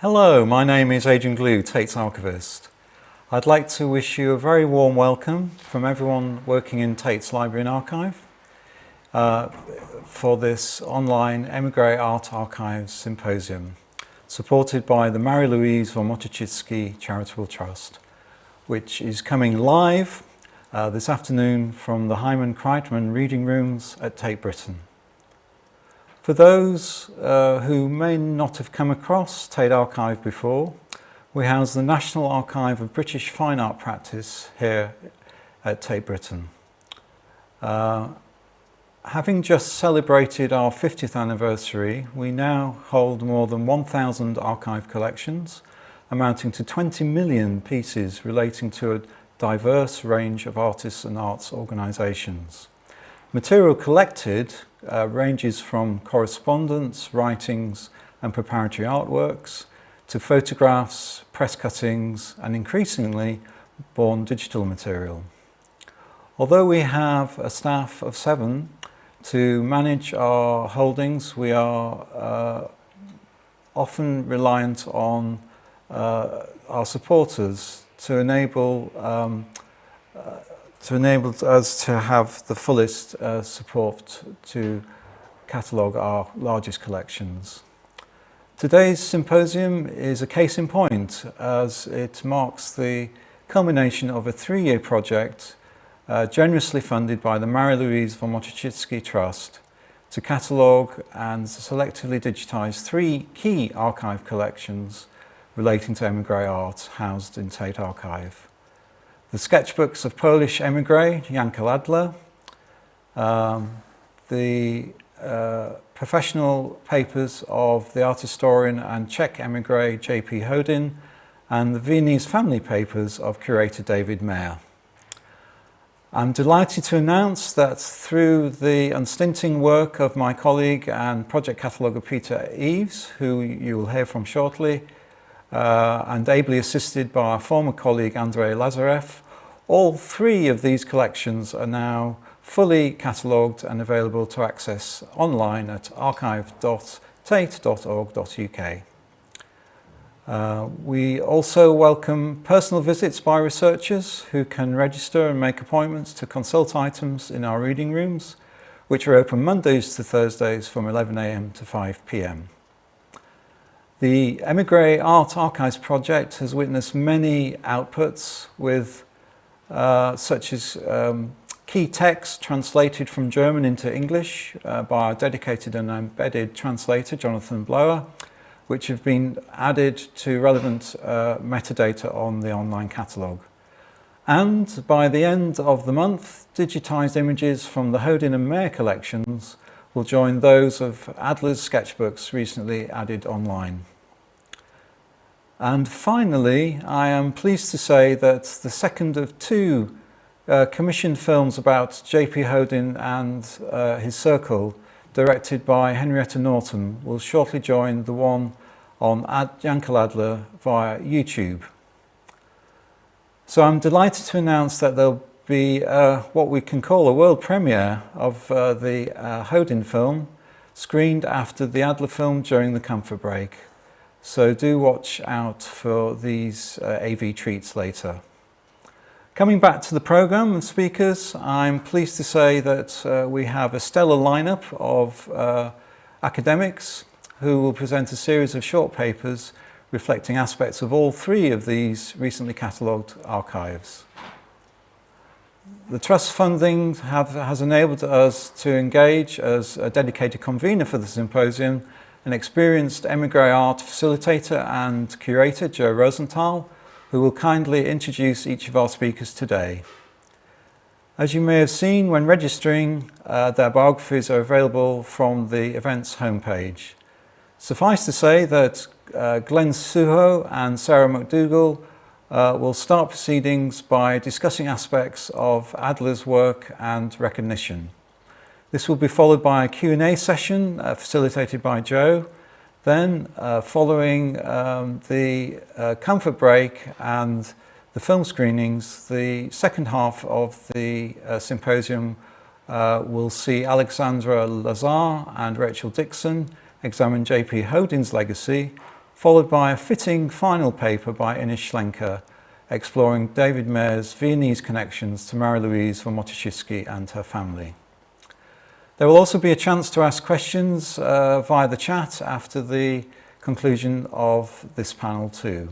Hello, my name is Adrian Glew, Tate's Archivist. I'd like to wish you a very warm welcome from everyone working in Tate's Library and Archive for this online Émigré Art Archives Symposium, supported by the Marie-Louise von Motochitsky Charitable Trust, which is coming live this afternoon from the Hyman Kreitman Reading Rooms at Tate Britain. For those who may not have come across Tate Archive before, we house the National Archive of British Fine Art Practice here at Tate Britain. Having just celebrated our 50th anniversary, we now hold more than 1,000 archive collections, amounting to 20 million pieces relating to a diverse range of artists and arts organisations. Material collected ranges from correspondence, writings and preparatory artworks to photographs, press cuttings and increasingly born digital material. Although we have a staff of 7 to manage our holdings, we are often reliant on our supporters to enable us to have the fullest support to catalogue our largest collections. Today's symposium is a case in point as it marks the culmination of a 3-year project generously funded by the Marie-Louise von Motochitsky Trust to catalogue and selectively digitise 3 key archive collections relating to émigré art housed in Tate Archive. The sketchbooks of Polish émigré Jankel Adler, the professional papers of the art historian and Czech émigré J.P. Hodin, and the Viennese family papers of curator David Mayer. I'm delighted to announce that through the unstinting work of my colleague and project cataloguer Peter Eaves, who you will hear from shortly, and ably assisted by our former colleague Andrei Lazarev, all 3 of these collections are now fully catalogued and available to access online at archive.tate.org.uk. We also welcome personal visits by researchers who can register and make appointments to consult items in our reading rooms, which are open Mondays to Thursdays from 11 a.m. to 5 p.m. The Émigré Art Archives Project has witnessed many outputs with such as key texts translated from German into English by our dedicated and embedded translator Jonathan Blower, which have been added to relevant metadata on the online catalogue. And by the end of the month, digitised images from the Hodin and Mayer collections will join those of Adler's sketchbooks recently added online. And finally, I am pleased to say that the second of 2 commissioned films about J.P. Hodin and his circle, directed by Henrietta Norton, will shortly join the one on Jankel Adler via YouTube. So I'm delighted to announce that there'll be what we can call a world premiere of the Hodin film, screened after the Adler film during the comfort break. So do watch out for these AV treats later. Coming back to the programme and speakers, I'm pleased to say that we have a stellar lineup of academics who will present a series of short papers reflecting aspects of all 3 of these recently catalogued archives. The Trust funding has enabled us to engage as a dedicated convener for the symposium an experienced émigré art facilitator and curator, Joe Rosenthal, who will kindly introduce each of our speakers today. As you may have seen when registering, their biographies are available from the events homepage. Suffice to say that Glenn Sujo and Sarah MacDougall will start proceedings by discussing aspects of Adler's work and recognition. This will be followed by a Q&A session facilitated by Joe. Then, following the comfort break and the film screenings, the second half of the symposium will see Alexandra Lazar and Rachel Dixon examine J.P. Hodin's legacy followed by a fitting final paper by Ines Schlenker, exploring David Mayer's Viennese connections to Marie-Louise von Matuszewski and her family. There will also be a chance to ask questions via the chat after the conclusion of this panel too.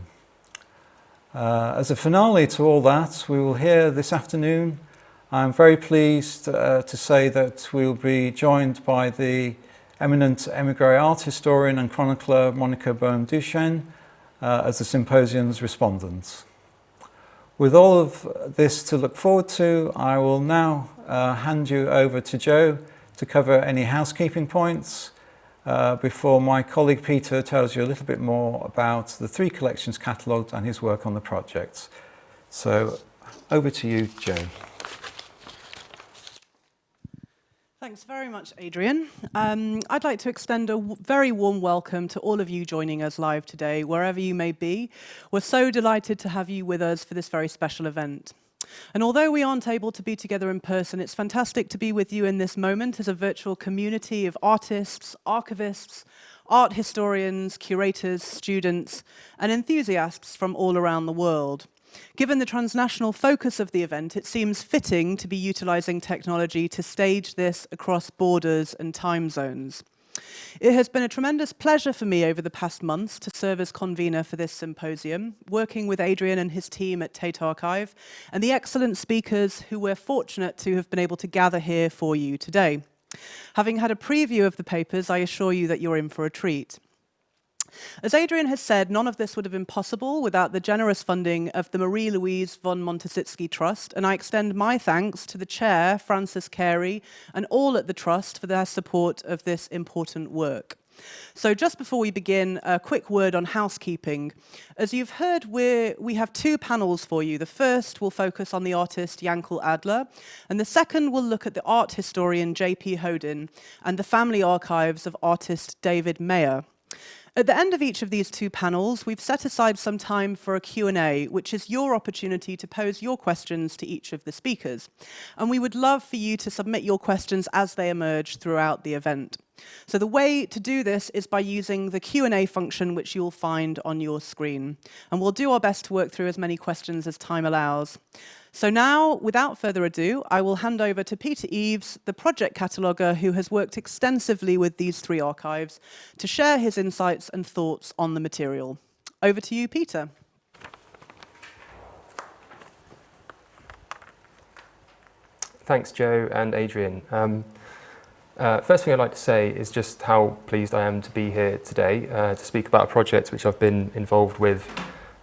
As a finale to all that, we will hear this afternoon, I'm very pleased to say that we will be joined by the eminent Émigré art historian and chronicler Monica Boehm-Duchesne as the symposium's respondent. With all of this to look forward to, I will now hand you over to Joe to cover any housekeeping points before my colleague Peter tells you a little bit more about the three collections catalogued and his work on the project. So over to you, Joe. Thanks very much, Adrian. I'd like to extend a very warm welcome to all of you joining us live today, wherever you may be. We're so delighted to have you with us for this very special event. And although we aren't able to be together in person, it's fantastic to be with you in this moment as a virtual community of artists, archivists, art historians, curators, students, and enthusiasts from all around the world. Given the transnational focus of the event, it seems fitting to be utilising technology to stage this across borders and time zones. It has been a tremendous pleasure for me over the past months to serve as convener for this symposium, working with Adrian and his team at Tate Archive, and the excellent speakers who we're fortunate to have been able to gather here for you today. Having had a preview of the papers, I assure you that you're in for a treat. As Adrian has said, none of this would have been possible without the generous funding of the Marie-Louise von Matuszewski Trust, and I extend my thanks to the chair, Francis Carey, and all at the Trust for their support of this important work. So just before we begin, a quick word on housekeeping. As you've heard, we have two panels for you. The first will focus on the artist Jankel Adler, and the second will look at the art historian J.P. Hodin and the family archives of artist David Mayer. At the end of each of these two panels, we've set aside some time for a Q&A, which is your opportunity to pose your questions to each of the speakers. And we would love for you to submit your questions as they emerge throughout the event. So the way to do this is by using the Q&A function, which you'll find on your screen. And we'll do our best to work through as many questions as time allows. So now, without further ado, I will hand over to Peter Eaves, the project cataloguer who has worked extensively with these three archives, to share his insights and thoughts on the material. Over to you, Peter. Thanks, Joe and Adrian. First thing I'd like to say is just how pleased I am to be here today to speak about a project which I've been involved with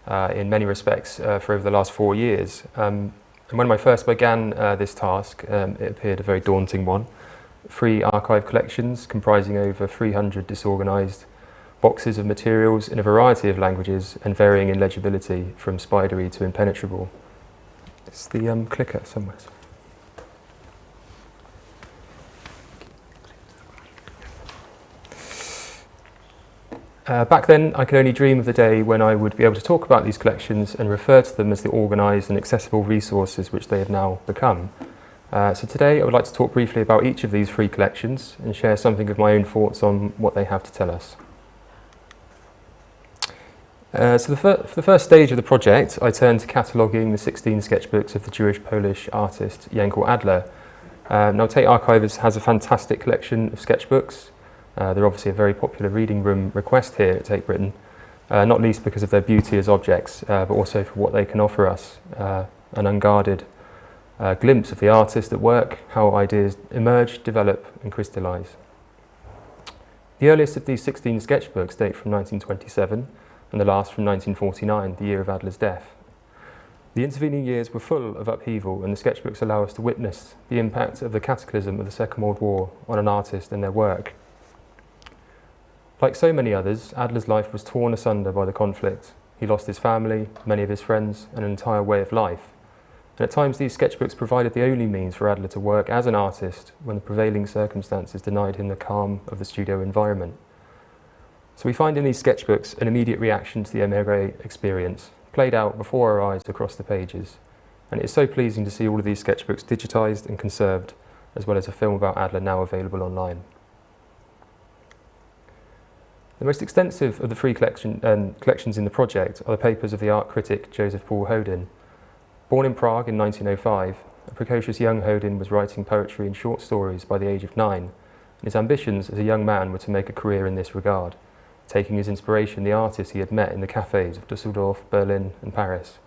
in many respects for over the last 4 years. And when I first began this task, it appeared a very daunting one. 3 archive collections comprising over 300 disorganised boxes of materials in a variety of languages and varying in legibility from spidery to impenetrable. It's the clicker somewhere. Back then, I could only dream of the day when I would be able to talk about these collections and refer to them as the organised and accessible resources which they have now become. So today, I would like to talk briefly about each of these 3 collections and share something of my own thoughts on what they have to tell us. For the first stage of the project, I turned to cataloguing the 16 sketchbooks of the Jewish-Polish artist Jankel Adler. Now, Tate Archive has a fantastic collection of sketchbooks. They're obviously a very popular reading room request here at Tate Britain, not least because of their beauty as objects, but also for what they can offer us, an unguarded glimpse of the artist at work, how ideas emerge, develop and crystallise. The earliest of these 16 sketchbooks date from 1927 and the last from 1949, the year of Adler's death. The intervening years were full of upheaval, and the sketchbooks allow us to witness the impact of the cataclysm of the Second World War on an artist and their work. Like so many others, Adler's life was torn asunder by the conflict. He lost his family, many of his friends, and an entire way of life. And at times these sketchbooks provided the only means for Adler to work as an artist when the prevailing circumstances denied him the calm of the studio environment. So we find in these sketchbooks an immediate reaction to the Émigré experience, played out before our eyes across the pages. And it is so pleasing to see all of these sketchbooks digitised and conserved, as well as a film about Adler now available online. The most extensive of the three collections in the project are the papers of the art critic Joseph Paul Hodin. Born in Prague in 1905, a precocious young Hodin was writing poetry and short stories by the age of 9, and his ambitions as a young man were to make a career in this regard, taking his inspiration the artists he had met in the cafes of Dusseldorf, Berlin and Paris.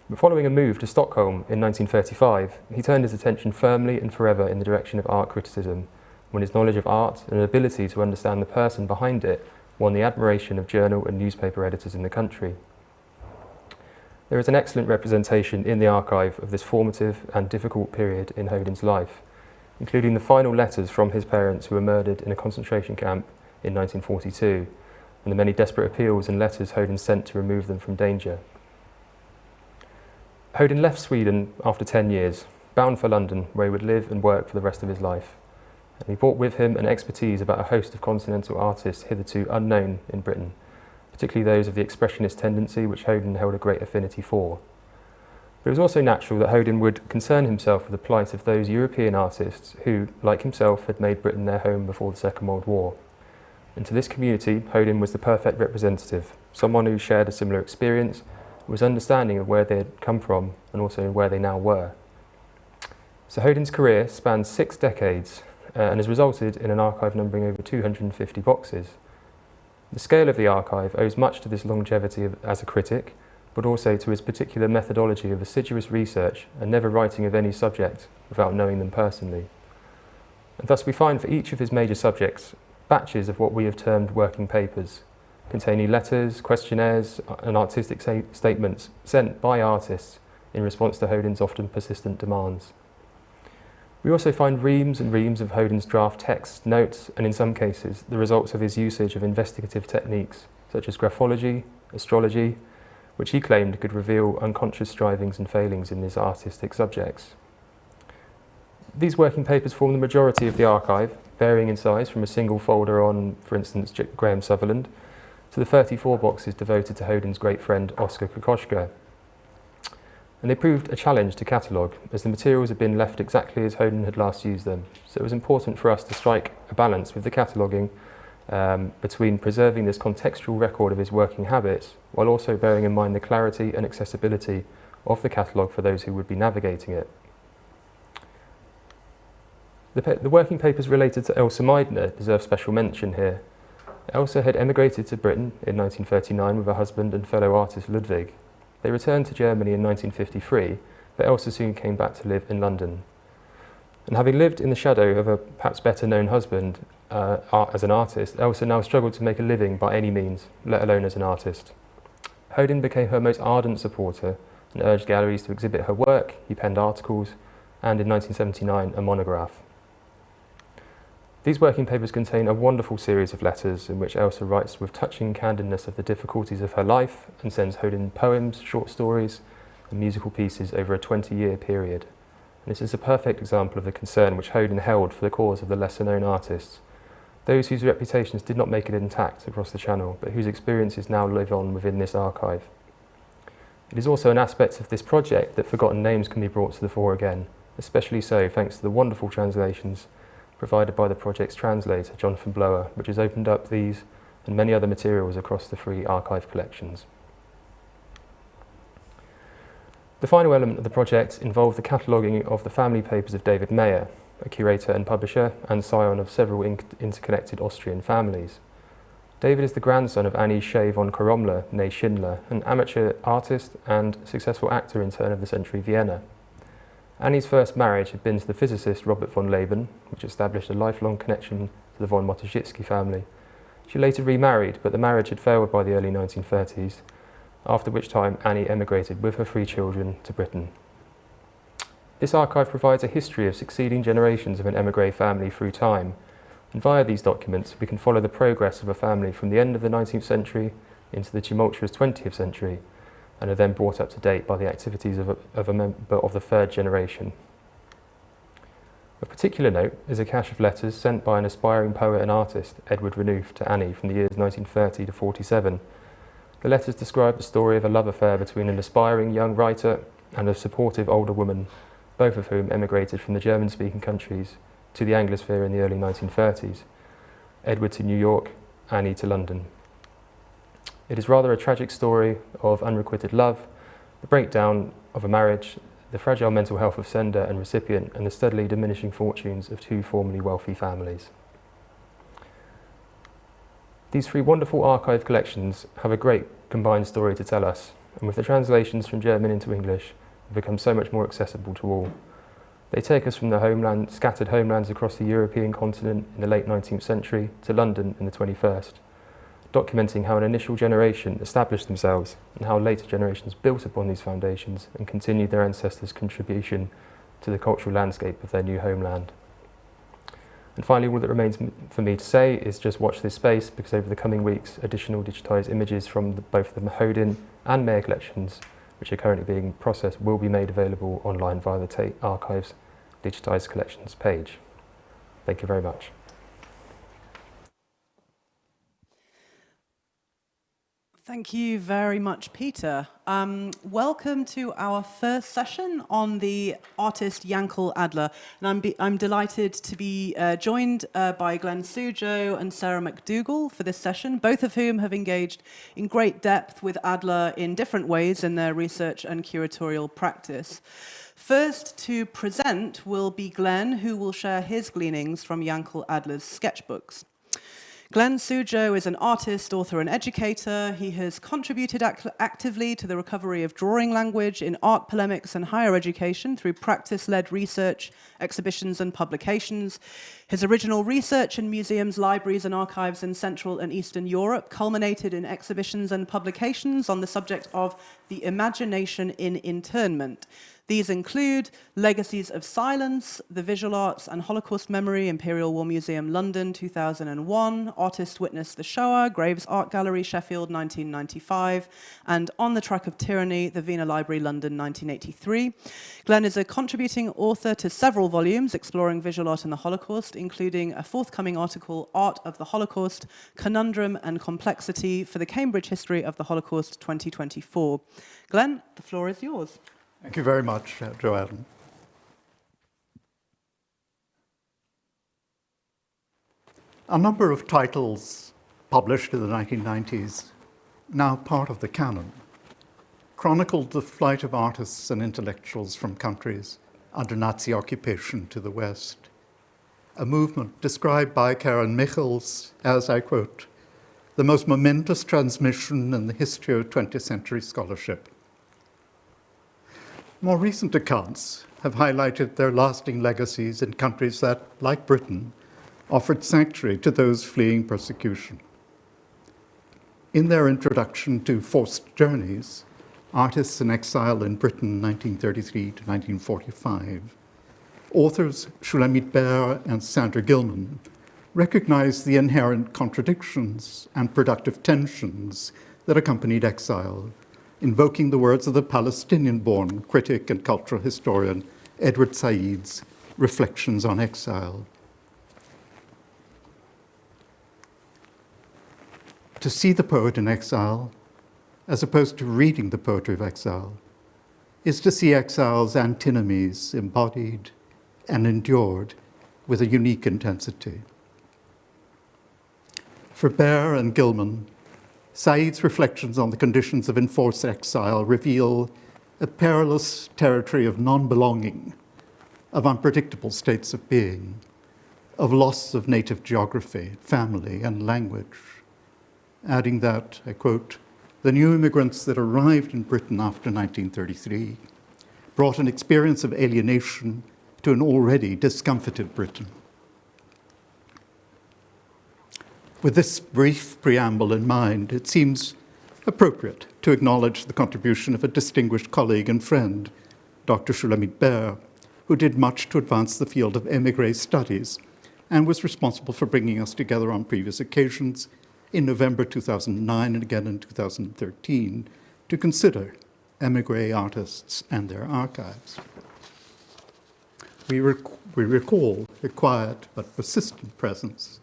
But following a move to Stockholm in 1935, he turned his attention firmly and forever in the direction of art criticism, when his knowledge of art and ability to understand the person behind it won the admiration of journal and newspaper editors in the country. There is an excellent representation in the archive of this formative and difficult period in Hodin's life, including the final letters from his parents who were murdered in a concentration camp in 1942, and the many desperate appeals and letters Hodin sent to remove them from danger. Hodin left Sweden after 10 years, bound for London, where he would live and work for the rest of his life. And he brought with him an expertise about a host of continental artists hitherto unknown in Britain, particularly those of the expressionist tendency which Hodin held a great affinity for. But it was also natural that Hodin would concern himself with the plight of those European artists who, like himself, had made Britain their home before the Second World War. And to this community, Hodin was the perfect representative, someone who shared a similar experience, was understanding of where they had come from and also where they now were. So Hodin's career spans 6 decades and has resulted in an archive numbering over 250 boxes. The scale of the archive owes much to this longevity as a critic, but also to his particular methodology of assiduous research and never writing of any subject without knowing them personally. And thus we find for each of his major subjects batches of what we have termed working papers, containing letters, questionnaires and artistic statements sent by artists in response to Hodin's often persistent demands. We also find reams and reams of Hodin's draft texts, notes, and in some cases, the results of his usage of investigative techniques, such as graphology, astrology, which he claimed could reveal unconscious strivings and failings in his artistic subjects. These working papers form the majority of the archive, varying in size from a single folder on, for instance, Graham Sutherland, to the 34 boxes devoted to Hodin's great friend Oskar Kokoschka. And they proved a challenge to catalogue, as the materials had been left exactly as Hodin had last used them. So it was important for us to strike a balance with the cataloguing between preserving this contextual record of his working habits, while also bearing in mind the clarity and accessibility of the catalogue for those who would be navigating it. The working papers related to Elsa Meidner deserve special mention here. Elsa had emigrated to Britain in 1939 with her husband and fellow artist Ludwig. They returned to Germany in 1953, but Elsa soon came back to live in London. And having lived in the shadow of a perhaps better known husband as an artist, Elsa now struggled to make a living by any means, let alone as an artist. Hodin became her most ardent supporter and urged galleries to exhibit her work. He penned articles and in 1979 a monograph. These working papers contain a wonderful series of letters in which Elsa writes with touching candidness of the difficulties of her life and sends Hodin poems, short stories and musical pieces over a 20-year period. And this is a perfect example of the concern which Hodin held for the cause of the lesser-known artists, those whose reputations did not make it intact across the Channel, but whose experiences now live on within this archive. It is also an aspect of this project that forgotten names can be brought to the fore again, especially so thanks to the wonderful translations provided by the project's translator, Jonathan Blower, which has opened up these and many other materials across the 3 archive collections. The final element of the project involved the cataloguing of the family papers of David Mayer, a curator and publisher and scion of several interconnected Austrian families. David is the grandson of Annie Shea von Koromler, née Schindler, an amateur artist and successful actor in turn-of-the-century Vienna. Annie's first marriage had been to the physicist Robert von Leben, which established a lifelong connection to the von Matuszewski family. She later remarried, but the marriage had failed by the early 1930s, after which time Annie emigrated with her 3 children to Britain. This archive provides a history of succeeding generations of an émigré family through time, and via these documents we can follow the progress of a family from the end of the 19th century into the tumultuous 20th century, and are then brought up to date by the activities of a member of the 3rd generation. Of particular note is a cache of letters sent by an aspiring poet and artist, Edward Renouf, to Annie from the years 1930 to 47. The letters describe the story of a love affair between an aspiring young writer and a supportive older woman, both of whom emigrated from the German-speaking countries to the Anglosphere in the early 1930s. Edward to New York, Annie to London. It is rather a tragic story of unrequited love, the breakdown of a marriage, the fragile mental health of sender and recipient, and the steadily diminishing fortunes of two formerly wealthy families. These three wonderful archive collections have a great combined story to tell us, and with the translations from German into English, have become so much more accessible to all. They take us from the scattered homelands across the European continent in the late 19th century to London in the 21st, documenting how an initial generation established themselves and how later generations built upon these foundations and continued their ancestors' contribution to the cultural landscape of their new homeland. And finally, all that remains for me to say is just watch this space, because over the coming weeks, additional digitised images from both the Hodin and Mayer collections, which are currently being processed, will be made available online via the Tate Archive's digitised collections page. Thank you very much. Thank you very much, Peter. Welcome to our first session on the artist Jankel Adler. And I'm delighted to be joined by Glenn Sujo and Sarah MacDougall for this session, both of whom have engaged in great depth with Adler in different ways in their research and curatorial practice. First to present will be Glenn, who will share his gleanings from Jankel Adler's sketchbooks. Glenn Sujo is an artist, author, and educator. He has contributed actively to the recovery of drawing language in art polemics and higher education through practice-led research, exhibitions, and publications. His original research in museums, libraries, and archives in Central and Eastern Europe culminated in exhibitions and publications on the subject of the imagination in internment. These include Legacies of Silence, The Visual Arts and Holocaust Memory, Imperial War Museum, London, 2001, Artist Witness the Shoah, Graves Art Gallery, Sheffield, 1995, and On the Track of Tyranny, the Wiener Library, London, 1983. Glenn is a contributing author to several volumes exploring visual art and the Holocaust, including a forthcoming article, Art of the Holocaust, Conundrum and Complexity for the Cambridge History of the Holocaust, 2024. Glenn, the floor is yours. Thank you very much, Joanne. A number of titles published in the 1990s, now part of the canon, chronicled the flight of artists and intellectuals from countries under Nazi occupation to the West, a movement described by Karen Michels as, I quote, the most momentous transmission in the history of 20th century scholarship. More recent accounts have highlighted their lasting legacies in countries that, like Britain, offered sanctuary to those fleeing persecution. In their introduction to Forced Journeys, Artists in Exile in Britain, 1933 to 1945, authors Shulamit Ber and Sandra Gilman recognized the inherent contradictions and productive tensions that accompanied exile, invoking the words of the Palestinian-born critic and cultural historian Edward Said's Reflections on Exile. To see the poet in exile, as opposed to reading the poetry of exile, is to see exile's antinomies embodied and endured with a unique intensity. For Ber and Gilman, Said's reflections on the conditions of enforced exile reveal a perilous territory of non-belonging, of unpredictable states of being, of loss of native geography, family, and language, adding that, I quote, the new immigrants that arrived in Britain after 1933 brought an experience of alienation to an already discomfited Britain. With this brief preamble in mind, it seems appropriate to acknowledge the contribution of a distinguished colleague and friend, Dr. Shulamit Ber, who did much to advance the field of émigré studies and was responsible for bringing us together on previous occasions in November 2009 and again in 2013 to consider émigré artists and their archives. We recall her quiet but persistent presence,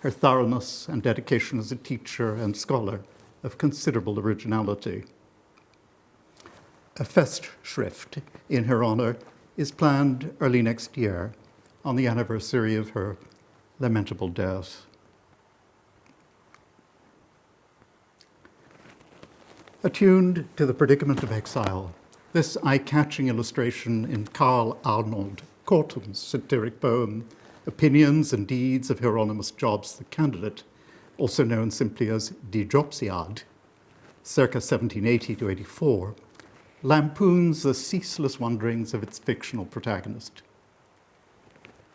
her thoroughness and dedication as a teacher and scholar of considerable originality. A Festschrift in her honor is planned early next year on the anniversary of her lamentable death. Attuned to the predicament of exile, this eye-catching illustration in Karl Arnold Kortum's satiric poem, Opinions and Deeds of Hieronymus Jobs the Candidate, also known simply as Die Jobsiad, circa 1780 to 84, lampoons the ceaseless wanderings of its fictional protagonist.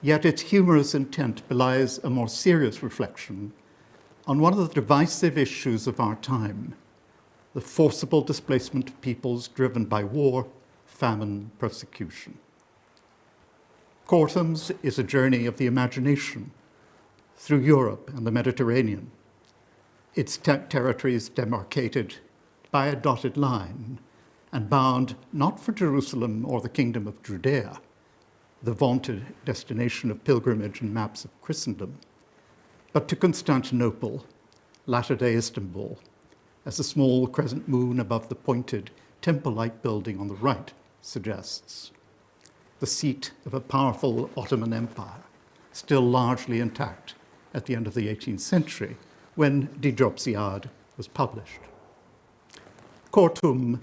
Yet its humorous intent belies a more serious reflection on one of the divisive issues of our time, the forcible displacement of peoples driven by war, famine, persecution. Kortum's is a journey of the imagination through Europe and the Mediterranean, its territories demarcated by a dotted line and bound not for Jerusalem or the Kingdom of Judea, the vaunted destination of pilgrimage and maps of Christendom, but to Constantinople, latter-day Istanbul, as the small crescent moon above the pointed temple-like building on the right suggests, the seat of a powerful Ottoman Empire, still largely intact at the end of the 18th century, when Die Jobsiad was published. Kortum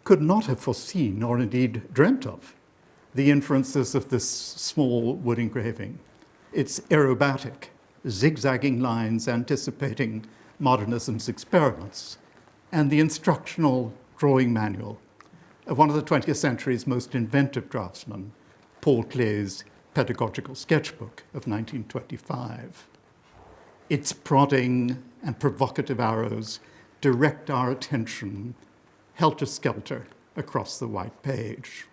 could not have foreseen, or indeed dreamt of, the inferences of this small wood engraving, its aerobatic, zigzagging lines anticipating modernism's experiments, and the instructional drawing manual of one of the 20th century's most inventive draftsmen, Paul Klee's pedagogical sketchbook of 1925. Its prodding and provocative arrows direct our attention helter-skelter across the white page.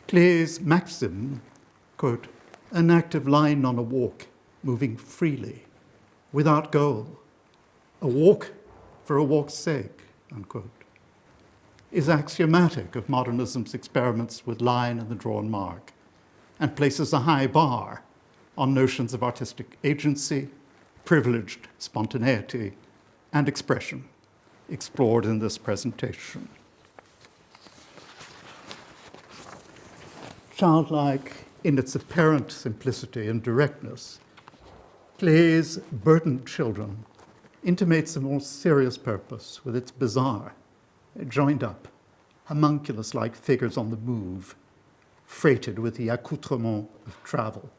Klee's maxim, quote, an active line on a walk, moving freely, without goal, a walk for a walk's sake, unquote, is axiomatic of modernism's experiments with line and the drawn mark, and places a high bar on notions of artistic agency, privileged spontaneity, and expression explored in this presentation. Childlike in its apparent simplicity and directness, Klee's Burdened Children intimates a more serious purpose with its bizarre, joined up, homunculus-like figures on the move, freighted with the accoutrement of travel.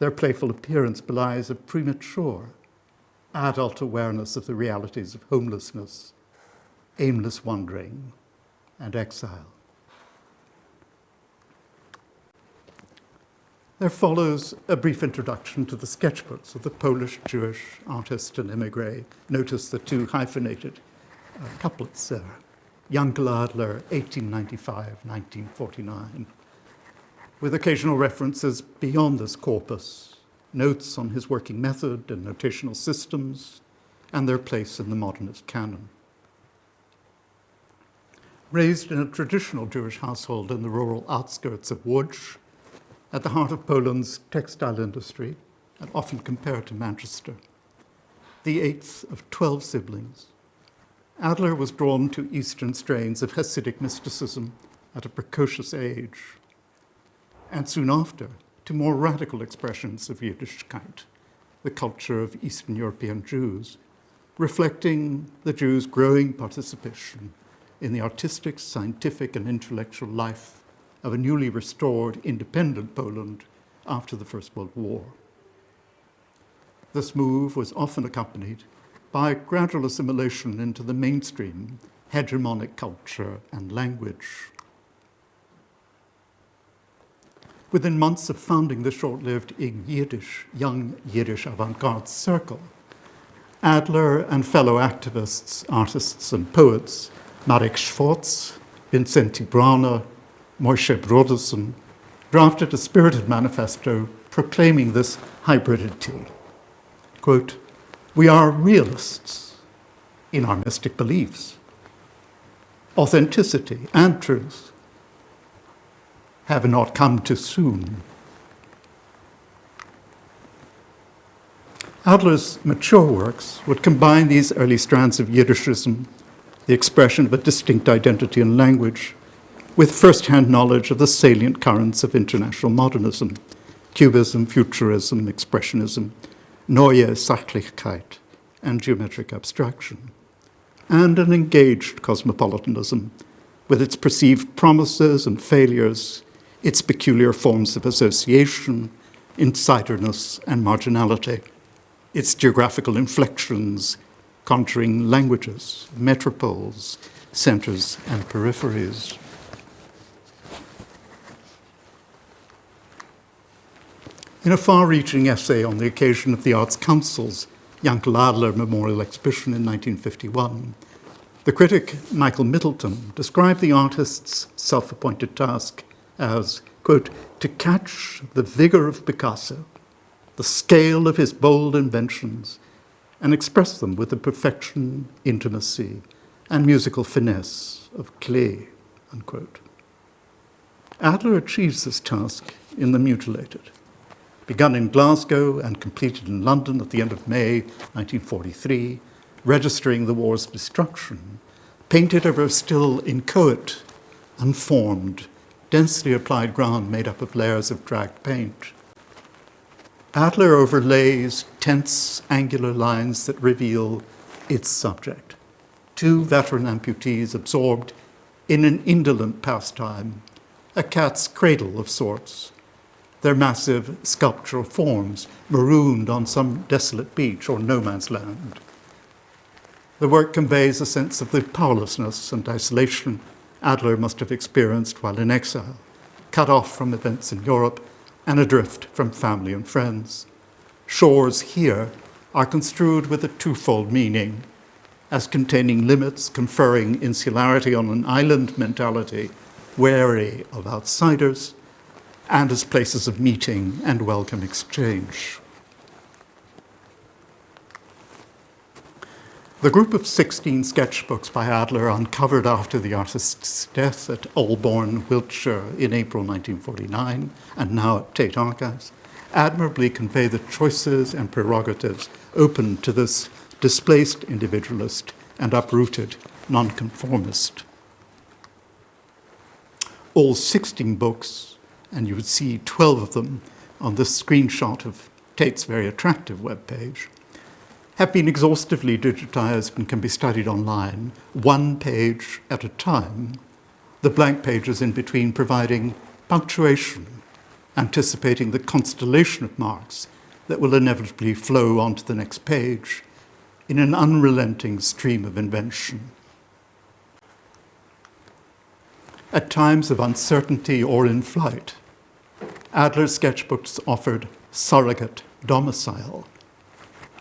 Their playful appearance belies a premature, adult awareness of the realities of homelessness, aimless wandering, and exile. There follows a brief introduction to the sketchbooks of the Polish-Jewish artist and émigré. Notice the two hyphenated couplets there. Jankel Adler, 1895-1949, with occasional references beyond this corpus, notes on his working method and notational systems, and their place in the modernist canon. Raised in a traditional Jewish household in the rural outskirts of Łódź, at the heart of Poland's textile industry, and often compared to Manchester, the eighth of 12 siblings, Adler was drawn to Eastern strains of Hasidic mysticism at a precocious age, and soon after to more radical expressions of Yiddishkeit, the culture of Eastern European Jews, reflecting the Jews' growing participation in the artistic, scientific, and intellectual life of a newly restored independent Poland after the First World War. This move was often accompanied by gradual assimilation into the mainstream hegemonic culture and language. Within months of founding the short-lived Young Yiddish Avant-Garde Circle, Adler and fellow activists, artists, and poets, Marek Schwartz, Vincenty Brauner, Moshe Broderson, drafted a spirited manifesto proclaiming this hybridity. Quote, we are realists in our mystic beliefs. Authenticity and truth have not come too soon. Adler's mature works would combine these early strands of Yiddishism, the expression of a distinct identity and language, with first-hand knowledge of the salient currents of international modernism, Cubism, Futurism, Expressionism, Neue Sachlichkeit, and geometric abstraction, and an engaged cosmopolitanism with its perceived promises and failures, its peculiar forms of association, insiderness and marginality, its geographical inflections, conjuring languages, metropoles, centres and peripheries. In a far-reaching essay on the occasion of the Arts Council's Jankel Adler Memorial Exhibition in 1951, the critic Michael Middleton described the artist's self-appointed task as, quote, to catch the vigor of Picasso, the scale of his bold inventions, and express them with the perfection, intimacy, and musical finesse of Glew, unquote. Adler achieves this task in The Mutilated, begun in Glasgow and completed in London at the end of May 1943, registering the war's destruction, painted over a still inchoate, unformed, densely applied ground made up of layers of dragged paint. Adler overlays tense, angular lines that reveal its subject. Two veteran amputees absorbed in an indolent pastime, a cat's cradle of sorts, their massive sculptural forms marooned on some desolate beach or no man's land. The work conveys a sense of the powerlessness and isolation Adler must have experienced while in exile, cut off from events in Europe and adrift from family and friends. Shores here are construed with a twofold meaning, as containing limits conferring insularity on an island mentality, wary of outsiders, and as places of meeting and welcome exchange. The group of 16 sketchbooks by Adler uncovered after the artist's death at Holborn, Wiltshire in April 1949, and now at Tate Archives, admirably convey the choices and prerogatives open to this displaced individualist and uprooted nonconformist. All 16 books, and you would see 12 of them on this screenshot of Tate's very attractive webpage, have been exhaustively digitized and can be studied online, one page at a time, the blank pages in between providing punctuation, anticipating the constellation of marks that will inevitably flow onto the next page in an unrelenting stream of invention. At times of uncertainty or in flight, Adler's sketchbooks offered surrogate domicile,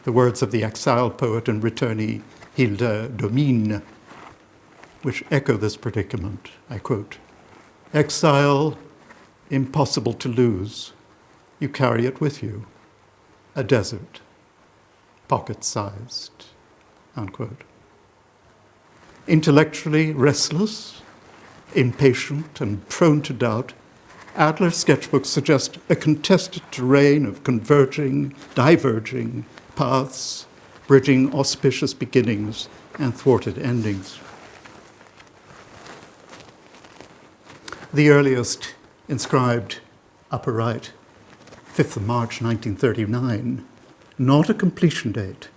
the words of the exiled poet and returnee Hilda Domine, which echo this predicament. I quote, "Exile, impossible to lose. You carry it with you. A desert, pocket-sized," unquote. Intellectually restless, impatient, and prone to doubt, Adler's sketchbooks suggest a contested terrain of converging, diverging paths, bridging auspicious beginnings and thwarted endings. The earliest, inscribed upper right, 5th of March 1939, not a completion date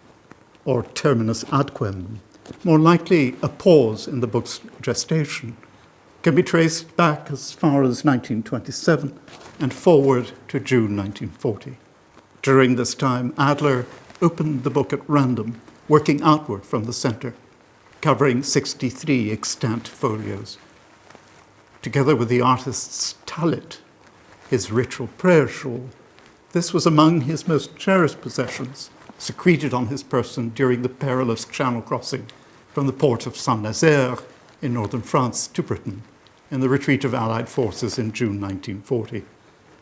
or terminus adquem, more likely a pause in the book's gestation, can be traced back as far as 1927 and forward to June 1940. During this time, Adler opened the book at random, working outward from the center, covering 63 extant folios. Together with the artist's talit, his ritual prayer shawl, this was among his most cherished possessions, secreted on his person during the perilous channel crossing from the port of Saint-Nazaire in northern France to Britain, in the retreat of Allied forces in June 1940,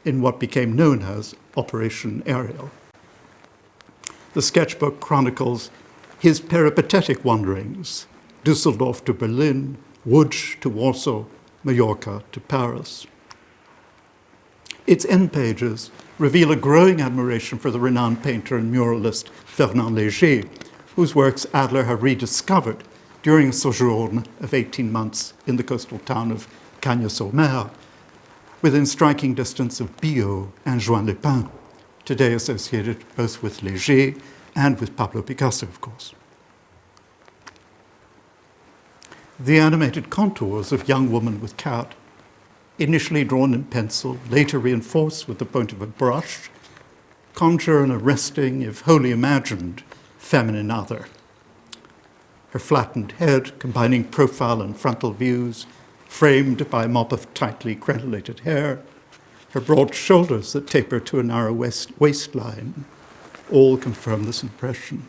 in what became known as Operation Ariel. The sketchbook chronicles his peripatetic wanderings, Düsseldorf to Berlin, Łódź to Warsaw, Mallorca to Paris. Its end pages reveal a growing admiration for the renowned painter and muralist Fernand Léger, whose works Adler had rediscovered during a sojourn of 18 months in the coastal town of Cagnes-sur-Mer, within striking distance of Biot and Juan-les-Pins, today associated both with Léger and with Pablo Picasso, of course. The animated contours of young woman with cat, initially drawn in pencil, later reinforced with the point of a brush, conjure an arresting, if wholly imagined, feminine other. Her flattened head, combining profile and frontal views, framed by a mop of tightly crenellated hair, her broad shoulders that taper to a narrow waistline, all confirm this impression.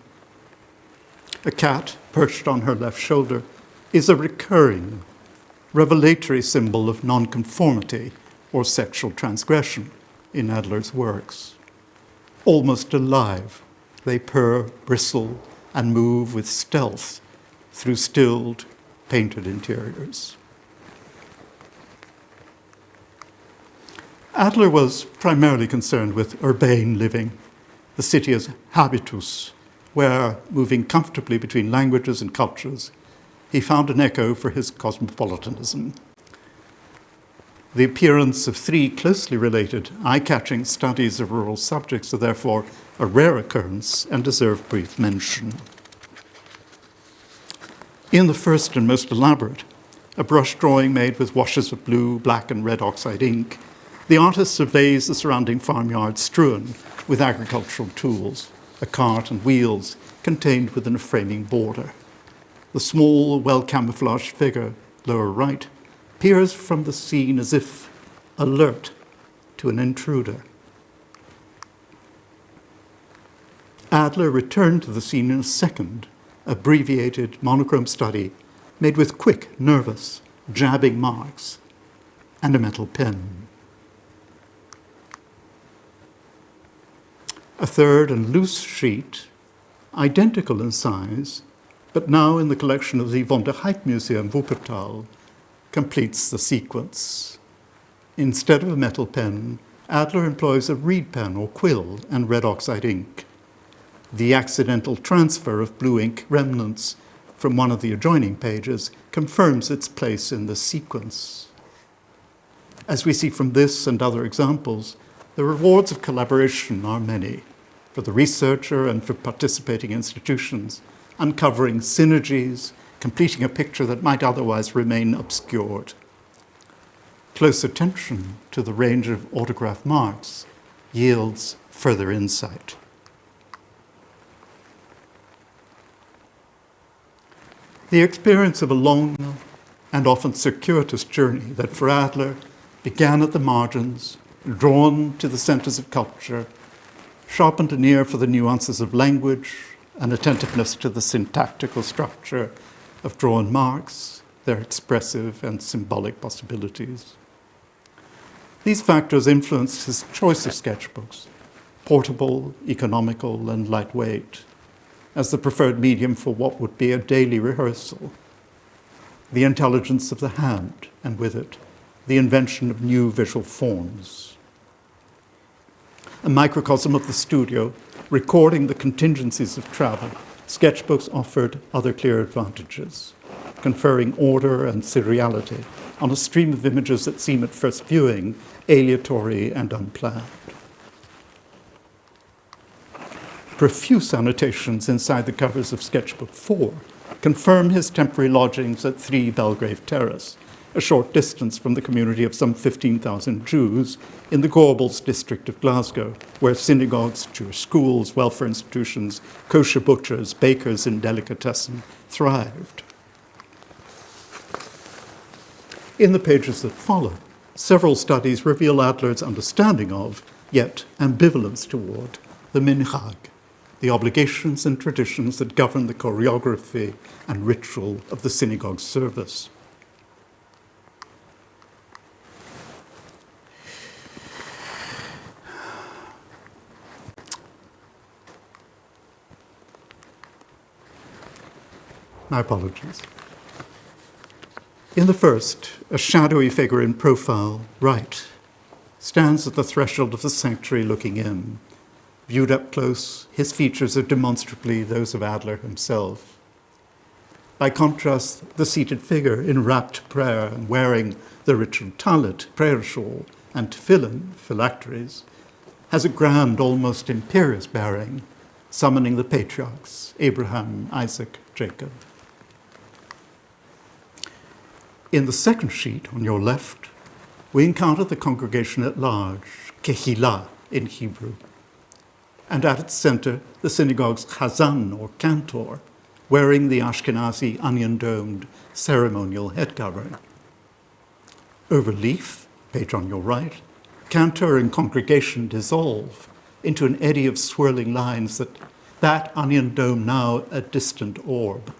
A cat perched on her left shoulder is a recurring, revelatory symbol of nonconformity or sexual transgression in Adler's works. Almost alive, they purr, bristle, and move with stealth through stilled, painted interiors. Adler was primarily concerned with urbane living, the city as habitus, where, moving comfortably between languages and cultures, he found an echo for his cosmopolitanism. The appearance of three closely related, eye-catching studies of rural subjects are therefore a rare occurrence and deserve brief mention. In the first and most elaborate, a brush drawing made with washes of blue, black, and red oxide ink, the artist surveys the surrounding farmyard strewn with agricultural tools, a cart and wheels contained within a framing border. The small, well-camouflaged figure, lower right, peers from the scene as if alert to an intruder. Adler returned to the scene in a second, abbreviated monochrome study made with quick, nervous, jabbing marks and a metal pen. A third and loose sheet, identical in size, but now in the collection of the Von der Heydt Museum, Wuppertal, completes the sequence. Instead of a metal pen, Adler employs a reed pen or quill and red oxide ink. The accidental transfer of blue ink remnants from one of the adjoining pages confirms its place in the sequence. As we see from this and other examples, the rewards of collaboration are many, for the researcher and for participating institutions, uncovering synergies, completing a picture that might otherwise remain obscured. Close attention to the range of autograph marks yields further insight. The experience of a long and often circuitous journey that for Adler began at the margins, drawn to the centers of culture, sharpened an ear for the nuances of language, an attentiveness to the syntactical structure of drawn marks, their expressive and symbolic possibilities. These factors influenced his choice of sketchbooks, portable, economical, and lightweight, as the preferred medium for what would be a daily rehearsal. The intelligence of the hand, and with it, the invention of new visual forms. A microcosm of the studio, recording the contingencies of travel, sketchbooks offered other clear advantages, conferring order and seriality on a stream of images that seem at first viewing aleatory and unplanned. Profuse annotations inside the covers of Sketchbook 4 confirm his temporary lodgings at 3 Belgrave Terrace, a short distance from the community of some 15,000 Jews in the Gorbals district of Glasgow, where synagogues, Jewish schools, welfare institutions, kosher butchers, bakers, and delicatessen thrived. In the pages that follow, several studies reveal Adler's understanding of, yet ambivalence toward, the minhag, the obligations and traditions that govern the choreography and ritual of the synagogue service. My apologies. In the first, a shadowy figure in profile, right, stands at the threshold of the sanctuary looking in. Viewed up close, his features are demonstrably those of Adler himself. By contrast, the seated figure in rapt prayer and wearing the ritual talit, prayer shawl, and tefillin, phylacteries, has a grand, almost imperious bearing, summoning the patriarchs, Abraham, Isaac, Jacob. In the second sheet, on your left, we encounter the congregation at large, Kehillah in Hebrew, and at its center, the synagogue's chazan, or cantor, wearing the Ashkenazi onion-domed ceremonial head covering. Over leaf, page on your right, cantor and congregation dissolve into an eddy of swirling lines that onion dome now a distant orb.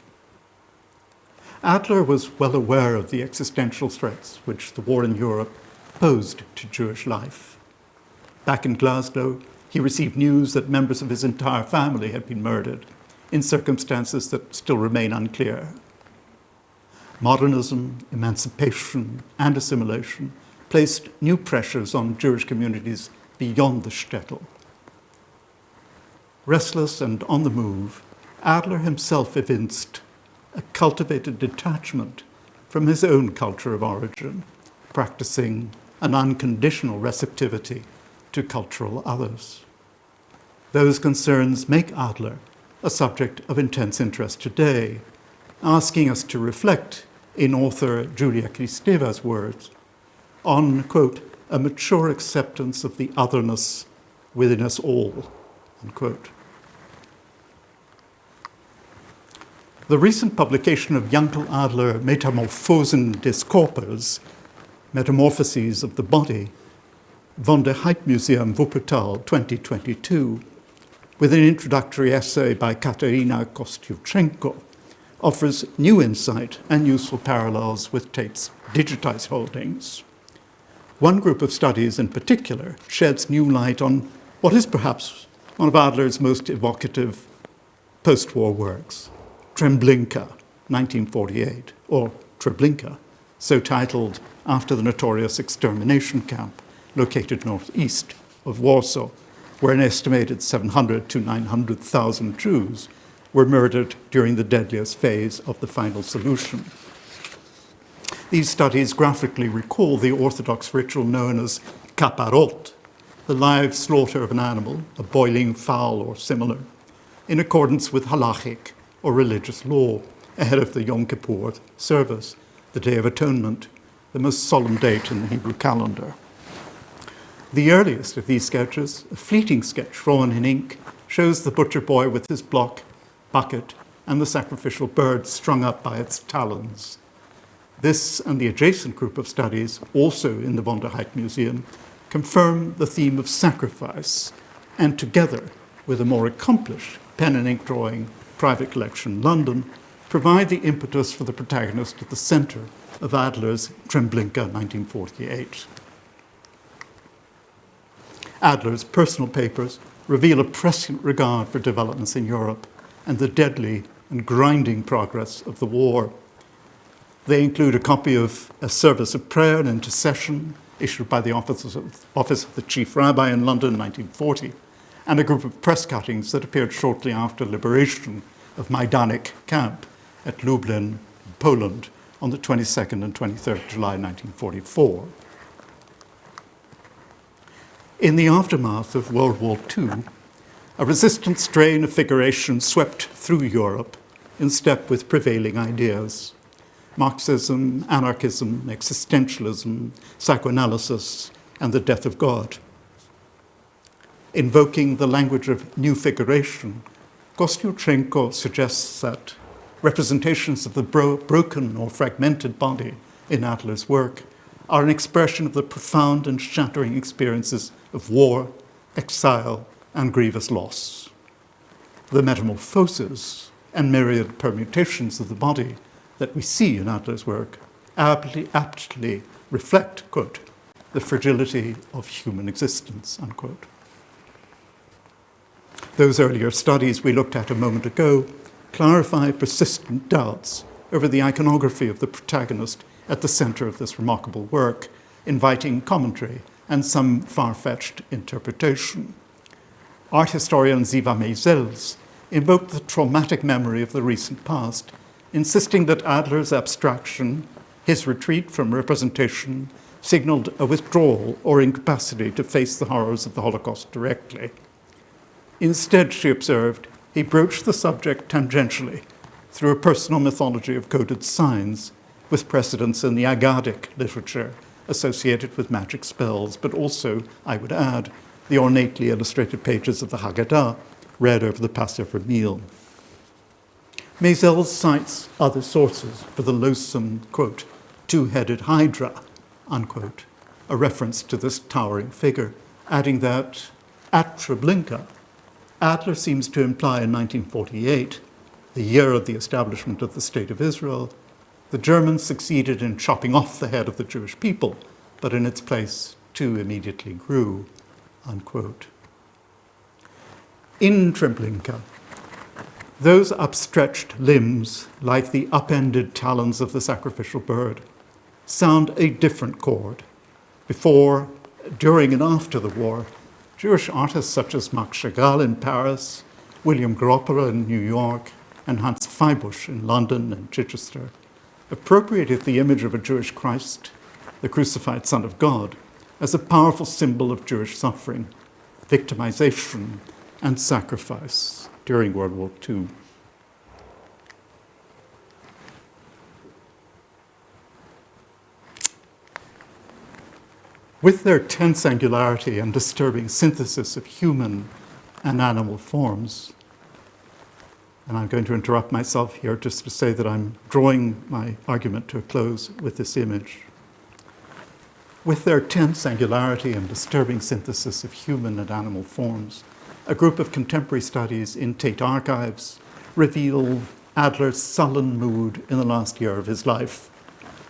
Adler was well aware of the existential threats which the war in Europe posed to Jewish life. Back in Glasgow, he received news that members of his entire family had been murdered in circumstances that still remain unclear. Modernism, emancipation, and assimilation placed new pressures on Jewish communities beyond the shtetl. Restless and on the move, Adler himself evinced a cultivated detachment from his own culture of origin, practicing an unconditional receptivity to cultural others. Those concerns make Adler a subject of intense interest today, asking us to reflect, in author Julia Kristeva's words, on, quote, a mature acceptance of the otherness within us all, unquote. The recent publication of Jankel Adler Metamorphosen des Körpers, Metamorphoses of the Body, von der Museum Wuppertal 2022, with an introductory essay by Katerina Kostyuchenko, offers new insight and useful parallels with Tate's digitized holdings. One group of studies in particular sheds new light on what is perhaps one of Adler's most evocative post-war works, Treblinka, 1948, or Treblinka, so titled after the notorious extermination camp located northeast of Warsaw, where an estimated 700 to 900,000 Jews were murdered during the deadliest phase of the final solution. These studies graphically recall the Orthodox ritual known as kaparot, the live slaughter of an animal, a boiling fowl or similar, in accordance with halachic or religious law ahead of the Yom Kippur service, the Day of Atonement, the most solemn date in the Hebrew calendar. The earliest of these sketches, a fleeting sketch drawn in ink, shows the butcher boy with his block, bucket, and the sacrificial bird strung up by its talons. This and the adjacent group of studies, also in the von der Heydt Museum, confirm the theme of sacrifice, and together with a more accomplished pen and ink drawing private collection, London, provide the impetus for the protagonist at the center of Adler's Treblinka 1948. Adler's personal papers reveal a prescient regard for developments in Europe and the deadly and grinding progress of the war. They include a copy of a service of prayer and intercession issued by the Office of the Chief Rabbi in London in 1940, and a group of press cuttings that appeared shortly after liberation of Majdanek camp at Lublin, Poland, on the 22nd and 23rd of July 1944. In the aftermath of World War II, a resistant strain of figuration swept through Europe in step with prevailing ideas: Marxism, anarchism, existentialism, psychoanalysis, and the death of God. Invoking the language of new figuration, Kostyuchenko suggests that representations of the broken or fragmented body in Adler's work are an expression of the profound and shattering experiences of war, exile, and grievous loss. The metamorphoses and myriad permutations of the body that we see in Adler's work aptly reflect, quote, the fragility of human existence, unquote. Those earlier studies we looked at a moment ago clarify persistent doubts over the iconography of the protagonist at the center of this remarkable work, inviting commentary and some far-fetched interpretation. Art historian Ziva Meisels invoked the traumatic memory of the recent past, insisting that Adler's abstraction, his retreat from representation, signaled a withdrawal or incapacity to face the horrors of the Holocaust directly. Instead, she observed, he broached the subject tangentially through a personal mythology of coded signs with precedents in the Agadic literature associated with magic spells, but also, I would add, the ornately illustrated pages of the Haggadah read over the Passover meal. Maisel cites other sources for the loathsome, quote, two-headed hydra, unquote, a reference to this towering figure, adding that at Treblinka, Adler seems to imply in 1948, the year of the establishment of the State of Israel, the Germans succeeded in chopping off the head of the Jewish people, but in its place, two immediately grew, unquote. In Treblinka, those upstretched limbs, like the upended talons of the sacrificial bird, sound a different chord. Before, during, and after the war, Jewish artists such as MacDougall in Paris, William Gropper in New York, and Hans Feibusch in London and Chichester appropriated the image of a Jewish Christ, the crucified Son of God, as a powerful symbol of Jewish suffering, victimization, and sacrifice during World War II. With their tense angularity and disturbing synthesis of human and animal forms, and I'm going to interrupt myself here just to say that I'm drawing my argument to a close with this image. With their tense angularity and disturbing synthesis of human and animal forms, a group of contemporary studies in Tate Archives reveal Adler's sullen mood in the last year of his life,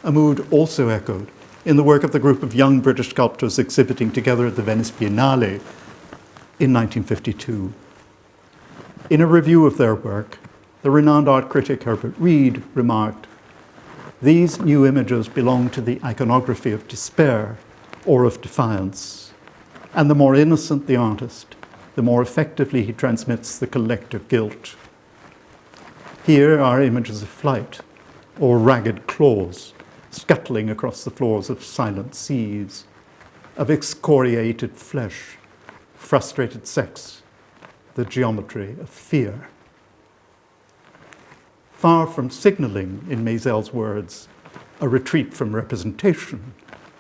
a mood also echoed in the work of the group of young British sculptors exhibiting together at the Venice Biennale in 1952. In a review of their work, the renowned art critic Herbert Reed remarked, "These new images belong to the iconography of despair or of defiance, and the more innocent the artist, the more effectively he transmits the collective guilt. Here are images of flight or ragged claws scuttling across the floors of silent seas, of excoriated flesh, frustrated sex, the geometry of fear." Far from signaling, in Maisel's words, a retreat from representation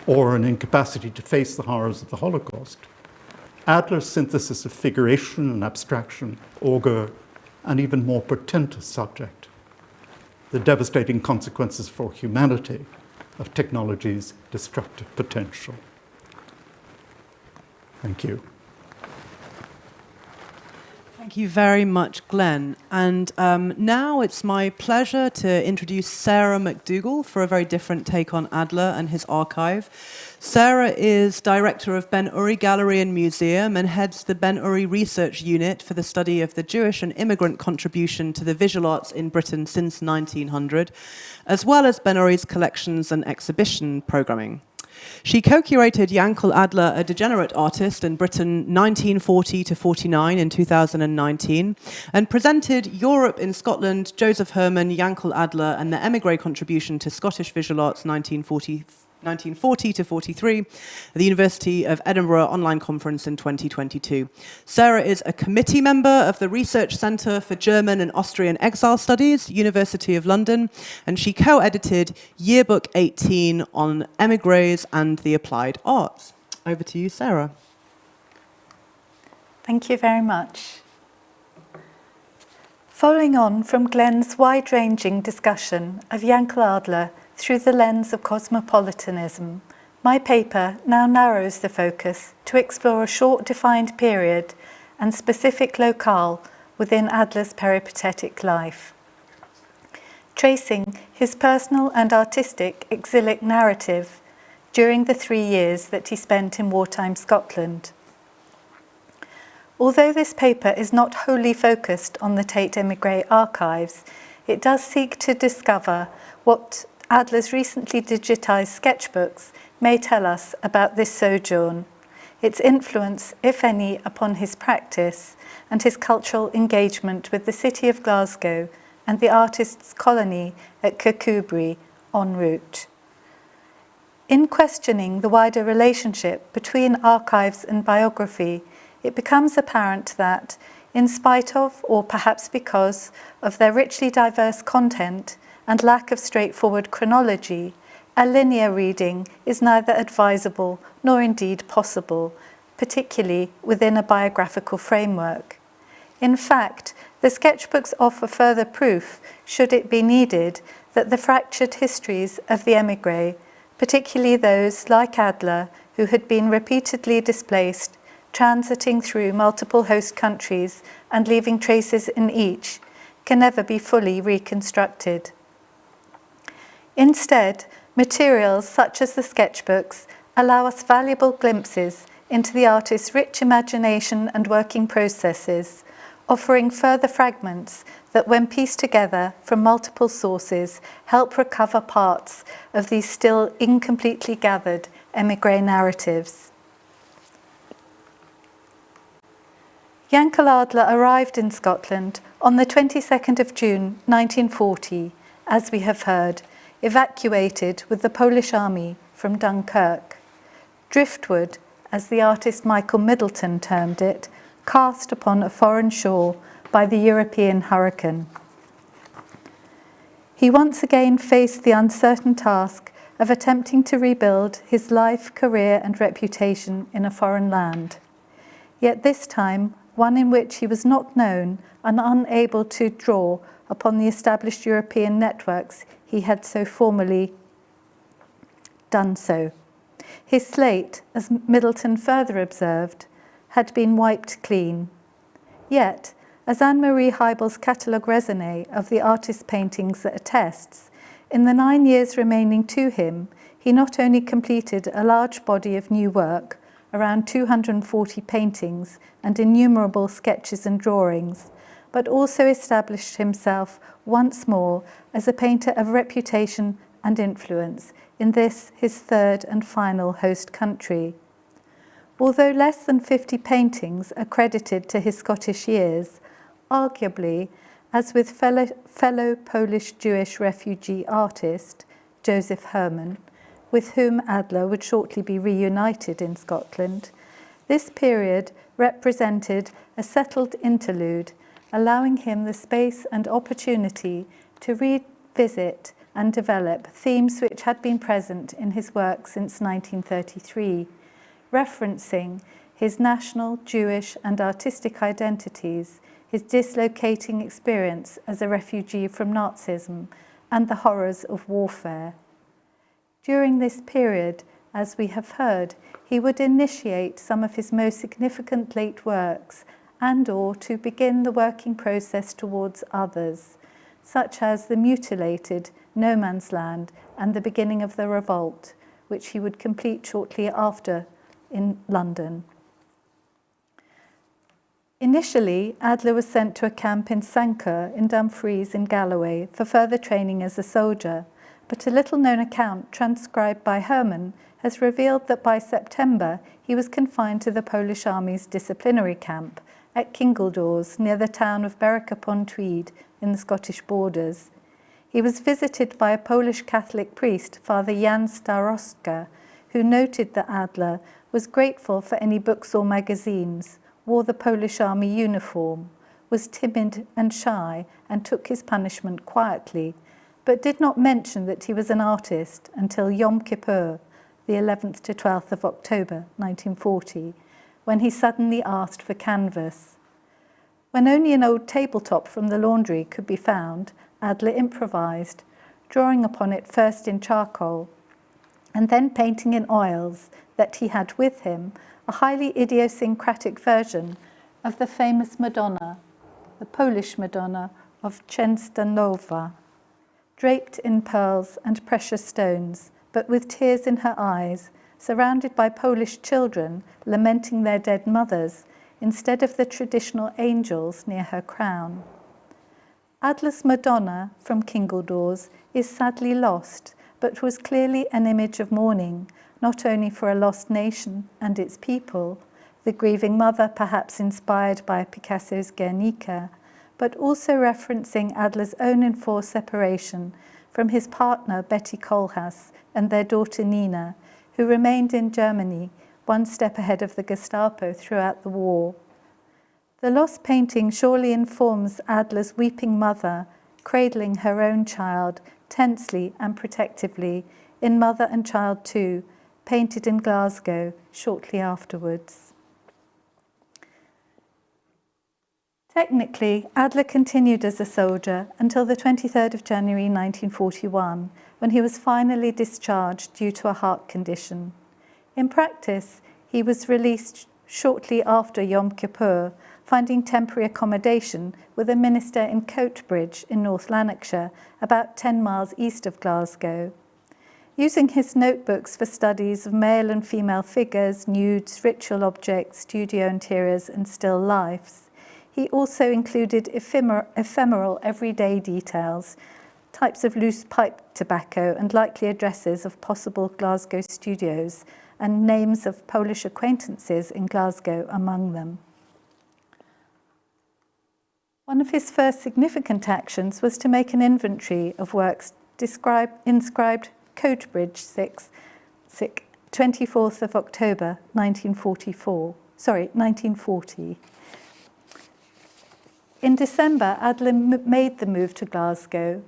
or an incapacity to face the horrors of the Holocaust, Adler's synthesis of figuration and abstraction augur an even more portentous subject, the devastating consequences for humanity of technology's destructive potential. Thank you. Thank you very much, Glenn. And now it's my pleasure to introduce Sarah MacDougall for a very different take on Adler and his archive. Sarah is director of Ben Uri Gallery and Museum and heads the Ben Uri Research Unit for the study of the Jewish and immigrant contribution to the visual arts in Britain since 1900, as well as Ben Uri's collections and exhibition programming. She co-curated Jankel Adler, a degenerate artist in Britain 1940 to 49 in 2019, and presented Europe in Scotland, Joseph Herman, Jankel Adler, and the Émigré contribution to Scottish visual arts 1940 to 43 at the University of Edinburgh online conference in 2022. Sarah is a committee member of the Research Centre for German and Austrian Exile Studies, University of London, and she co-edited Yearbook 18 on émigrés and the applied arts. Over to you, Sarah. Thank you very much. Following on from Glenn's wide-ranging discussion of Jankel Adler through the lens of cosmopolitanism, my paper now narrows the focus to explore a short defined period and specific locale within Adler's peripatetic life, tracing his personal and artistic exilic narrative during the 3 years that he spent in wartime Scotland. Although this paper is not wholly focused on the Tate Émigré archives, it does seek to discover what Adler's recently digitized sketchbooks may tell us about this sojourn, its influence, if any, upon his practice, and his cultural engagement with the city of Glasgow and the artist's colony at Kirkcudbright en route. In questioning the wider relationship between archives and biography, it becomes apparent that, In spite of, or perhaps because, of their richly diverse content and lack of straightforward chronology, a linear reading is neither advisable nor indeed possible, particularly within a biographical framework. In fact, the sketchbooks offer further proof, should it be needed, that the fractured histories of the émigré, particularly those, like Adler, who had been repeatedly displaced, transiting through multiple host countries and leaving traces in each, can never be fully reconstructed. Instead, materials such as the sketchbooks allow us valuable glimpses into the artist's rich imagination and working processes, offering further fragments that, when pieced together from multiple sources, help recover parts of these still incompletely gathered émigré narratives. Jankel Adler arrived in Scotland on the 22nd of June 1940, as we have heard, evacuated with the Polish army from Dunkirk. Driftwood, as the artist Michael Middleton termed it, cast upon a foreign shore by the European hurricane. He once again faced the uncertain task of attempting to rebuild his life, career and reputation in a foreign land. Yet this time, one in which he was not known and unable to draw upon the established European networks he had so formally done so. His slate, as Middleton further observed, had been wiped clean. Yet, as Anne-Marie Heibel's catalogue raisonné of the artist's paintings attests, in the 9 years remaining to him, he not only completed a large body of new work, around 240 paintings and innumerable sketches and drawings, but also established himself once more as a painter of reputation and influence in this, his third and final host country. Although less than 50 paintings are credited to his Scottish years, arguably, as with fellow Polish-Jewish refugee artist Joseph Herman, with whom Adler would shortly be reunited in Scotland, this period represented a settled interlude, allowing him the space and opportunity to revisit and develop themes which had been present in his work since 1933, referencing his national, Jewish and artistic identities, his dislocating experience as a refugee from Nazism, and the horrors of warfare. During this period, as we have heard, he would initiate some of his most significant late works and/or to begin the working process towards others, such as The Mutilated, No Man's Land, and The Beginning of the Revolt, which he would complete shortly after in London. Initially, Adler was sent to a camp in Sanquhar in Dumfries in Galloway for further training as a soldier, but a little-known account transcribed by Herman has revealed that by September he was confined to the Polish Army's disciplinary camp at Kingledores near the town of Berwick-upon-Tweed in the Scottish borders. He was visited by a Polish Catholic priest, Father Jan Starostka, who noted that Adler was grateful for any books or magazines, wore the Polish Army uniform, was timid and shy and took his punishment quietly, but did not mention that he was an artist until Yom Kippur, the 11th to 12th of October 1940, when he suddenly asked for canvas. When only an old tabletop from the laundry could be found, Adler improvised, drawing upon it first in charcoal, and then painting in oils that he had with him a highly idiosyncratic version of the famous Madonna, the Polish Madonna of Częstochowa, draped in pearls and precious stones, but with tears in her eyes, surrounded by Polish children lamenting their dead mothers, instead of the traditional angels near her crown. Adler's Madonna from Kingledores is sadly lost, but was clearly an image of mourning, not only for a lost nation and its people, the grieving mother perhaps inspired by Picasso's Guernica, but also referencing Adler's own enforced separation from his partner Betty Kohlhaas and their daughter Nina, who remained in Germany one step ahead of the Gestapo throughout the war. The lost painting surely informs Adler's weeping mother, cradling her own child tensely and protectively in Mother and Child 2, painted in Glasgow shortly afterwards. Technically, Adler continued as a soldier until the 23rd of January 1941, when he was finally discharged due to a heart condition. In practice, he was released shortly after Yom Kippur, finding temporary accommodation with a minister in Coatbridge in North Lanarkshire, about 10 miles east of Glasgow. Using his notebooks for studies of male and female figures, nudes, ritual objects, studio interiors, and still lifes, he also included ephemeral everyday details, types of loose pipe tobacco and likely addresses of possible Glasgow studios, and names of Polish acquaintances in Glasgow among them. One of his first significant actions was to make an inventory of works inscribed Coatbridge 6, 24th of October 1940. In December, Adler made the move to Glasgow,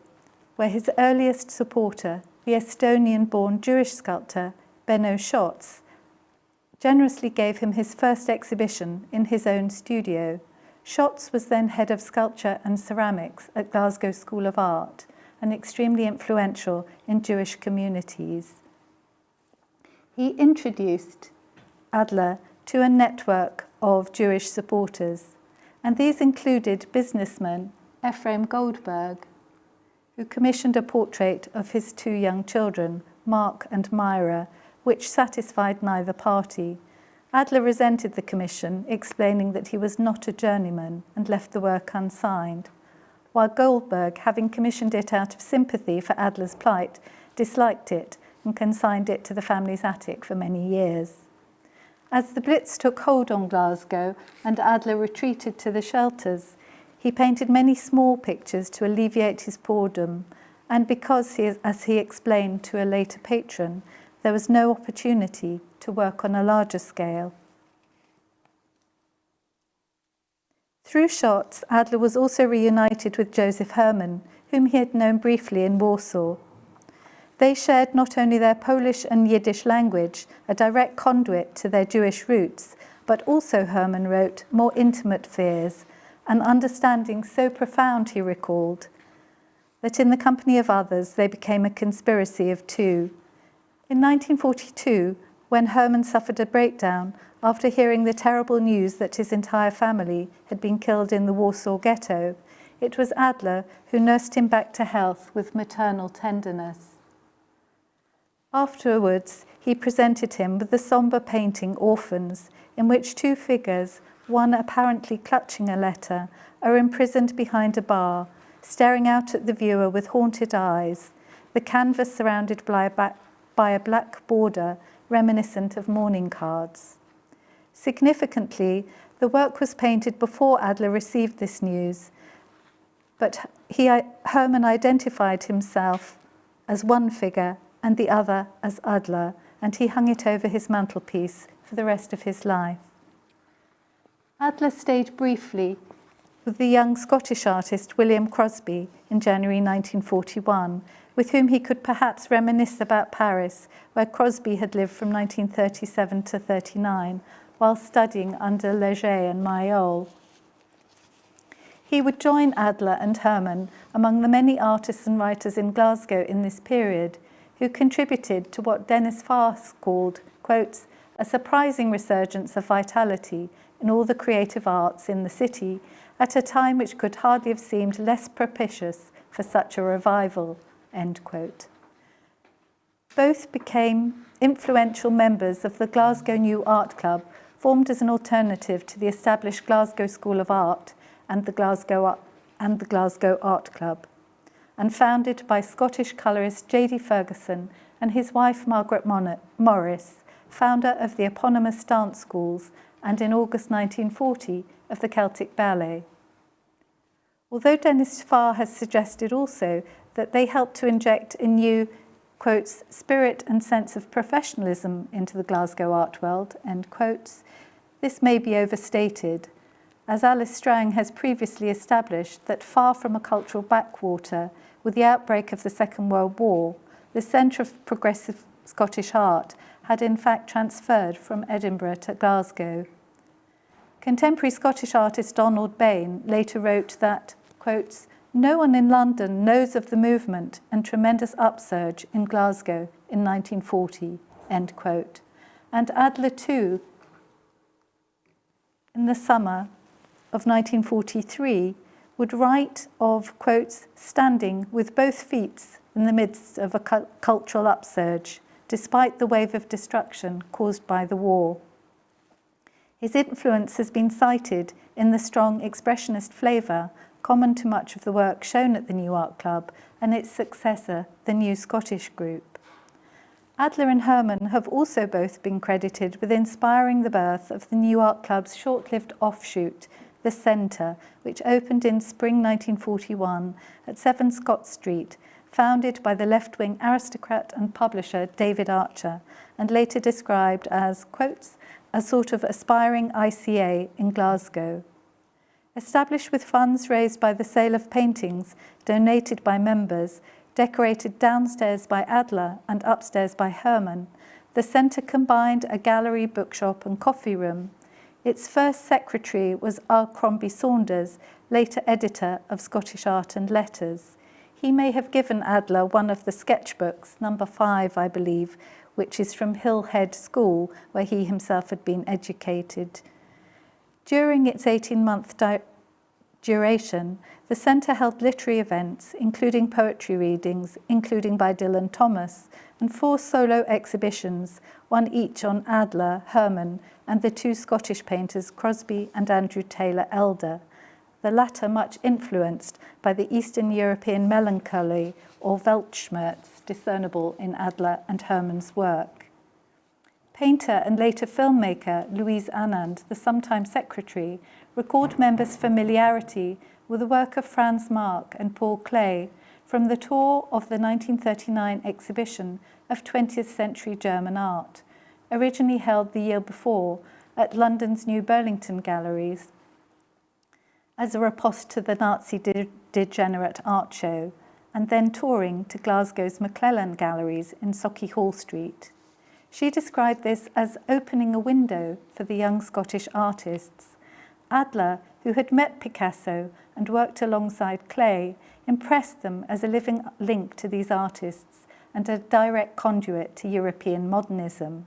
where his earliest supporter, the Estonian-born Jewish sculptor Benno Schatz, generously gave him his first exhibition in his own studio. Schatz was then head of sculpture and ceramics at Glasgow School of Art and extremely influential in Jewish communities. He introduced Adler to a network of Jewish supporters, and these included businessman Ephraim Goldberg, who commissioned a portrait of his two young children, Mark and Myra, which satisfied neither party. Adler resented the commission, explaining that he was not a journeyman, and left the work unsigned, while Goldberg, having commissioned it out of sympathy for Adler's plight, disliked it and consigned it to the family's attic for many years. As the Blitz took hold on Glasgow and Adler retreated to the shelters, he painted many small pictures to alleviate his boredom, and because, as he explained to a later patron, there was no opportunity to work on a larger scale. Through Schatz, Adler was also reunited with Joseph Herman, whom he had known briefly in Warsaw. They shared not only their Polish and Yiddish language, a direct conduit to their Jewish roots, but also, Herman wrote, more intimate fears, an understanding so profound, he recalled, that in the company of others they became a conspiracy of two. In 1942, when Herman suffered a breakdown after hearing the terrible news that his entire family had been killed in the Warsaw Ghetto, it was Adler who nursed him back to health with maternal tenderness. Afterwards, he presented him with the sombre painting Orphans, in which two figures, one apparently clutching a letter, are imprisoned behind a bar, staring out at the viewer with haunted eyes, the canvas surrounded by a black border reminiscent of mourning cards. Significantly, the work was painted before Adler received this news, but Herman identified himself as one figure and the other as Adler, and he hung it over his mantelpiece for the rest of his life. Adler stayed briefly with the young Scottish artist William Crosby in January 1941, with whom he could perhaps reminisce about Paris, where Crosby had lived from 1937 to 1939, while studying under Leger and Mayol. He would join Adler and Herman among the many artists and writers in Glasgow in this period, who contributed to what Dennis Farr called, quotes, a surprising resurgence of vitality in all the creative arts in the city at a time which could hardly have seemed less propitious for such a revival, end quote. Both became influential members of the Glasgow New Art Club, formed as an alternative to the established Glasgow School of Art and the Glasgow Art Club, and founded by Scottish colourist J.D. Ferguson and his wife Margaret Morris, founder of the eponymous dance schools, and in August 1940 of the Celtic Ballet. Although Dennis Farr has suggested also that they helped to inject a new, quotes, spirit and sense of professionalism into the Glasgow art world, end quotes, this may be overstated. as Alice Strang has previously established that far from a cultural backwater, with the outbreak of the Second World War, the centre of progressive Scottish art had in fact transferred from Edinburgh to Glasgow. Contemporary Scottish artist Donald Bain later wrote that, quotes, "No one in London knows of the movement and tremendous upsurge in Glasgow in 1940, end quote. And Adler too, in the summer of 1943, would write of, quotes, standing with both feet in the midst of a cultural upsurge, despite the wave of destruction caused by the war. His influence has been cited in the strong expressionist flavour common to much of the work shown at the New Art Club and its successor, the New Scottish Group. Adler and Herman have also both been credited with inspiring the birth of the New Art Club's short-lived offshoot, the Centre, which opened in spring 1941 at 7 Scott Street, founded by the left-wing aristocrat and publisher David Archer, and later described as, quotes, a sort of aspiring ICA in Glasgow. Established with funds raised by the sale of paintings donated by members, decorated downstairs by Adler and upstairs by Herman, the centre combined a gallery, bookshop and coffee room. Its first secretary was R. Crombie Saunders, later editor of Scottish Art and Letters. He may have given Adler one of the sketchbooks, number 5, I believe, which is from Hill Head School, where he himself had been educated. During its 18-month duration, the centre held literary events, including poetry readings, including by Dylan Thomas, and 4 solo exhibitions, one each on Adler, Herman, and the 2 Scottish painters Crosby and Andrew Taylor Elder, the latter much influenced by the Eastern European melancholy or Weltschmerz discernible in Adler and Herman's work. Painter and later filmmaker Louise Anand, the sometime secretary, record members' familiarity with the work of Franz Marc and Paul Klee from the tour of the 1939 exhibition of 20th century German art, originally held the year before at London's New Burlington Galleries as a riposte to the Nazi degenerate art show, and then touring to Glasgow's McClellan Galleries in Sauchiehall Street. She described this as opening a window for the young Scottish artists. Adler, who had met Picasso and worked alongside Klee, impressed them as a living link to these artists and a direct conduit to European modernism.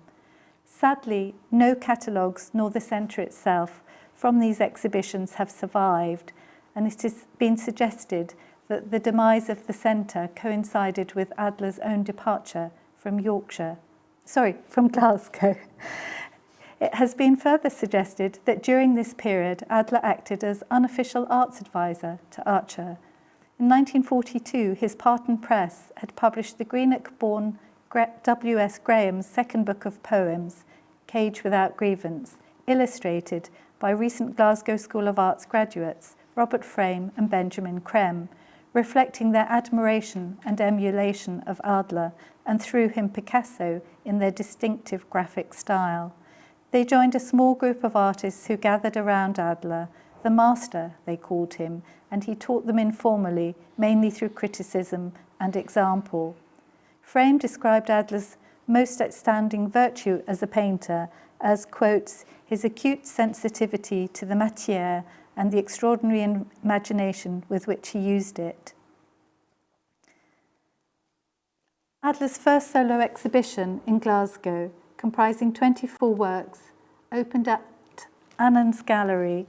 Sadly, no catalogues nor the centre itself from these exhibitions have survived, and it has been suggested that the demise of the centre coincided with Adler's own departure from Glasgow. It has been further suggested that during this period, Adler acted as unofficial arts advisor to Archer. In 1942, his Parton Press had published the Greenock-born W.S. Graham's second book of poems, Cage Without Grievance, illustrated by recent Glasgow School of Arts graduates, Robert Frame and Benjamin Krem, reflecting their admiration and emulation of Adler, and through him Picasso, in their distinctive graphic style. They joined a small group of artists who gathered around Adler, the master, they called him, and he taught them informally, mainly through criticism and example. Frame described Adler's most outstanding virtue as a painter as, quotes, his acute sensitivity to the matière and the extraordinary imagination with which he used it. Adler's first solo exhibition in Glasgow, comprising 24 works, opened at Annan's Gallery,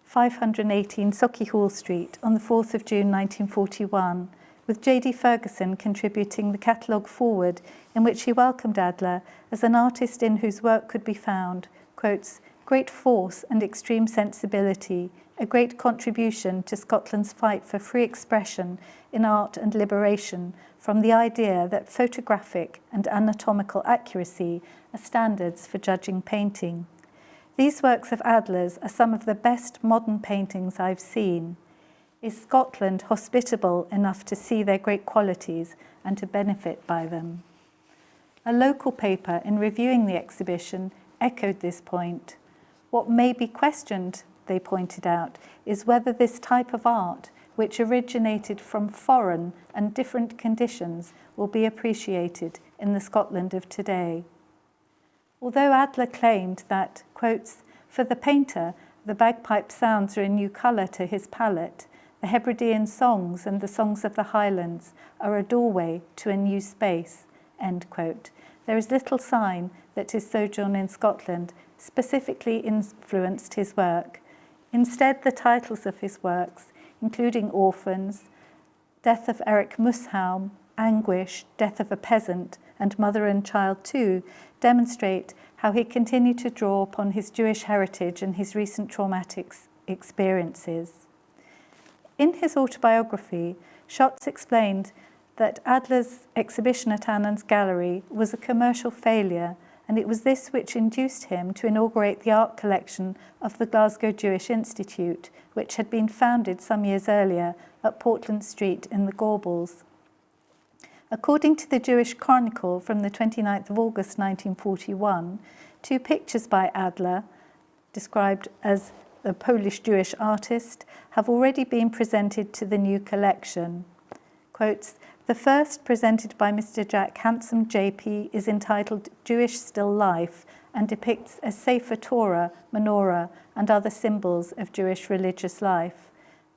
518 Sauchiehall Street, on the 4th of June 1941, with J.D. Ferguson contributing the catalogue forward, in which he welcomed Adler as an artist in whose work could be found, quotes, great force and extreme sensibility, a great contribution to Scotland's fight for free expression in art and liberation from the idea that photographic and anatomical accuracy are standards for judging painting. These works of Adler's are some of the best modern paintings I've seen. Is Scotland hospitable enough to see their great qualities and to benefit by them? A local paper, in reviewing the exhibition, echoed this point. What may be questioned they pointed out, is whether this type of art, which originated from foreign and different conditions, will be appreciated in the Scotland of today. Although Adler claimed that, quotes, for the painter, the bagpipe sounds are a new colour to his palette, the Hebridean songs and the songs of the Highlands are a doorway to a new space, end quote, there is little sign that his sojourn in Scotland specifically influenced his work. Instead, the titles of his works, including Orphans, Death of Eric Mushaum, Anguish, Death of a Peasant, and Mother and Child too, demonstrate how he continued to draw upon his Jewish heritage and his recent traumatic experiences. In his autobiography, Schatz explained that Adler's exhibition at Annan's Gallery was a commercial failure, and it was this which induced him to inaugurate the art collection of the Glasgow Jewish Institute, which had been founded some years earlier at Portland Street in the Gorbals. According to the Jewish Chronicle from the 29th of August 1941, 2 pictures by Adler, described as a Polish Jewish artist, have already been presented to the new collection. Quotes, the first, presented by Mr. Jack Handsome JP, is entitled Jewish Still Life and depicts a Sefer Torah, menorah, and other symbols of Jewish religious life.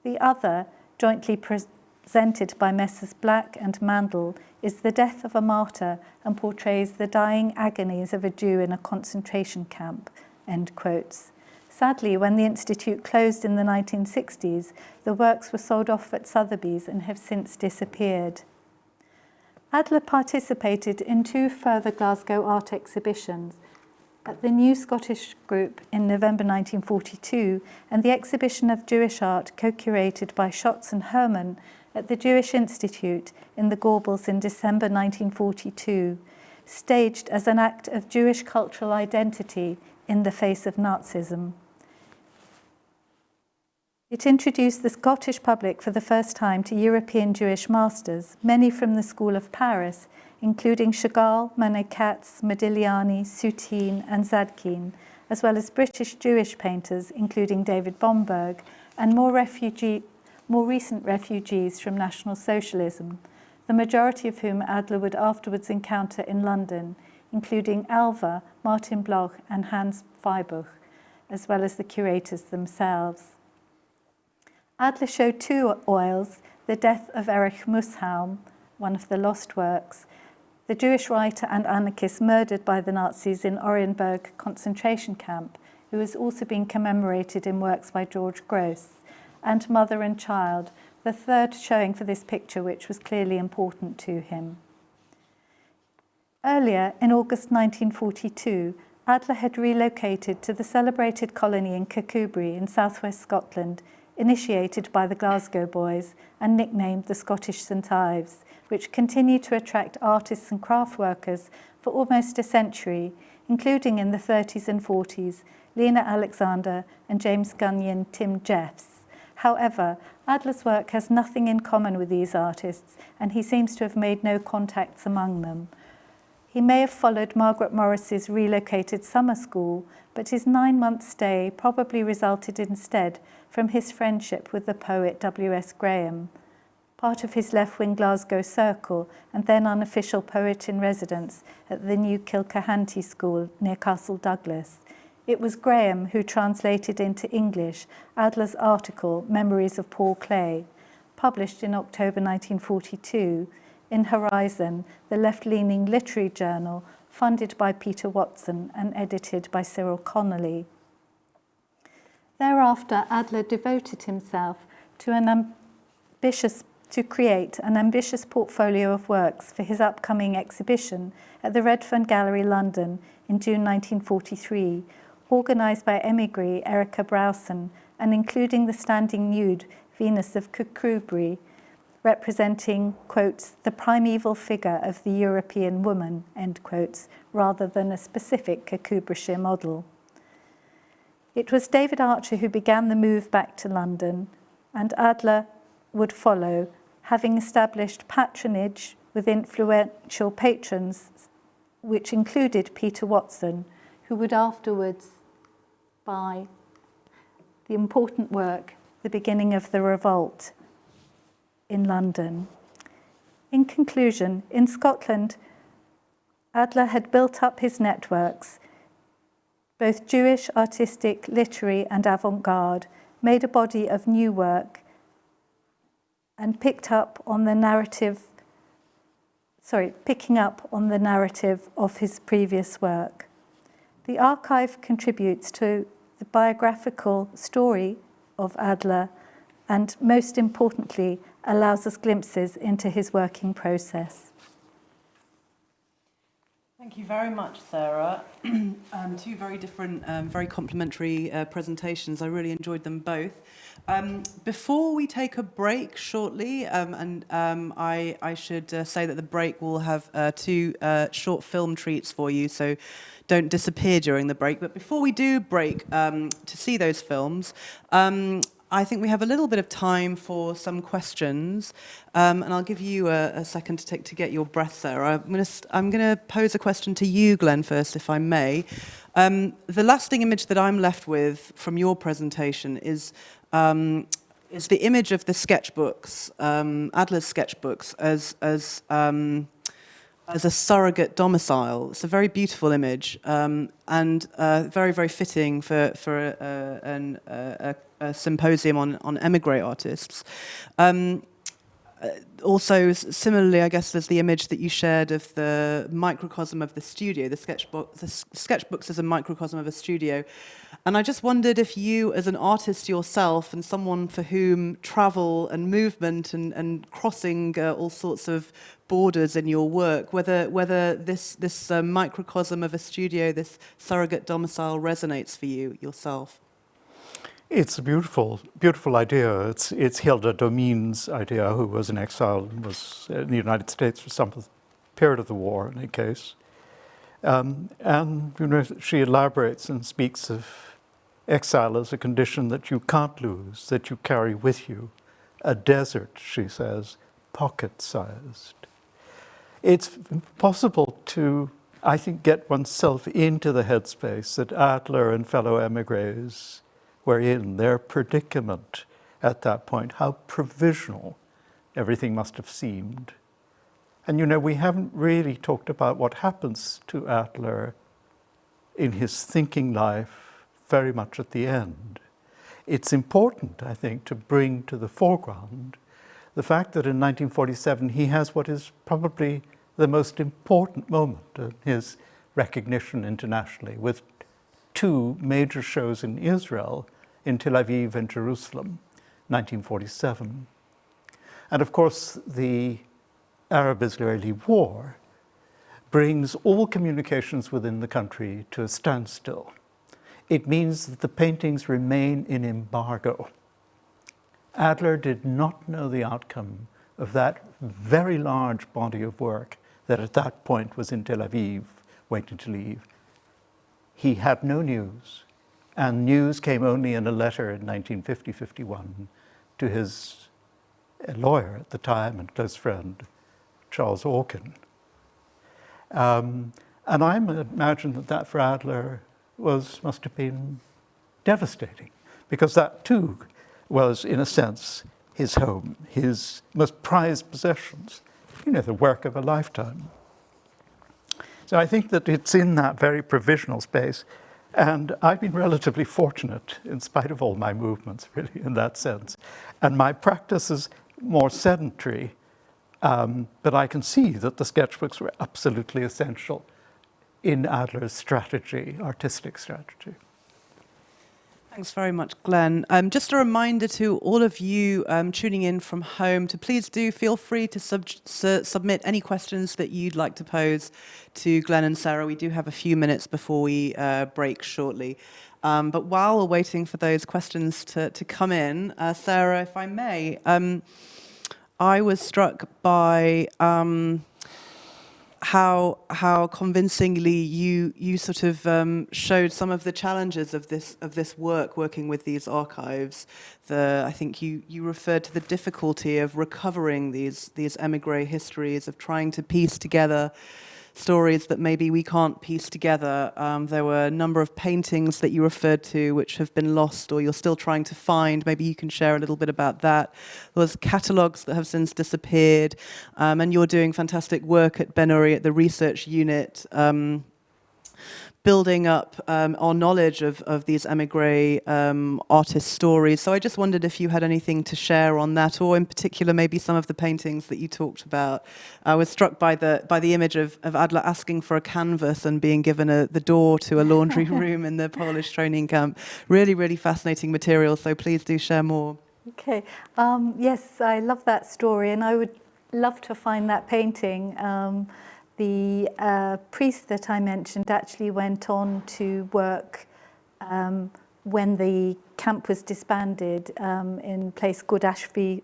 The other, jointly presented by Messrs. Black and Mandel, is the death of a martyr and portrays the dying agonies of a Jew in a concentration camp, end quotes. Sadly, when the Institute closed in the 1960s, the works were sold off at Sotheby's and have since disappeared. Adler participated in 2 further Glasgow art exhibitions, at the New Scottish Group in November 1942 and the exhibition of Jewish art co-curated by Schatz and Herman at the Jewish Institute in the Gorbals in December 1942, staged as an act of Jewish cultural identity in the face of Nazism. It introduced the Scottish public for the first time to European Jewish masters, many from the School of Paris, including Chagall, Manet Katz, Modigliani, Soutine and Zadkine, as well as British Jewish painters, including David Bomberg, and more recent refugees from National Socialism, the majority of whom Adler would afterwards encounter in London, including Alva, Martin Bloch and Hans Feibuch, as well as the curators themselves. Adler showed 2 oils, The Death of Erich Mushaum, one of the lost works, the Jewish writer and anarchist murdered by the Nazis in Orienberg concentration camp, who has also been commemorated in works by George Gross, and Mother and Child, the 3rd showing for this picture, which was clearly important to him. Earlier, in August 1942, Adler had relocated to the celebrated colony in Kirkcudbright in southwest Scotland, initiated by the Glasgow Boys and nicknamed the Scottish St Ives, which continued to attract artists and craft workers for almost a century, including in the 30s and 40s, Lena Alexander and James Gunyon Tim Jeffs. However, Adler's work has nothing in common with these artists, and he seems to have made no contacts among them. He may have followed Margaret Morris's relocated summer school, but his 9-month stay probably resulted instead from his friendship with the poet W.S. Graham, part of his left-wing Glasgow circle and then unofficial poet-in-residence at the new Kilcahanty School near Castle Douglas. It was Graham who translated into English Adler's article Memories of Paul Clay, published in October 1942, in Horizon, the left-leaning literary journal funded by Peter Watson and edited by Cyril Connolly. Thereafter, Adler devoted himself to create an ambitious portfolio of works for his upcoming exhibition at the Redfern Gallery, London, in June 1943, organised by Émigré Erica Browson and including the standing nude Venus of Kirkcudbright, representing, quotes, the primeval figure of the European woman, end quotes, rather than a specific Kirkcudbrightshire model. It was David Archer who began the move back to London, and Adler would follow, having established patronage with influential patrons, which included Peter Watson, who would afterwards buy the important work, The Beginning of the Revolt in London. In conclusion, in Scotland, Adler had built up his networks, both Jewish, artistic, literary and avant-garde, made a body of new work and picking up on the narrative of his previous work. The archive contributes to the biographical story of Adler and, most importantly, allows us glimpses into his working process. Thank you very much, Sarah. Two very different, very complementary presentations. I really enjoyed them both. Before we take a break shortly, I should say that the break will have two short film treats for you, so don't disappear during the break. But before we do break to see those films, I think we have a little bit of time for some questions, and I'll give you a second to get your breath, Sarah. I'm going to pose a question to you, Glenn, first, if I may. The lasting image that I'm left with from your presentation is the image of the sketchbooks, Adler's sketchbooks, as a surrogate domicile. It's a very beautiful image, and very, very fitting for a symposium on émigré artists. Also, similarly, I guess there's the image that you shared of the microcosm of the studio, the sketchbooks as a microcosm of a studio. And I just wondered if you, as an artist yourself and someone for whom travel and movement and crossing all sorts of borders in your work, whether this microcosm of a studio, this surrogate domicile, resonates for you yourself. It's a beautiful, beautiful idea. It's Hilda Domin's idea, who was in exile and was in the United States for some period of the war, in any case. And she elaborates and speaks of exile as a condition that you can't lose, that you carry with you. A desert, she says, pocket-sized. It's possible to, I think, get oneself into the headspace that Adler and fellow émigrés were in, their predicament at that point, how provisional everything must have seemed. And we haven't really talked about what happens to Adler in his thinking life very much at the end. It's important, I think, to bring to the foreground the fact that in 1947 he has what is probably the most important moment of his recognition internationally, with two major shows in Israel, in Tel Aviv and Jerusalem, 1947. And of course, the Arab-Israeli war brings all communications within the country to a standstill. It means that the paintings remain in embargo. Adler did not know the outcome of that very large body of work that at that point was in Tel Aviv, waiting to leave. He had no news, and news came only in a letter in 1950-51 to his lawyer at the time and close friend, Charles Orkin. And I imagine that for Adler must have been devastating, because that too was, in a sense, his home, his most prized possessions, the work of a lifetime. So I think that it's in that very provisional space, and I've been relatively fortunate, in spite of all my movements, really, in that sense. And my practice is more sedentary, but I can see that the sketchbooks were absolutely essential in Adler's strategy, artistic strategy. Thanks very much, Glenn. Just a reminder to all of you tuning in from home to please do feel free to submit any questions that you'd like to pose to Glenn and Sarah. We do have a few minutes before we break shortly. But while we're waiting for those questions to come in, Sarah, if I may, I was struck by how convincingly you sort of showed some of the challenges of this work, working with these archives. I think you referred to the difficulty of recovering these émigré histories, of trying to piece together stories that maybe we can't piece together. There were a number of paintings that you referred to which have been lost or you're still trying to find. Maybe you can share a little bit about that. There was catalogues that have since disappeared, and you're doing fantastic work at Ben-Uri at the research unit, building up our knowledge of these émigré artist stories. So I just wondered if you had anything to share on that, or in particular maybe some of the paintings that you talked about. I was struck by the image of Adler asking for a canvas and being given the door to a laundry room in the Polish training camp. Really, really fascinating material, so please do share more. Okay, yes, I love that story, and I would love to find that painting. The priest that I mentioned actually went on to work when the camp was disbanded in a place called Ashby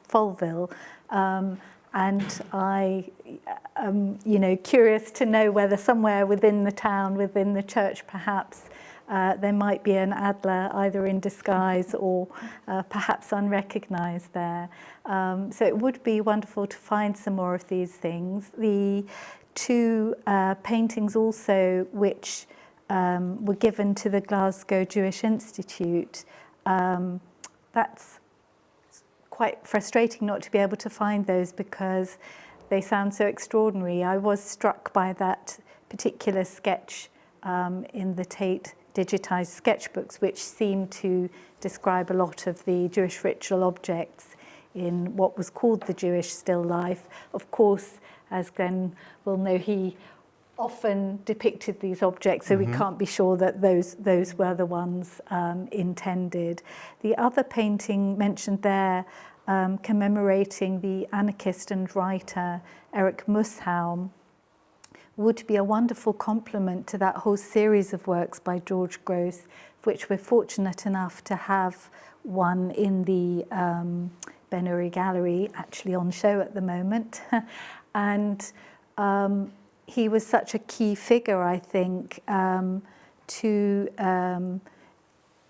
Folville, and I am, curious to know whether somewhere within the town, within the church perhaps, there might be an Adler either in disguise or perhaps unrecognised there. So it would be wonderful to find some more of these things. The two paintings also which were given to the Glasgow Jewish Institute, that's quite frustrating not to be able to find those because they sound so extraordinary. I was struck by that particular sketch in the Tate digitised sketchbooks, which seem to describe a lot of the Jewish ritual objects in what was called the Jewish still life. Of course, as Glenn will know, he often depicted these objects, so we can't be sure that those were the ones intended. The other painting mentioned there, commemorating the anarchist and writer Erich Mussbaum, would be a wonderful complement to that whole series of works by George Gross, which we're fortunate enough to have one in the Ben-Uri Gallery, actually on show at the moment. And he was such a key figure, I think, to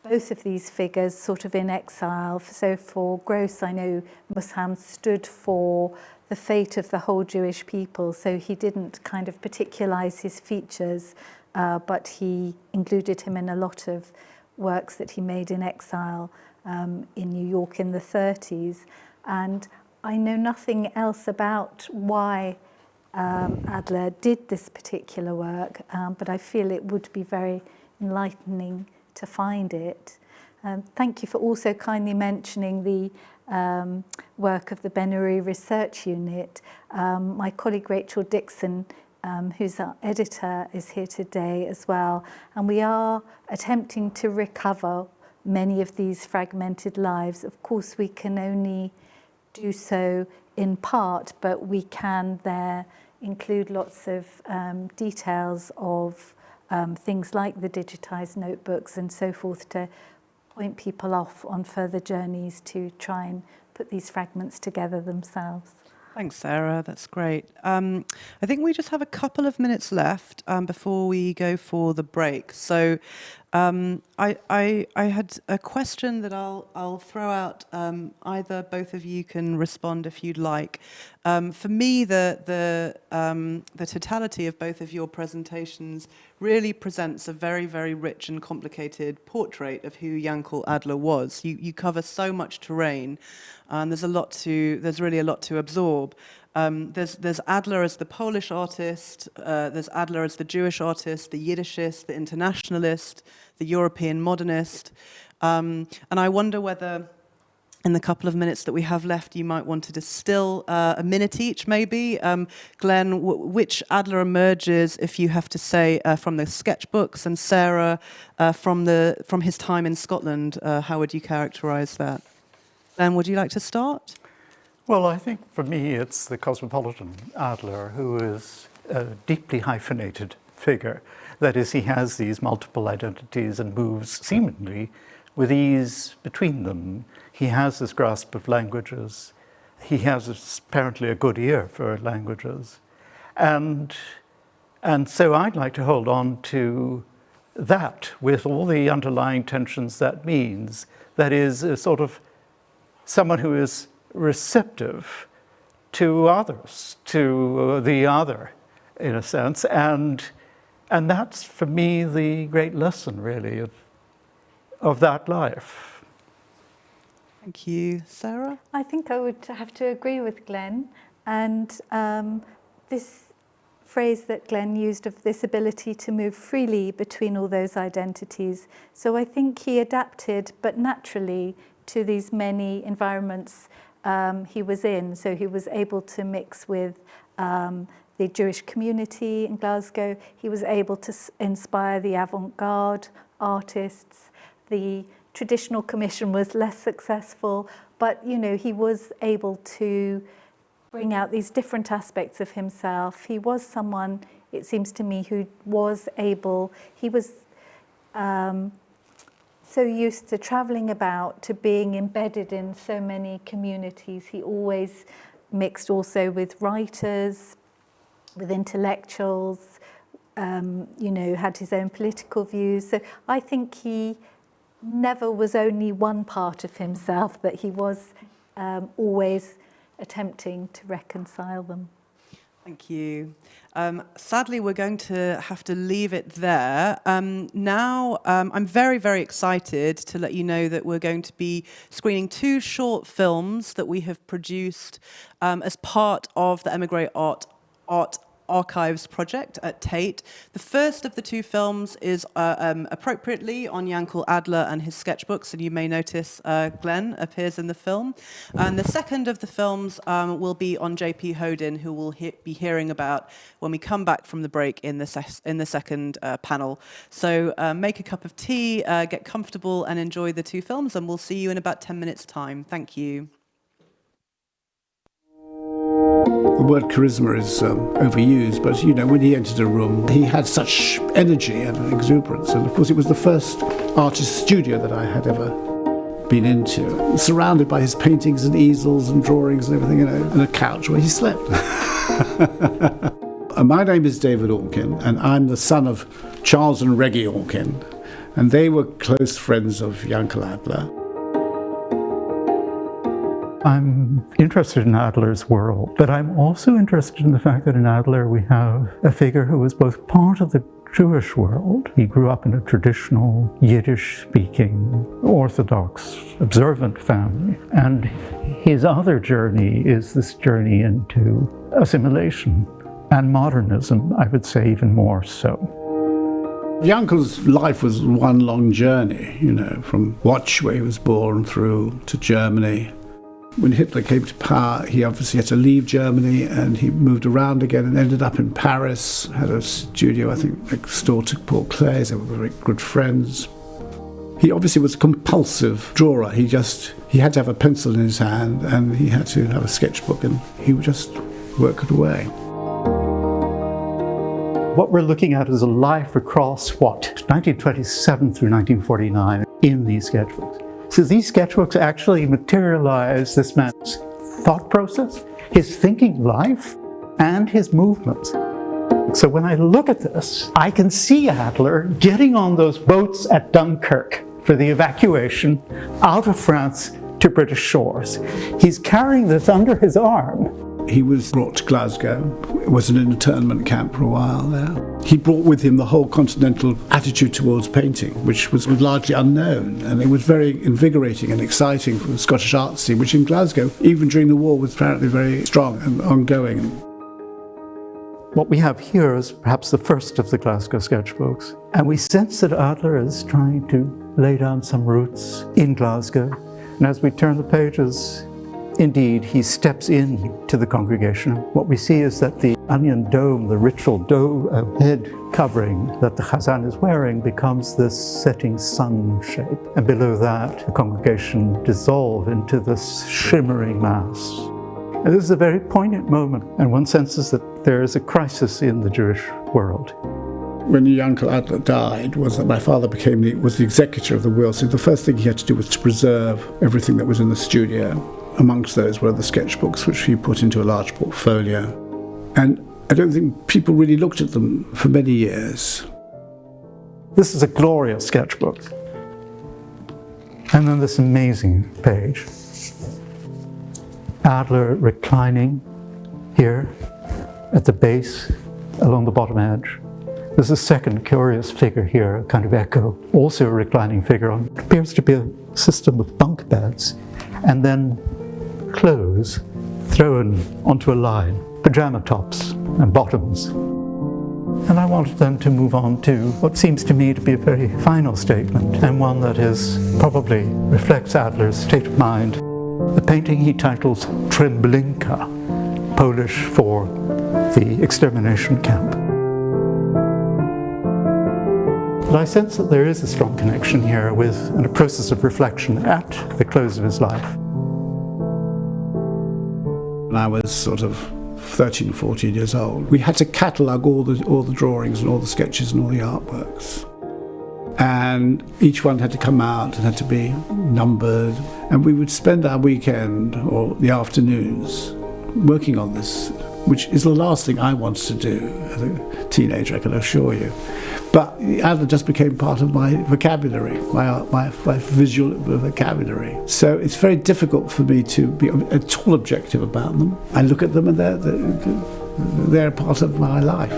both of these figures sort of in exile. So for Gross, I know Mussbaum stood for the fate of the whole Jewish people, so he didn't kind of particularize his features, but he included him in a lot of works that he made in exile in New York in the 30s. And I know nothing else about why Adler did this particular work, but I feel it would be very enlightening to find it. Thank you for also kindly mentioning the work of the Ben-Uri Research Unit. My colleague Rachel Dixon, who's our editor, is here today as well, and we are attempting to recover many of these fragmented lives. Of course, we can only do so in part, but we can there include lots of details of things like the digitized notebooks and so forth to point people off on further journeys to try and put these fragments together themselves. Thanks, Sarah. That's great. I think we just have a couple of minutes left before we go for the break. So I had a question that I'll throw out. Either both of you can respond if you'd like. For me, the totality of both of your presentations really presents a very, very rich and complicated portrait of who Jankel Adler was. You cover so much terrain, and there's really a lot to absorb. There's Adler as the Polish artist, there's Adler as the Jewish artist, the Yiddishist, the internationalist, the European modernist. And I wonder whether, in the couple of minutes that we have left, you might want to distill a minute each, maybe. Glenn, which Adler emerges, if you have to say, from the sketchbooks, and Sarah, from his time in Scotland, how would you characterise that? Glenn, would you like to start? Well, I think for me it's the cosmopolitan Adler, who is a deeply hyphenated figure. That is, he has these multiple identities and moves seemingly with ease between them. He has this grasp of languages. He has apparently a good ear for languages. And so I'd like to hold on to that with all the underlying tensions that means. That is a sort of someone who is receptive to others, to the other, in a sense. And that's, for me, the great lesson, really, of that life. Thank you. Sarah? I think I would have to agree with Glenn. And this phrase that Glenn used of this ability to move freely between all those identities. So I think he adapted, but naturally, to these many environments he was in. So he was able to mix with the Jewish community in Glasgow. He was able to inspire the avant-garde artists. The traditional commission was less successful, but he was able to bring out these different aspects of himself. He was someone, it seems to me, who was able, he was so used to traveling about, to being embedded in so many communities. He always mixed also with writers, with intellectuals, had his own political views. So I think he never was only one part of himself, but he was always attempting to reconcile them. Thank you. Sadly, we're going to have to leave it there. Now, I'm very, very excited to let you know that we're going to be screening 2 short films that we have produced as part of the Émigré Art Archives Project at Tate. The first of the 2 films is appropriately on Jankel Adler and his sketchbooks, and you may notice Glenn appears in the film. And the second of the films will be on JP Hodin, who we'll be hearing about when we come back from the break in the second panel. So make a cup of tea, get comfortable, and enjoy the 2 films, and we'll see you in about 10 minutes' time. Thank you. The word charisma is overused, but when he entered a room, he had such energy and exuberance. And of course, it was the first artist studio that I had ever been into, surrounded by his paintings and easels and drawings and everything, and a couch where he slept. My name is David Orkin, and I'm the son of Charles and Reggie Orkin, and they were close friends of Jankel Adler. I'm interested in Adler's world, but I'm also interested in the fact that in Adler we have a figure who was both part of the Jewish world. He grew up in a traditional Yiddish-speaking, Orthodox, observant family. And his other journey is this journey into assimilation and modernism, I would say even more so. Jankel's life was one long journey, from Watch, where he was born, through to Germany. When Hitler came to power, he obviously had to leave Germany, and he moved around again and ended up in Paris, had a studio, I think, next door to Paul Klee's. They were very good friends. He obviously was a compulsive drawer. He had to have a pencil in his hand, and he had to have a sketchbook, and he would just work it away. What we're looking at is a life across, 1927 through 1949 in these sketchbooks. So these sketchbooks actually materialize this man's thought process, his thinking life, and his movements. So when I look at this, I can see Adler getting on those boats at Dunkirk for the evacuation out of France to British shores. He's carrying this under his arm. He was brought to Glasgow, was in an internment camp for a while there. He brought with him the whole continental attitude towards painting, which was largely unknown, and it was very invigorating and exciting for the Scottish art scene, which in Glasgow, even during the war, was apparently very strong and ongoing. What we have here is perhaps the first of the Glasgow sketchbooks, and we sense that Adler is trying to lay down some roots in Glasgow, and as we turn the pages, indeed, he steps into the congregation. What we see is that the onion dome, the ritual dome head covering that the Chazan is wearing, becomes this setting sun shape. And below that, the congregation dissolve into this shimmering mass. And this is a very poignant moment, and one senses that there is a crisis in the Jewish world. When Jankel Adler died, was that my father was the executor of the will, so the first thing he had to do was to preserve everything that was in the studio. Amongst those were the sketchbooks, which he put into a large portfolio. And I don't think people really looked at them for many years. This is a glorious sketchbook. And then this amazing page. Adler reclining here at the base along the bottom edge. There's a second curious figure here, a kind of echo, also a reclining figure on what appears to be a system of bunk beds, and then clothes thrown onto a line, pajama tops and bottoms. And I wanted then to move on to what seems to me to be a very final statement, and one that probably reflects Adler's state of mind. The painting he titles Tremblinka, Polish for the extermination camp. But I sense that there is a strong connection here with a process of reflection at the close of his life. When I was sort of 13 or 14 years old, we had to catalogue all the drawings and all the sketches and all the artworks. And each one had to come out and had to be numbered. And we would spend our weekend or the afternoons working on this, which is the last thing I wanted to do as a teenager, I can assure you. But Adler just became part of my vocabulary, my visual vocabulary. So it's very difficult for me to be at all objective about them. I look at them and they're a part of my life.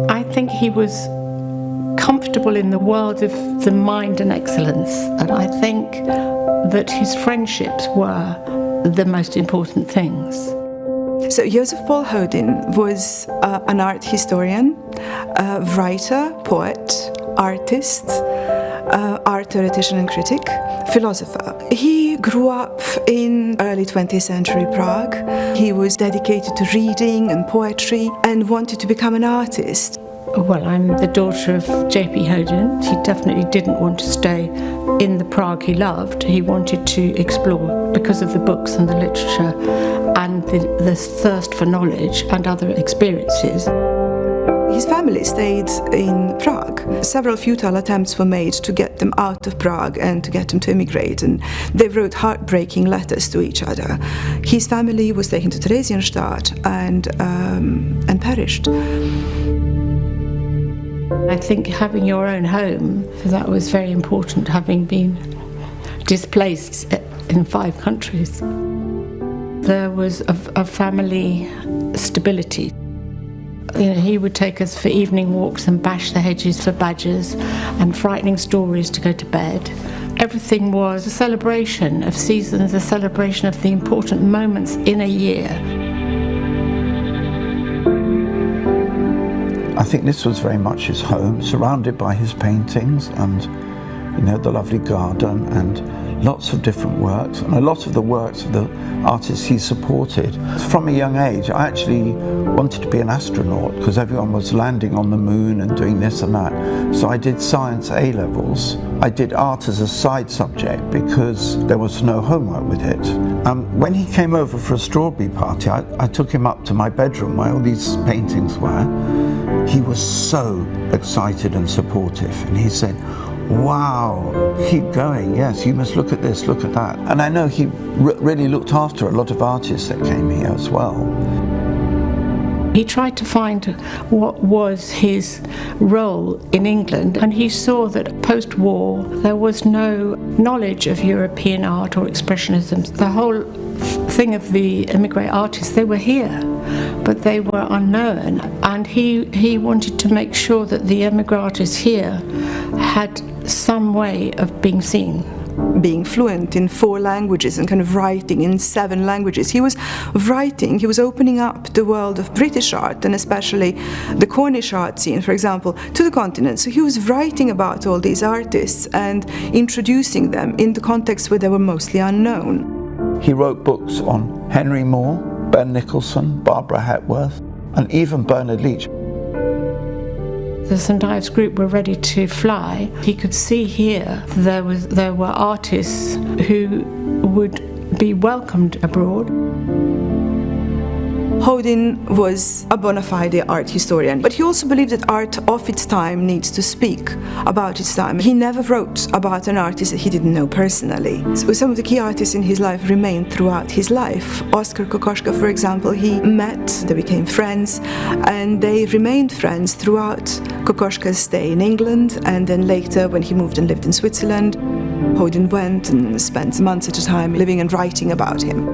I think he was comfortable in the world of the mind and excellence, and I think that his friendships were the most important things. So Joseph Paul Hodin was an art historian, a writer, poet, artist, art theoretician and critic, philosopher. He grew up in early 20th century Prague. He was dedicated to reading and poetry and wanted to become an artist. Well, I'm the daughter of J.P. Hodin. He definitely didn't want to stay in the Prague he loved. He wanted to explore because of the books and the literature and the thirst for knowledge and other experiences. His family stayed in Prague. Several futile attempts were made to get them out of Prague and to get them to immigrate, and they wrote heartbreaking letters to each other. His family was taken to Theresienstadt and perished. I think having your own home, that was very important, having been displaced in 5 countries. There was a family stability. You know, he would take us for evening walks and bash the hedges for badgers and frightening stories to go to bed. Everything was a celebration of seasons, a celebration of the important moments in a year. I think this was very much his home, surrounded by his paintings and, you know, the lovely garden and lots of different works, and a lot of the works of the artists he supported. From a young age, I actually wanted to be an astronaut because everyone was landing on the moon and doing this and that. So I did science A-levels. I did art as a side subject because there was no homework with it. When he came over for a strawberry party, I took him up to my bedroom where all these paintings were. He was so excited and supportive, and he said, "Wow, keep going, yes, you must look at this, look at that." And I know he really looked after a lot of artists that came here as well. He tried to find what was his role in England, and he saw that post-war there was no knowledge of European art or expressionism. The whole thing of the émigré artists, they were here, but they were unknown, and he wanted to make sure that the émigré artists here had some way of being seen. Being fluent in 4 languages and kind of writing in 7 languages. He was writing, he was opening up the world of British art, and especially the Cornish art scene, for example, to the continent. So he was writing about all these artists and introducing them in the context where they were mostly unknown. He wrote books on Henry Moore, Ben Nicholson, Barbara Hepworth, and even Bernard Leach. The St Ives group were ready to fly. He could see here there were artists who would be welcomed abroad. Hodin was a bona fide art historian, but he also believed that art of its time needs to speak about its time. He never wrote about an artist that he didn't know personally. So some of the key artists in his life remained throughout his life. Oskar Kokoschka, for example, he met, they became friends, and they remained friends throughout Kokoschka's stay in England, and then later when he moved and lived in Switzerland, Hodin went and spent months at a time living and writing about him.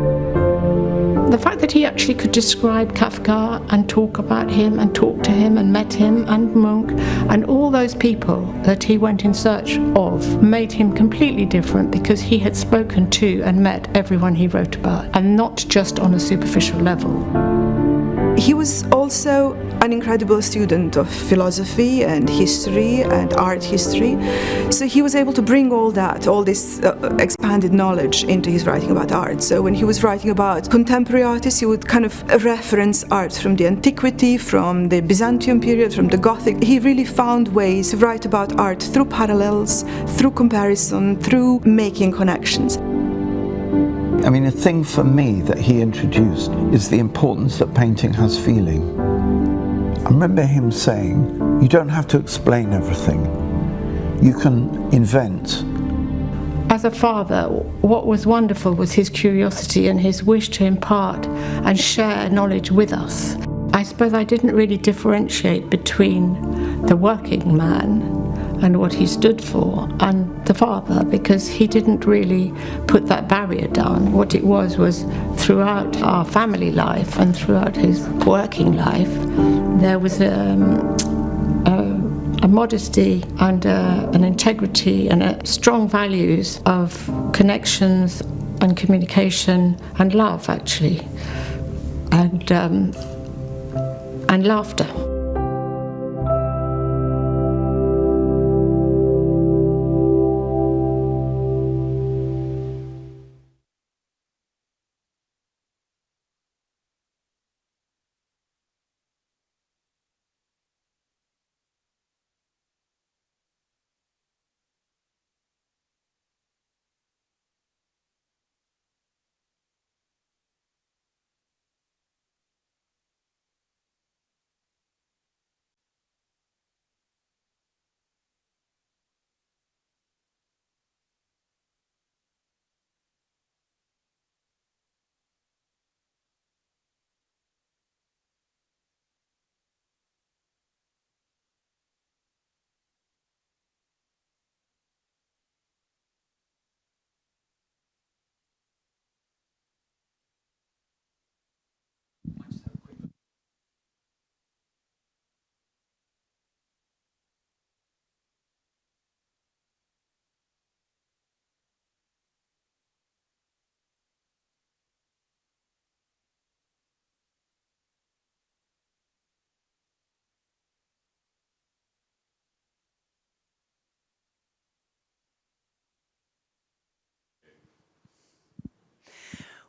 The fact that he actually could describe Kafka and talk about him and talk to him and met him and Munch and all those people that he went in search of made him completely different, because he had spoken to and met everyone he wrote about, and not just on a superficial level. He was also an incredible student of philosophy and history and art history. So he was able to bring all this expanded knowledge into his writing about art. So when he was writing about contemporary artists, he would kind of reference art from the antiquity, from the Byzantium period, from the Gothic. He really found ways to write about art through parallels, through comparison, through making connections. I mean, a thing for me that he introduced is the importance that painting has feeling. I remember him saying, you don't have to explain everything. You can invent. As a father, what was wonderful was his curiosity and his wish to impart and share knowledge with us. I suppose I didn't really differentiate between the working man and what he stood for and the father, because he didn't really put that barrier down. What it was throughout our family life and throughout his working life, there was a modesty and an integrity and strong values of connections and communication and love, actually, and laughter.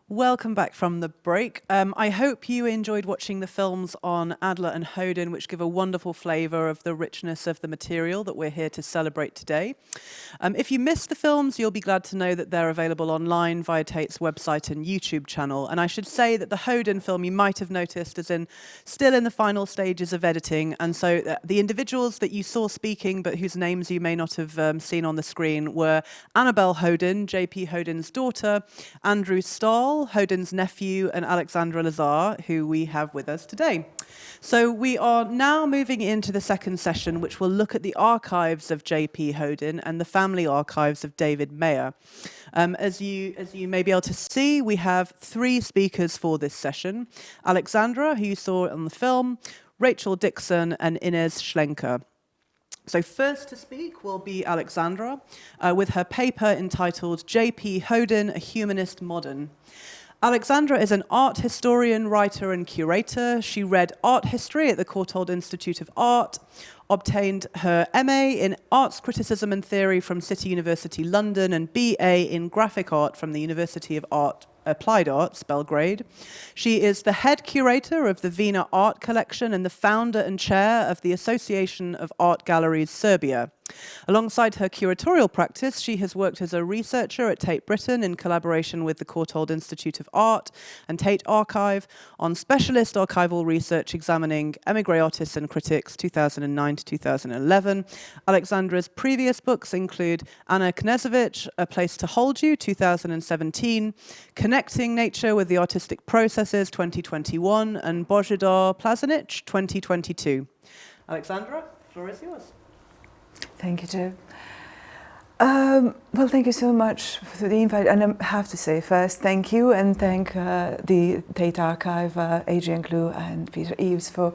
Welcome back from the break. I hope you enjoyed watching the films on Adler and Hodin, which give a wonderful flavour of the richness of the material that we're here to celebrate today. If you missed the films, you'll be glad to know that they're available online via Tate's website and YouTube channel. And I should say that the Hodin film, you might have noticed, is still in the final stages of editing. And so the individuals that you saw speaking, but whose names you may not have seen on the screen, were Annabelle Hodin, J.P. Hodin's daughter, Andrew Stahl, Hodin's nephew, and Alexandra Lazar, who we have with us today. So we are now moving into the second session, which will look at the archives of J.P. Hodin and the family archives of David Mayer. As you may be able to see, we have three speakers for this session: Alexandra, who you saw on the film, Rachel Dixon, and Inez Schlenker. So first to speak will be Alexandra, with her paper entitled J.P. Hodin, a Humanist Modern. Alexandra is an art historian, writer, and curator. She read art history at the Courtauld Institute of Art, obtained her MA in arts criticism and theory from City University London, and BA in graphic art from the University of Applied Arts, Belgrade. She is the head curator of the Wiener Art Collection and the founder and chair of the Association of Art Galleries Serbia. Alongside her curatorial practice, she has worked as a researcher at Tate Britain in collaboration with the Courtauld Institute of Art and Tate Archive on specialist archival research examining émigré artists and critics 2009 to 2011. Alexandra's previous books include Anna Knezovich, A Place to Hold You 2017, Connecting Nature with the Artistic Processes 2021, and Božidar Plazanic 2022. Alexandra, the floor is yours. Thank you, Jo. Well, thank you so much for the invite. And I have to say first, thank you and thank the Tate Archive, Adrian, Glew and Peter Eaves for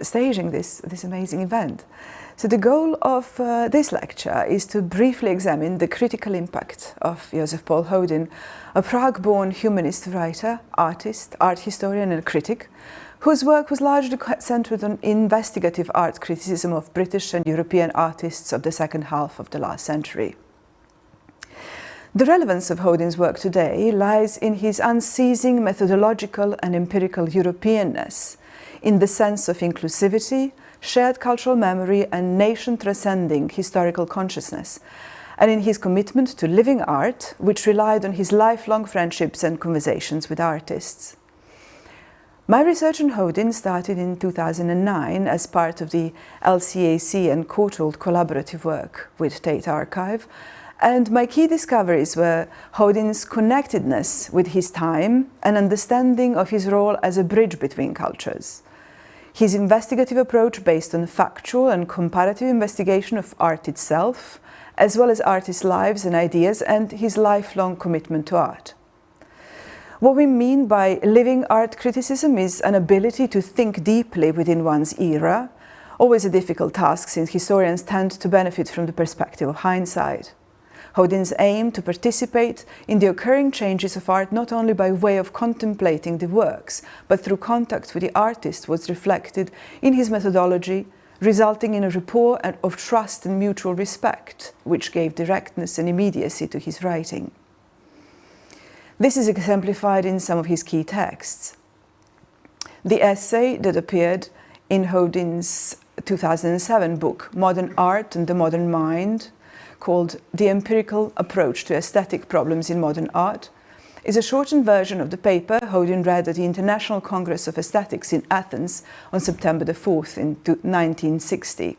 staging this amazing event. So the goal of this lecture is to briefly examine the critical impact of Joseph Paul Hodin, a Prague-born humanist writer, artist, art historian and critic, whose work was largely centered on investigative art criticism of British and European artists of the second half of the last century. The relevance of Hodin's work today lies in his unceasing methodological and empirical Europeanness, in the sense of inclusivity, shared cultural memory and nation-transcending historical consciousness, and in his commitment to living art, which relied on his lifelong friendships and conversations with artists. My research on Hodin started in 2009 as part of the LCAC and Courtauld collaborative work with Tate Archive, and my key discoveries were Hodin's connectedness with his time and understanding of his role as a bridge between cultures, his investigative approach based on factual and comparative investigation of art itself, as well as artists' lives and ideas, and his lifelong commitment to art. What we mean by living art criticism is an ability to think deeply within one's era, always a difficult task since historians tend to benefit from the perspective of hindsight. Hodin's aim to participate in the occurring changes of art not only by way of contemplating the works, but through contact with the artist was reflected in his methodology, resulting in a rapport of trust and mutual respect, which gave directness and immediacy to his writing. This is exemplified in some of his key texts. The essay that appeared in Hodin's 2007 book, Modern Art and the Modern Mind, called The Empirical Approach to Aesthetic Problems in Modern Art, is a shortened version of the paper Hodin read at the International Congress of Aesthetics in Athens on September the 4th in 1960.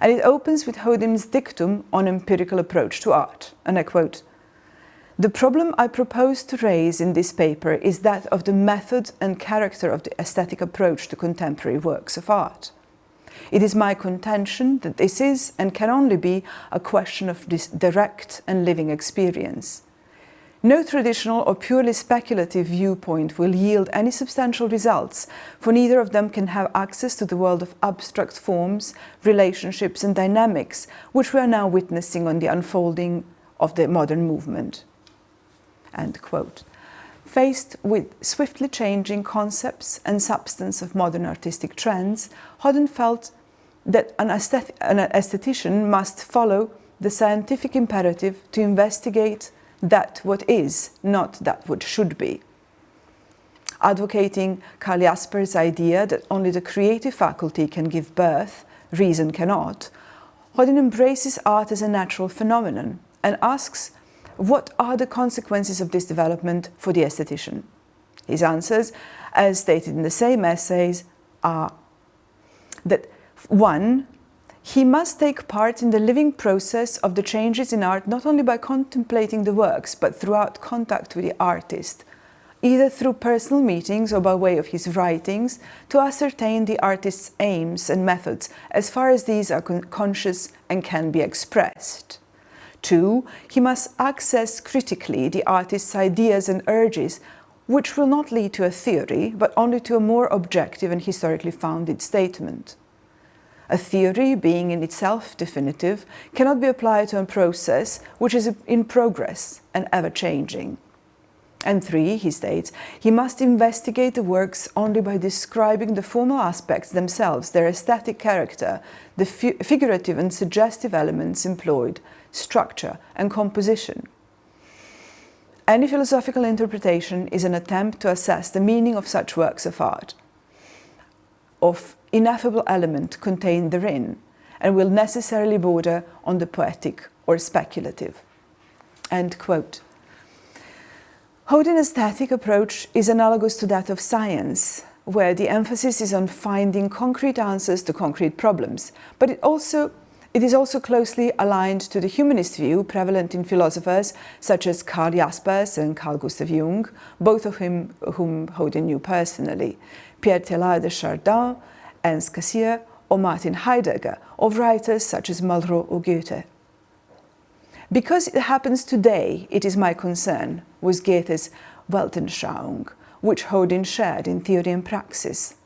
And it opens with Hodin's dictum on empirical approach to art, and I quote, "The problem I propose to raise in this paper is that of the method and character of the aesthetic approach to contemporary works of art. It is my contention that this is and can only be a question of this direct and living experience. No traditional or purely speculative viewpoint will yield any substantial results, for neither of them can have access to the world of abstract forms, relationships and dynamics, which we are now witnessing on the unfolding of the modern movement." End quote. Faced with swiftly changing concepts and substance of modern artistic trends, Hodin felt that an aesthetician must follow the scientific imperative to investigate that what is, not that what should be. Advocating Karl Jasper's idea that only the creative faculty can give birth, reason cannot, Hodin embraces art as a natural phenomenon and asks, what are the consequences of this development for the aesthetician? His answers, as stated in the same essays, are that 1. He must take part in the living process of the changes in art not only by contemplating the works, but throughout contact with the artist, either through personal meetings or by way of his writings, to ascertain the artist's aims and methods as far as these are conscious and can be expressed. 2. He must access critically the artist's ideas and urges, which will not lead to a theory, but only to a more objective and historically founded statement. A theory, being in itself definitive, cannot be applied to a process which is in progress and ever-changing. And 3, he states, he must investigate the works only by describing the formal aspects themselves, their aesthetic character, the figurative and suggestive elements employed, structure and composition. Any philosophical interpretation is an attempt to assess the meaning of such works of art, of ineffable element contained therein, and will necessarily border on the poetic or speculative. End quote. Hodin's aesthetic approach is analogous to that of science, where the emphasis is on finding concrete answers to concrete problems, but it is also closely aligned to the humanist view prevalent in philosophers such as Karl Jaspers and Carl Gustav Jung, both of whom Hodin knew personally, Pierre Teilhard de Chardin, Ernst Cassirer, or Martin Heidegger, of writers such as Malraux or Goethe. Because it happens today, it is my concern, was Goethe's Weltanschauung, which Hodin shared in theory and praxis.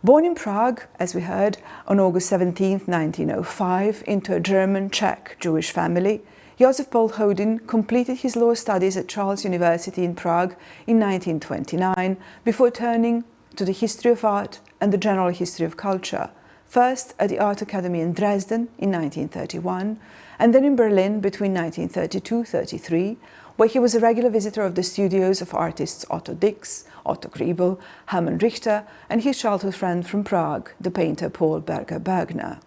Born in Prague, as we heard, on August 17, 1905, into a German-Czech Jewish family, Josef Paul Hodin completed his law studies at Charles University in Prague in 1929 before turning to the history of art and the general history of culture, first at the Art Academy in Dresden in 1931, and then in Berlin between 1932-33, where he was a regular visitor of the studios of artists Otto Dix, Otto Griebel, Hermann Richter, and his childhood friend from Prague, the painter Paul Berger-Bergner.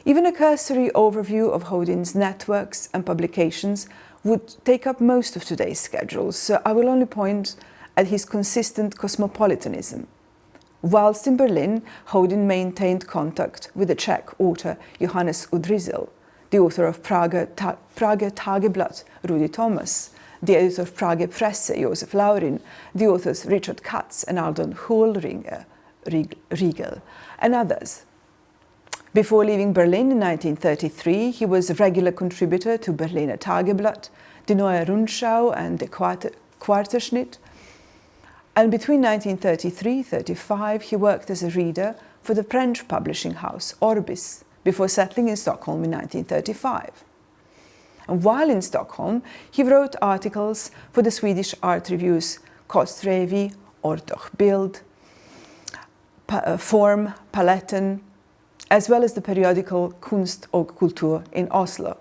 Even a cursory overview of Hodin's networks and publications would take up most of today's schedule, so I will only point at his consistent cosmopolitanism. Whilst in Berlin, Hodin maintained contact with the Czech author Johannes Udrysel, the author of Prager Tageblatt, Rudi Thomas, the editor of Prager Presse, Josef Laurin, the authors Richard Katz and Aldon Riegel, and others. Before leaving Berlin in 1933, he was a regular contributor to Berliner Tageblatt, Die Neue Rundschau and the Quarterschnitt, and between 1933-35 he worked as a reader for the French publishing house Orbis, before settling in Stockholm in 1935. And while in Stockholm, he wrote articles for the Swedish art reviews Kostrevi, Ort och Bild, Form, Paletten, as well as the periodical Kunst och Kultur in Oslo.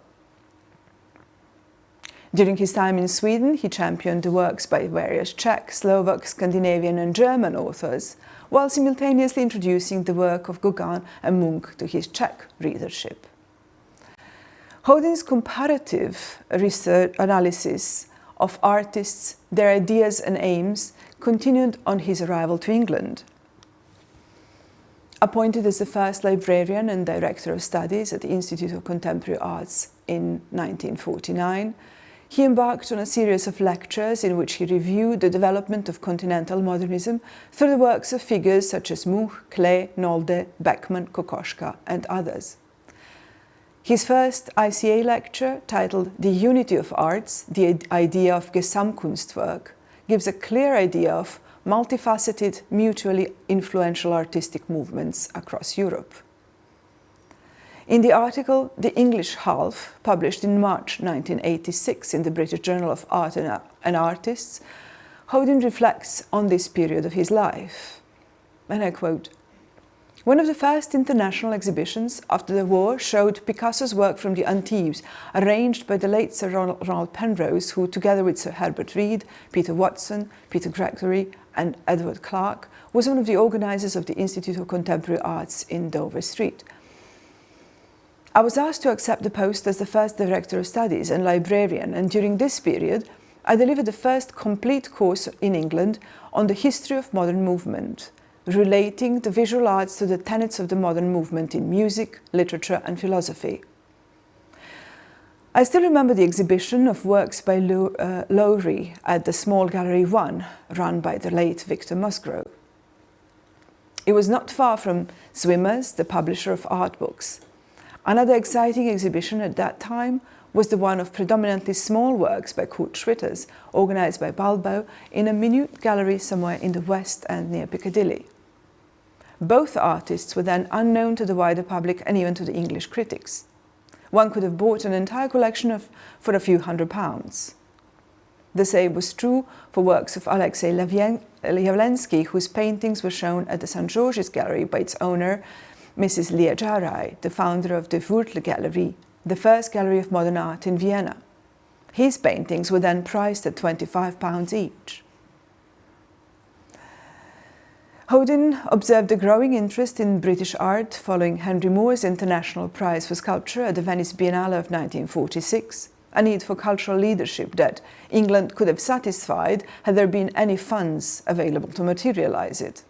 During his time in Sweden, he championed the works by various Czech, Slovak, Scandinavian and German authors, while simultaneously introducing the work of Gauguin and Munch to his Czech readership. Hodin's comparative research analysis of artists, their ideas and aims continued on his arrival to England. Appointed as the first librarian and director of studies at the Institute of Contemporary Arts in 1949, he embarked on a series of lectures in which he reviewed the development of continental modernism through the works of figures such as Munch, Klee, Nolde, Beckmann, Kokoschka, and others. His first ICA lecture, titled The Unity of Arts, the idea of Gesamtkunstwerk, gives a clear idea of multifaceted, mutually influential artistic movements across Europe. In the article, The English Half, published in March 1986 in the British Journal of Art and Artists, Hodin reflects on this period of his life. And I quote, "One of the first international exhibitions after the war showed Picasso's work from the Antibes, arranged by the late Sir Ronald Penrose, who, together with Sir Herbert Reed, Peter Watson, Peter Gregory, and Edward Clark, was one of the organisers of the Institute of Contemporary Arts in Dover Street. I was asked to accept the post as the first director of studies and librarian, and during this period, I delivered the first complete course in England on the history of modern movement, relating the visual arts to the tenets of the modern movement in music, literature, and philosophy. I still remember the exhibition of works by Lowry at the Small Gallery 1, run by the late Victor Musgrove. It was not far from Swimmers, the publisher of art books. Another exciting exhibition at that time was the one of predominantly small works by Kurt Schwitters, organised by Balbo in a minute gallery somewhere in the West End near Piccadilly. Both artists were then unknown to the wider public and even to the English critics. One could have bought an entire collection for a few £100s. The same was true for works of Alexei Yavlensky, whose paintings were shown at the St. George's Gallery by its owner, Mrs. Leah Jaray, the founder of the Wurtl Gallery, the first gallery of modern art in Vienna. His paintings were then priced at £25 each. Hodin observed a growing interest in British art following Henry Moore's International Prize for Sculpture at the Venice Biennale of 1946, a need for cultural leadership that England could have satisfied had there been any funds available to materialize it.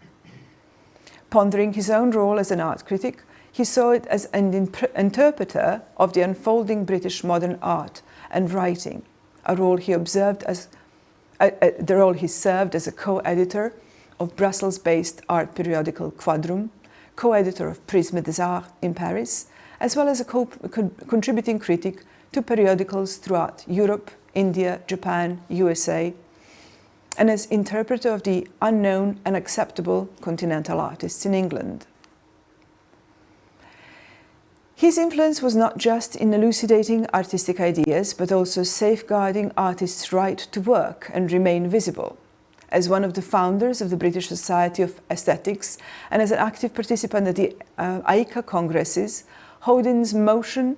Pondering his own role as an art critic, he saw it as an interpreter of the unfolding British modern art and writing, a role he observed as the role he served as a co-editor of Brussels-based art periodical Quadrum, co-editor of Prisme des Arts in Paris, as well as a contributing critic to periodicals throughout Europe, India, Japan, USA, and as interpreter of the unknown and acceptable continental artists in England. His influence was not just in elucidating artistic ideas, but also safeguarding artists' right to work and remain visible. As one of the founders of the British Society of Aesthetics and as an active participant at the AICA congresses, Hodin's motion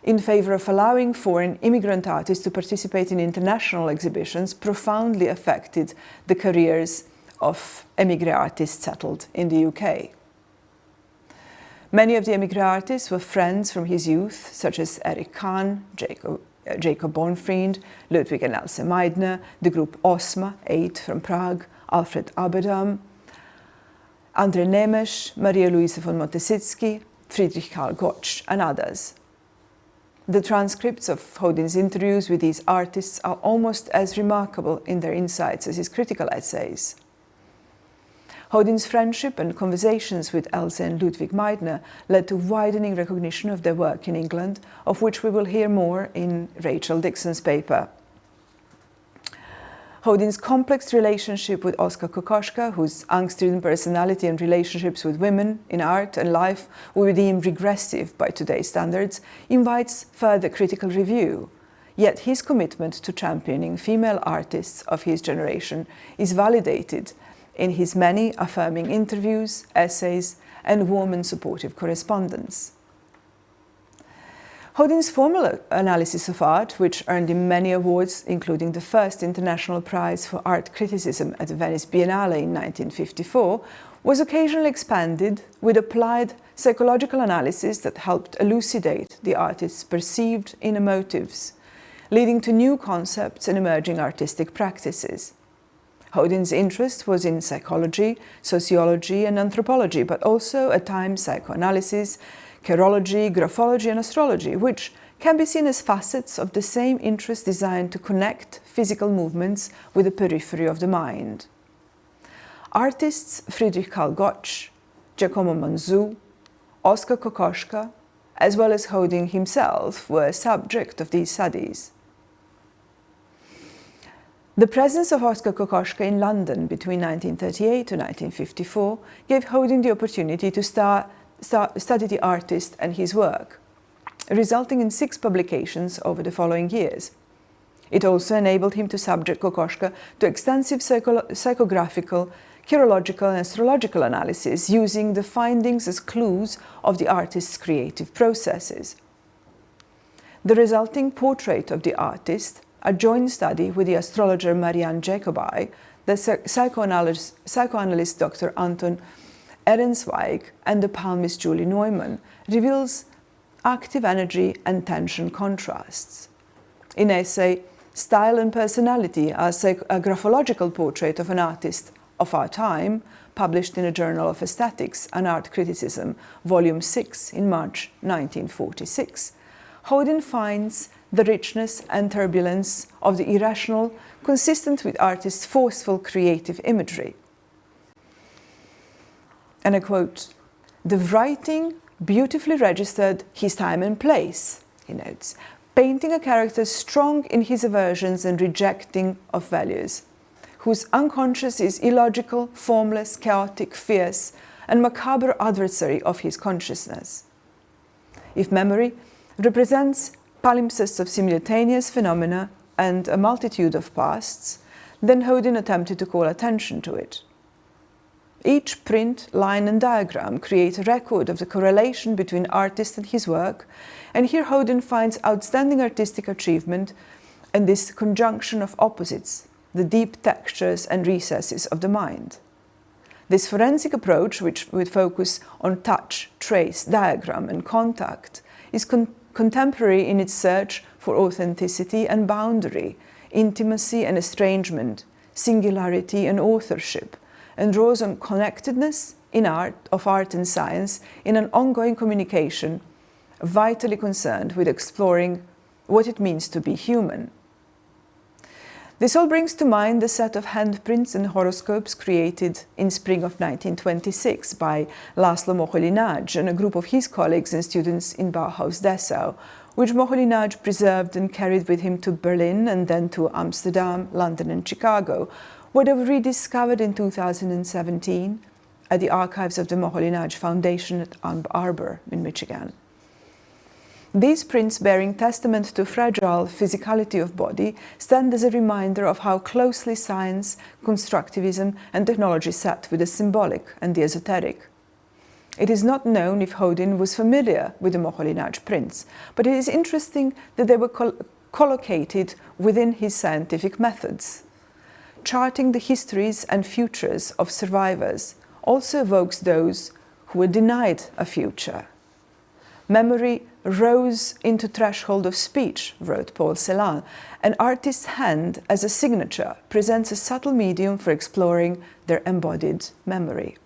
in favour of allowing foreign immigrant artists to participate in international exhibitions profoundly affected the careers of émigré artists settled in the UK. Many of the émigré artists were friends from his youth, such as Eric Kahn, Jacob Bonfriend, Ludwig and Else Meidner, the group Osma, 8 from Prague, Alfred Aberdam, André Nemes, Maria Luisa von Montesitsky, Friedrich Karl Gotsch, and others. The transcripts of Hodin's interviews with these artists are almost as remarkable in their insights as his critical essays. Hodin's friendship and conversations with Else and Ludwig Meidner led to widening recognition of their work in England, of which we will hear more in Rachel Dixon's paper. Hodin's complex relationship with Oskar Kokoschka, whose angst-ridden personality and relationships with women in art and life would be deemed regressive by today's standards, invites further critical review. Yet his commitment to championing female artists of his generation is validated in his many affirming interviews, essays, and warm and supportive correspondence. Hodin's formal analysis of art, which earned him many awards, including the first International Prize for Art Criticism at the Venice Biennale in 1954, was occasionally expanded with applied psychological analysis that helped elucidate the artist's perceived inner motives, leading to new concepts and emerging artistic practices. Hodin's interest was in psychology, sociology, and anthropology, but also at times psychoanalysis, chirology, graphology, and astrology, which can be seen as facets of the same interest designed to connect physical movements with the periphery of the mind. Artists Friedrich Karl Gotsch, Giacomo Manzù, Oskar Kokoschka, as well as Hodin himself, were subject of these studies. The presence of Oskar Kokoschka in London between 1938 to 1954 gave Hodin the opportunity to study the artist and his work, resulting in 6 publications over the following years. It also enabled him to subject Kokoschka to extensive psychographical, chirological, and astrological analysis, using the findings as clues of the artist's creative processes. The resulting portrait of the artist, a joint study with the astrologer Marianne Jacobi, the psychoanalyst Dr. Anton Ehrenzweig, and the palmist Julie Neumann, reveals active energy and tension contrasts. In essay Style and Personality, a graphological portrait of an artist of our time, published in a Journal of Aesthetics and Art Criticism, Volume 6 in March 1946, Hodin finds the richness and turbulence of the irrational consistent with artists' forceful creative imagery. And I quote, "The writing beautifully registered his time and place," he notes, painting a character strong in his aversions and rejecting of values, whose unconscious is illogical, formless, chaotic, fierce, and macabre adversary of his consciousness. If memory represents palimpsests of simultaneous phenomena and a multitude of pasts, then Hodin attempted to call attention to it. Each print, line, and diagram create a record of the correlation between artist and his work, and here Hodin finds outstanding artistic achievement in this conjunction of opposites, the deep textures and recesses of the mind. This forensic approach, which would focus on touch, trace, diagram and contact, is contemporary in its search for authenticity and boundary, intimacy and estrangement, singularity and authorship, and draws on connectedness of art and science in an ongoing communication, vitally concerned with exploring what it means to be human. This all brings to mind the set of handprints and horoscopes created in spring of 1926 by Laszlo Moholy-Nagy and a group of his colleagues and students in Bauhaus Dessau, which Moholy-Nagy preserved and carried with him to Berlin and then to Amsterdam, London and Chicago, where they were rediscovered in 2017 at the archives of the Moholy-Nagy Foundation at Ann Arbor in Michigan. These prints, bearing testament to fragile physicality of body, stand as a reminder of how closely science, constructivism and technology sat with the symbolic and the esoteric. It is not known if Hodin was familiar with the Moholy-Nagy prints, but it is interesting that they were collocated within his scientific methods. Charting the histories and futures of survivors also evokes those who were denied a future. Memory rose into threshold of speech, wrote Paul Celan. An artist's hand as a signature presents a subtle medium for exploring their embodied memory.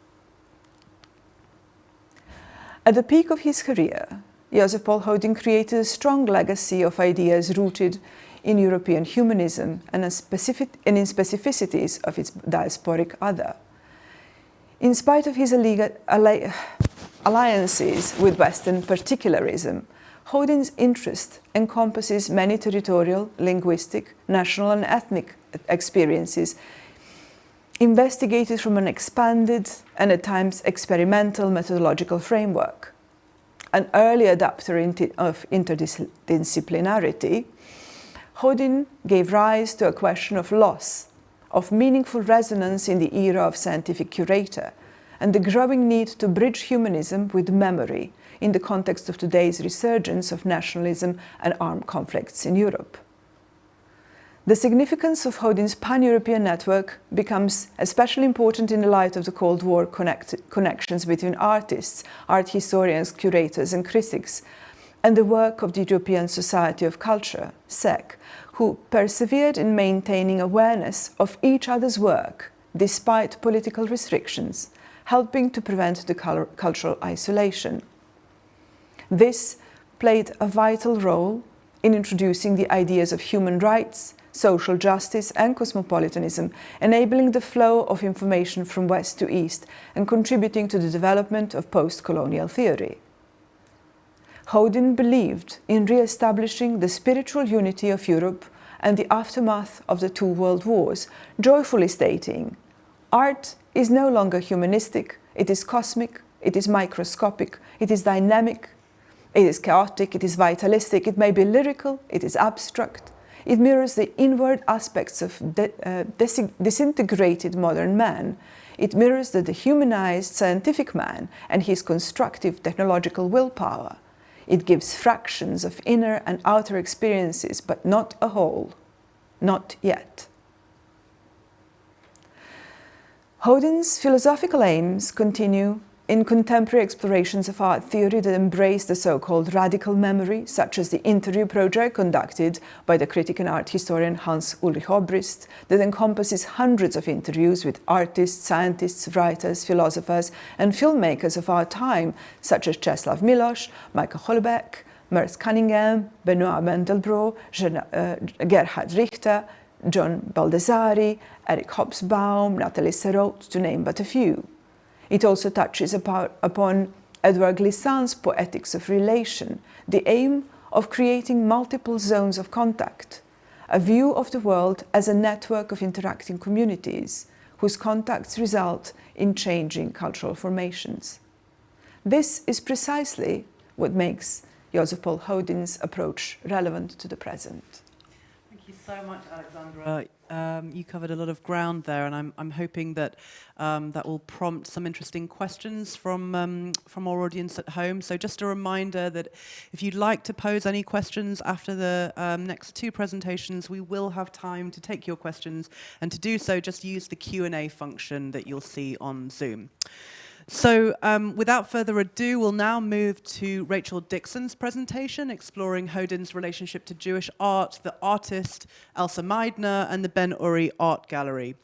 At the peak of his career, Joseph Paul Hodin created a strong legacy of ideas rooted in European humanism and in specificities of its diasporic other. In spite of his alliances with Western particularism, Hodin's interest encompasses many territorial, linguistic, national and ethnic experiences, investigated from an expanded and at times experimental methodological framework. An early adapter of interdisciplinarity, Hodin gave rise to a question of loss, of meaningful resonance in the era of scientific curator, and the growing need to bridge humanism with memory in the context of today's resurgence of nationalism and armed conflicts in Europe. The significance of Hodin's pan-European network becomes especially important in the light of the Cold War connections between artists, art historians, curators and critics, and the work of the European Society of Culture, SEC, who persevered in maintaining awareness of each other's work despite political restrictions, helping to prevent the cultural isolation. This played a vital role in introducing the ideas of human rights, social justice and cosmopolitanism, enabling the flow of information from west to east and contributing to the development of post-colonial theory. Hodin believed in re-establishing the spiritual unity of Europe and the aftermath of the two world wars, joyfully stating, "Art is no longer humanistic, it is cosmic, it is microscopic, it is dynamic, it is chaotic, it is vitalistic, it may be lyrical, it is abstract. It mirrors the inward aspects of disintegrated modern man. It mirrors the dehumanized scientific man and his constructive technological willpower. It gives fractions of inner and outer experiences, but not a whole. Not yet." Hodin's philosophical aims continue in contemporary explorations of art theory that embrace the so-called radical memory, such as the interview project conducted by the critic and art historian Hans Ulrich Obrist, that encompasses hundreds of interviews with artists, scientists, writers, philosophers, and filmmakers of our time, such as Czesław Miłosz, Michael Houellebecq, Merce Cunningham, Benoit Mandelbrot, Gerhard Richter, John Baldessari, Eric Hobsbawm, Nathalie Serrault, to name but a few. It also touches upon Edouard Glissant's Poetics of Relation, the aim of creating multiple zones of contact, a view of the world as a network of interacting communities, whose contacts result in changing cultural formations. This is precisely what makes Joseph Paul Hodin's approach relevant to the present. Thank you so much, Alexandra. You covered a lot of ground there, and I'm hoping that that will prompt some interesting questions from our audience at home. So just a reminder that if you'd like to pose any questions after the next two presentations, we will have time to take your questions, and to do so, just use the Q&A function that you'll see on Zoom. So without further ado, we'll now move to Rachel Dixon's presentation, exploring Hodin's relationship to Jewish art, the artist Elsa Meidner, and the Ben-Uri Art Gallery.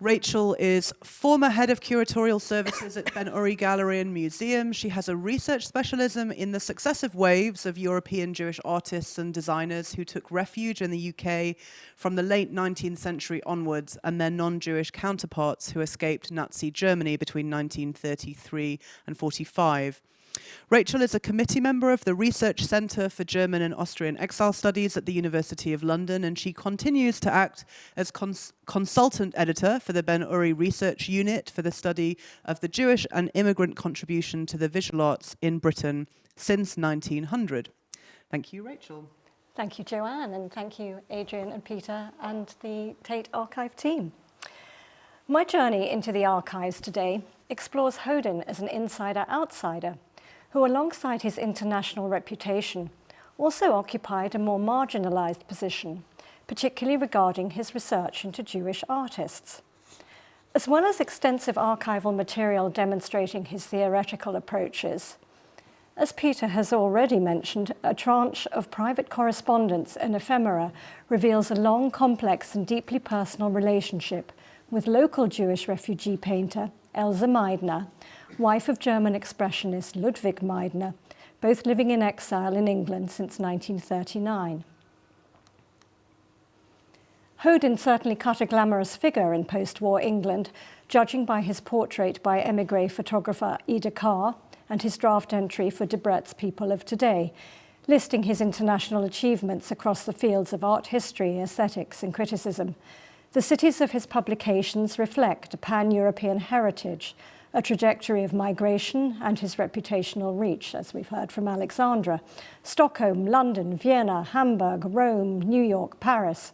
Rachel is former head of curatorial services at Ben-Uri Gallery and Museum. She has a research specialism in the successive waves of European Jewish artists and designers who took refuge in the UK from the late 19th century onwards, and their non-Jewish counterparts who escaped Nazi Germany between 1933 and 45. Rachel is a committee member of the Research Centre for German and Austrian Exile Studies at the University of London, and she continues to act as consultant editor for the Ben-Uri Research Unit for the study of the Jewish and immigrant contribution to the visual arts in Britain since 1900. Thank you, Rachel. Thank you, Joanne, and thank you, Adrian and Peter and the Tate Archive team. My journey into the archives today explores Hodin as an insider-outsider, who alongside his international reputation also occupied a more marginalized position, particularly regarding his research into Jewish artists. As well as extensive archival material demonstrating his theoretical approaches, as Peter has already mentioned, a tranche of private correspondence and ephemera reveals a long, complex and deeply personal relationship with local Jewish refugee painter Elsa Meidner, wife of German expressionist Ludwig Meidner, both living in exile in England since 1939. Hodin certainly cut a glamorous figure in post-war England, judging by his portrait by émigré photographer Ida Carr and his draft entry for Debrett's People of Today, listing his international achievements across the fields of art history, aesthetics and criticism. The cities of his publications reflect a pan-European heritage, a trajectory of migration and his reputational reach, as we've heard from Alexandra. Stockholm, London, Vienna, Hamburg, Rome, New York, Paris,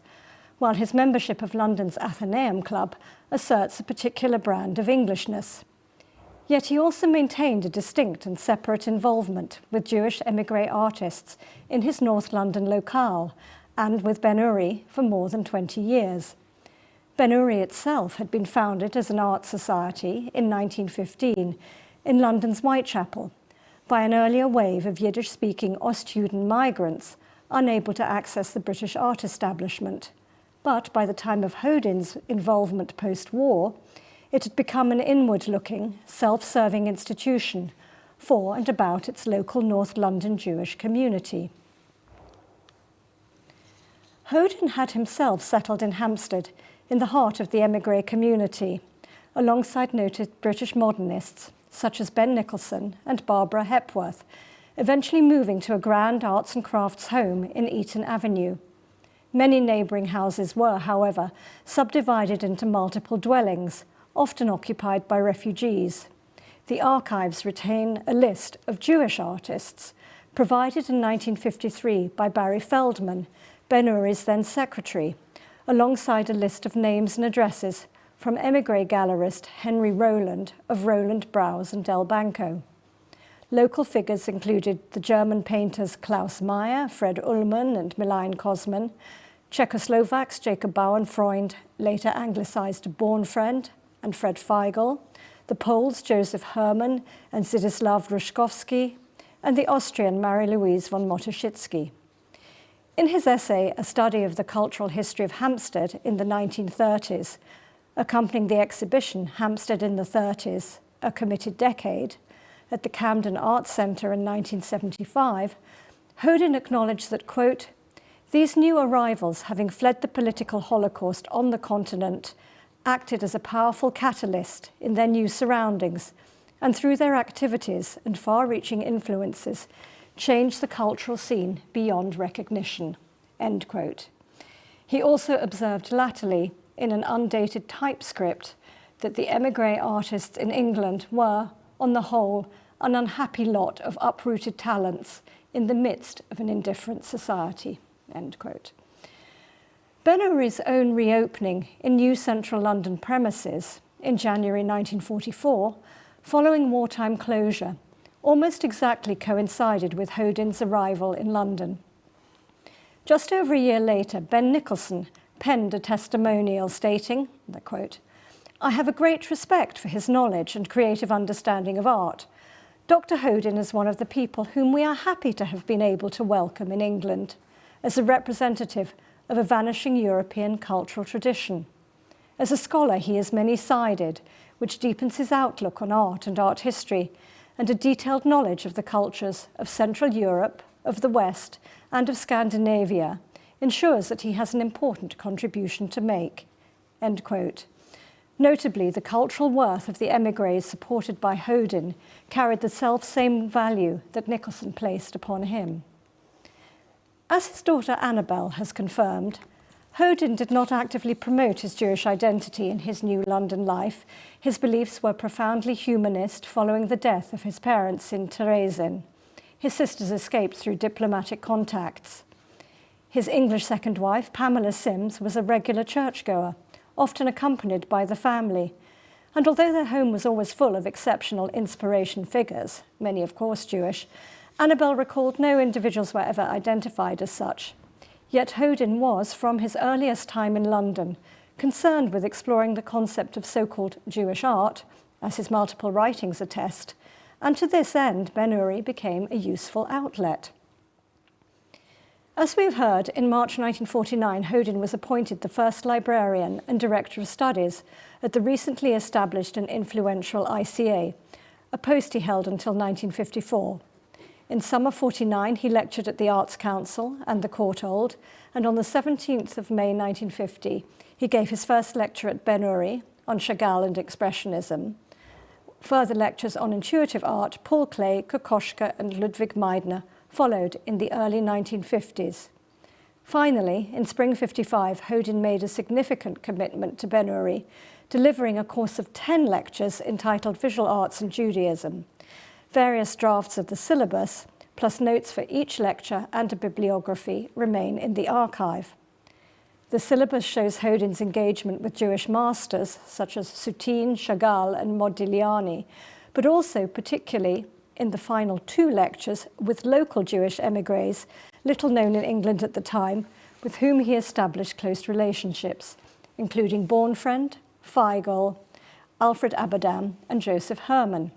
while his membership of London's Athenaeum Club asserts a particular brand of Englishness. Yet he also maintained a distinct and separate involvement with Jewish émigré artists in his North London locale and with Ben-Uri for more than 20 years. Ben-Uri itself had been founded as an art society in 1915 in London's Whitechapel by an earlier wave of Yiddish-speaking Ostjuden migrants unable to access the British art establishment. But by the time of Hodin's involvement post-war, it had become an inward-looking, self-serving institution for and about its local North London Jewish community. Hodin had himself settled in Hampstead, in the heart of the émigré community, alongside noted British modernists such as Ben Nicholson and Barbara Hepworth, eventually moving to a grand arts and crafts home in Eaton Avenue. Many neighbouring houses were, however, subdivided into multiple dwellings, often occupied by refugees. The archives retain a list of Jewish artists, provided in 1953 by Barry Feldman, Ben-Uri's then secretary, alongside a list of names and addresses from émigré gallerist Henry Rowland of Rowland, Browse and Del Banco. Local figures included the German painters Klaus Meyer, Fred Ullmann and Milan Kosman, Czechoslovaks Jacob Bauernfreund, later anglicised to Bornfriend, and Fred Feigl, the Poles Joseph Hermann and Zdzislaw Ruszkowski, and the Austrian Marie-Louise von Motoszycki. In his essay, A Study of the Cultural History of Hampstead in the 1930s, accompanying the exhibition Hampstead in the 30s, A Committed Decade, at the Camden Arts Centre in 1975, Hodin acknowledged that, quote, "These new arrivals, having fled the political holocaust on the continent, acted as a powerful catalyst in their new surroundings, and through their activities and far-reaching influences, changed the cultural scene beyond recognition," end quote. He also observed latterly, in an undated typescript, that the émigré artists in England were, on the whole, an unhappy lot of uprooted talents in the midst of an indifferent society, end quote. Ben-Hur's own reopening in new central London premises in January 1944, following wartime closure, almost exactly coincided with Hodin's arrival in London. Just over a year later, Ben Nicholson penned a testimonial stating, the quote, "I have a great respect for his knowledge and creative understanding of art. Dr. Hodin is one of the people whom we are happy to have been able to welcome in England as a representative of a vanishing European cultural tradition. As a scholar, he is many-sided, which deepens his outlook on art and art history, and a detailed knowledge of the cultures of Central Europe, of the West, and of Scandinavia ensures that he has an important contribution to make." End quote. Notably, the cultural worth of the émigrés supported by Hodin carried the self-same value that Nicholson placed upon him. As his daughter Annabel has confirmed, Hodin did not actively promote his Jewish identity in his new London life. His beliefs were profoundly humanist following the death of his parents in Theresen. His sisters escaped through diplomatic contacts. His English second wife, Pamela Sims, was a regular churchgoer, often accompanied by the family. And although their home was always full of exceptional inspiration figures, many of course Jewish, Annabel recalled no individuals were ever identified as such. Yet Hodin was, from his earliest time in London, concerned with exploring the concept of so-called Jewish art, as his multiple writings attest, and to this end Ben-Hur became a useful outlet. As we've heard, in March 1949, Hodin was appointed the first librarian and director of studies at the recently established and influential ICA, a post he held until 1954. In summer 49, he lectured at the Arts Council and the Courtauld, and on the 17th of May 1950, he gave his first lecture at Ben-Hur on Chagall and Expressionism. Further lectures on intuitive art, Paul Klee, Kokoschka, and Ludwig Meidner followed in the early 1950s. Finally, in spring 55, Hodin made a significant commitment to Ben-Hur, delivering a course of 10 lectures entitled Visual Arts and Judaism. Various drafts of the syllabus, plus notes for each lecture and a bibliography, remain in the archive. The syllabus shows Hodin's engagement with Jewish masters, such as Soutine, Chagall, and Modigliani, but also particularly in the final 2 lectures with local Jewish émigrés, little known in England at the time, with whom he established close relationships, including Bornfriend, Feigl, Alfred Abadam, and Joseph Herman.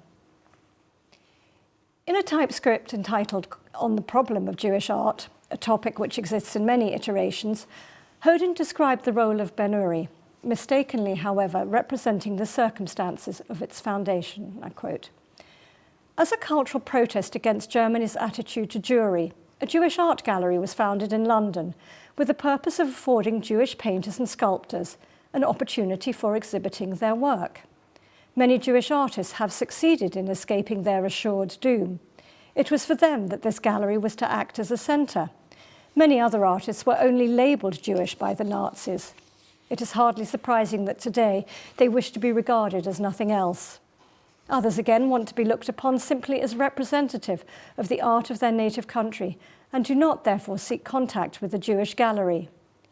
In a typescript entitled On the Problem of Jewish Art, a topic which exists in many iterations, Hodin described the role of Ben-Hur, mistakenly, however, representing the circumstances of its foundation, I quote, "As a cultural protest against Germany's attitude to Jewry, a Jewish art gallery was founded in London with the purpose of affording Jewish painters and sculptors an opportunity for exhibiting their work. Many Jewish artists have succeeded in escaping their assured doom. It was for them that this gallery was to act as a centre. Many other artists were only labelled Jewish by the Nazis. It is hardly surprising that today they wish to be regarded as nothing else. Others again want to be looked upon simply as representative of the art of their native country and do not therefore seek contact with the Jewish gallery.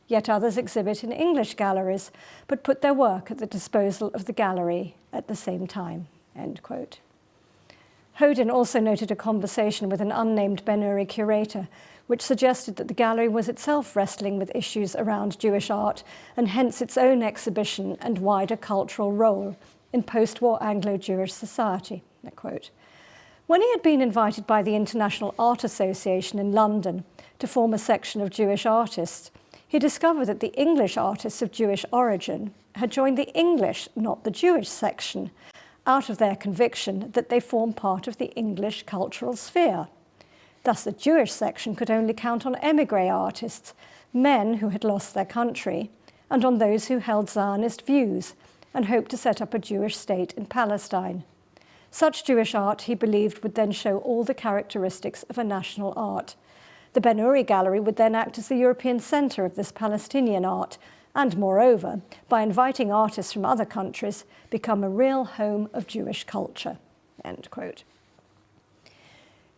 Yet others exhibit in English galleries but put their work at the disposal of the gallery at the same time." End quote. Hodin also noted a conversation with an unnamed Ben-Hur curator which suggested that the gallery was itself wrestling with issues around Jewish art and hence its own exhibition and wider cultural role in post-war Anglo-Jewish society. I quote. When he had been invited by the International Art Association in London to form a section of Jewish artists, he discovered that the English artists of Jewish origin had joined the English, not the Jewish section, out of their conviction that they form part of the English cultural sphere. Thus, the Jewish section could only count on émigré artists, men who had lost their country, and on those who held Zionist views and hoped to set up a Jewish state in Palestine. Such Jewish art, he believed, would then show all the characteristics of a national art. The Ben-Hur Gallery would then act as the European centre of this Palestinian art, and moreover, by inviting artists from other countries, become a real home of Jewish culture. End quote.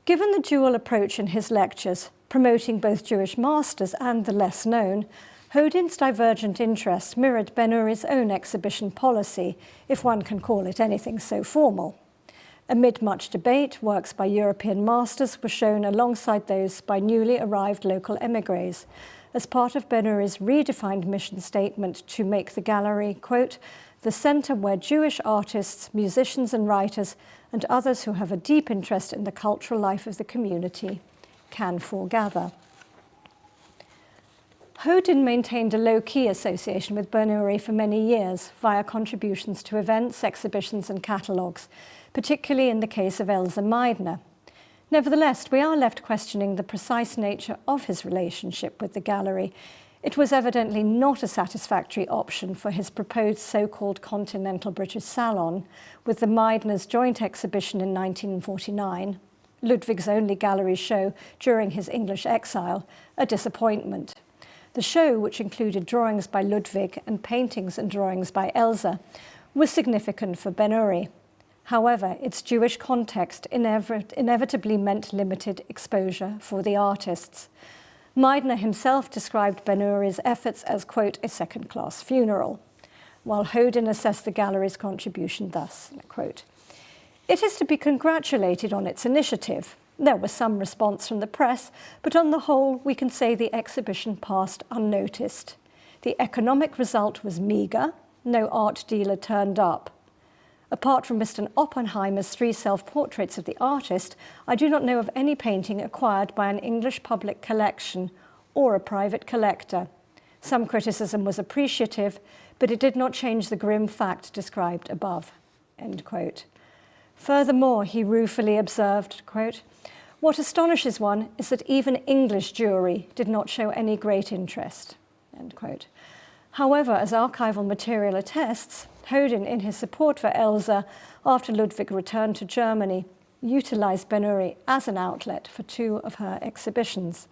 Given the dual approach in his lectures, promoting both Jewish masters and the less known, Hodin's divergent interest mirrored Ben-Hur's own exhibition policy, if one can call it anything so formal. Amid much debate, works by European masters were shown alongside those by newly arrived local émigrés, as part of Ben-Hur's redefined mission statement to make the gallery, quote, the centre where Jewish artists, musicians and writers, and others who have a deep interest in the cultural life of the community can foregather. Hodin maintained a low-key association with Ben-Hur for many years via contributions to events, exhibitions and catalogues, particularly in the case of Elsa Meidner. Nevertheless, we are left questioning the precise nature of his relationship with the gallery. It was evidently not a satisfactory option for his proposed so-called Continental British Salon, with the Meidner's joint exhibition in 1949, Ludwig's only gallery show during his English exile, a disappointment. The show, which included drawings by Ludwig and paintings and drawings by Elsa, was significant for Ben-Hur. However, its Jewish context inevitably meant limited exposure for the artists. Meidner himself described Ben-Hur's efforts as, quote, a second-class funeral, while Hodin assessed the gallery's contribution thus, quote, it is to be congratulated on its initiative. There was some response from the press, but on the whole, we can say the exhibition passed unnoticed. The economic result was meagre. No art dealer turned up. Apart from Mr. Oppenheimer's 3 self-portraits of the artist, I do not know of any painting acquired by an English public collection or a private collector. Some criticism was appreciative, but it did not change the grim fact described above, end quote. Furthermore, he ruefully observed, quote, what astonishes one is that even English Jewry did not show any great interest, end quote. However, as archival material attests, Hodin, in his support for Elsa after Ludwig returned to Germany, utilized Ben-Hur as an outlet for 2 of her exhibitions.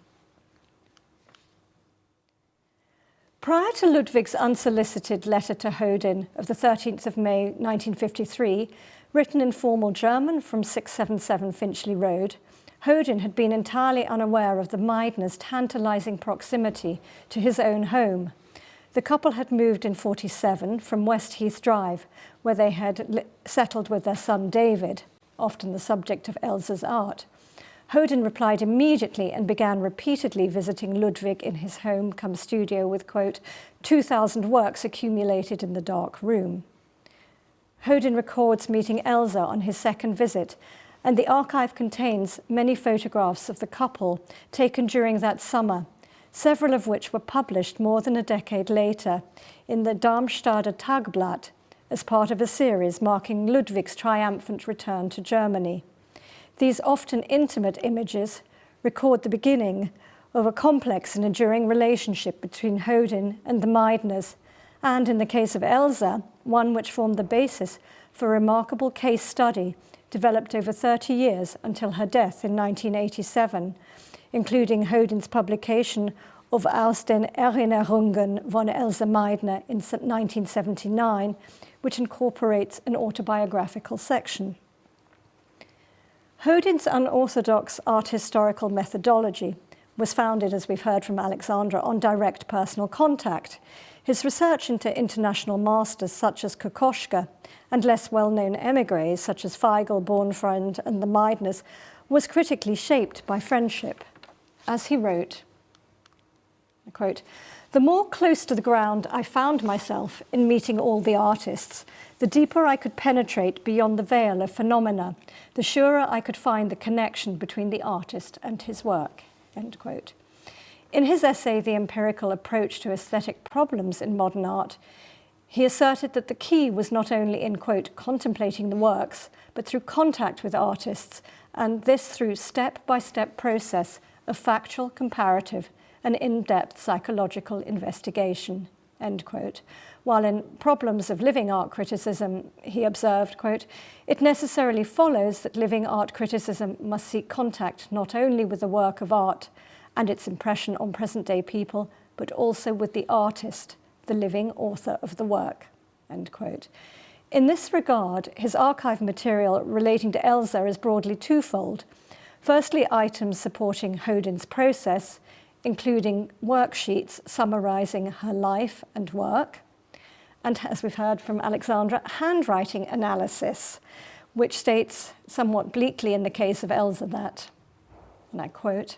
Prior to Ludwig's unsolicited letter to Hodin of the 13th of May 1953, written in formal German from 677 Finchley Road, Hodin had been entirely unaware of the Meidner's tantalizing proximity to his own home. The couple had moved in 1947 from West Heath Drive, where they had settled with their son David, often the subject of Elsa's art. Hodin replied immediately and began repeatedly visiting Ludwig in his home cum studio with, quote, 2,000 works accumulated in the dark room. Hodin records meeting Elsa on his second visit, and the archive contains many photographs of the couple taken during that summer, several of which were published more than a decade later in the Darmstadter Tagblatt as part of a series marking Ludwig's triumphant return to Germany. These often intimate images record the beginning of a complex and enduring relationship between Hodin and the Meidners, and in the case of Elsa, one which formed the basis for a remarkable case study developed over 30 years until her death in 1987, including Hodin's publication of Aus den Erinnerungen von Elsa Meidner in 1979, which incorporates an autobiographical section. Hodin's unorthodox art historical methodology was founded, as we've heard from Alexandra, on direct personal contact. His research into international masters such as Kokoschka and less well-known émigrés such as Feigl, Bornfreund and the Meidners was critically shaped by friendship. As he wrote, quote, the more close to the ground I found myself in meeting all the artists, the deeper I could penetrate beyond the veil of phenomena, the surer I could find the connection between the artist and his work, end quote. In his essay, The Empirical Approach to Aesthetic Problems in Modern Art, he asserted that the key was not only in, quote, contemplating the works, but through contact with artists, and this through step-by-step process of factual, comparative, and in-depth psychological investigation, end quote. While in Problems of Living Art Criticism, he observed, quote, it necessarily follows that living art criticism must seek contact not only with the work of art and its impression on present-day people, but also with the artist, the living author of the work, end quote. In this regard, his archive material relating to Elsa is broadly twofold. Firstly, items supporting Hodin's process, including worksheets summarising her life and work, and, as we've heard from Alexandra, handwriting analysis, which states somewhat bleakly in the case of Elsa that, and I quote,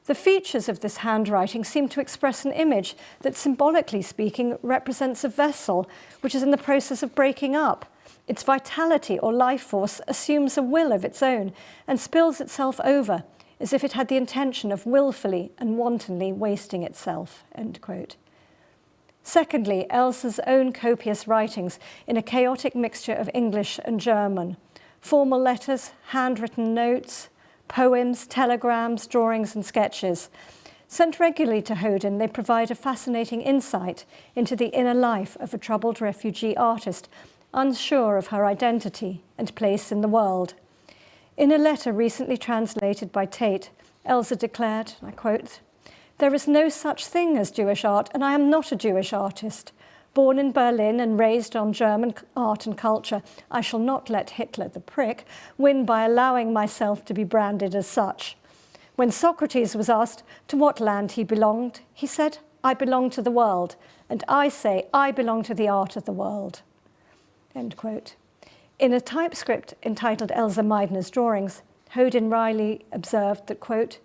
"The features of this handwriting seem to express an image that, symbolically speaking, represents a vessel which is in the process of breaking up. Its vitality or life force assumes a will of its own and spills itself over, as if it had the intention of willfully and wantonly wasting itself." End quote. Secondly, Elsa's own copious writings in a chaotic mixture of English and German, formal letters, handwritten notes, poems, telegrams, drawings and sketches. Sent regularly to Hodin, they provide a fascinating insight into the inner life of a troubled refugee artist, unsure of her identity and place in the world. In a letter recently translated by Tate, Elsa declared, and I quote, "There is no such thing as Jewish art, and I am not a Jewish artist. Born in Berlin and raised on German art and culture, I shall not let Hitler, the prick, win by allowing myself to be branded as such. When Socrates was asked to what land he belonged, he said, 'I belong to the world,' and I say, 'I belong to the art of the world.'" End quote. In a typescript entitled Elsa Meidner's Drawings, Hodin Riley observed that, quote,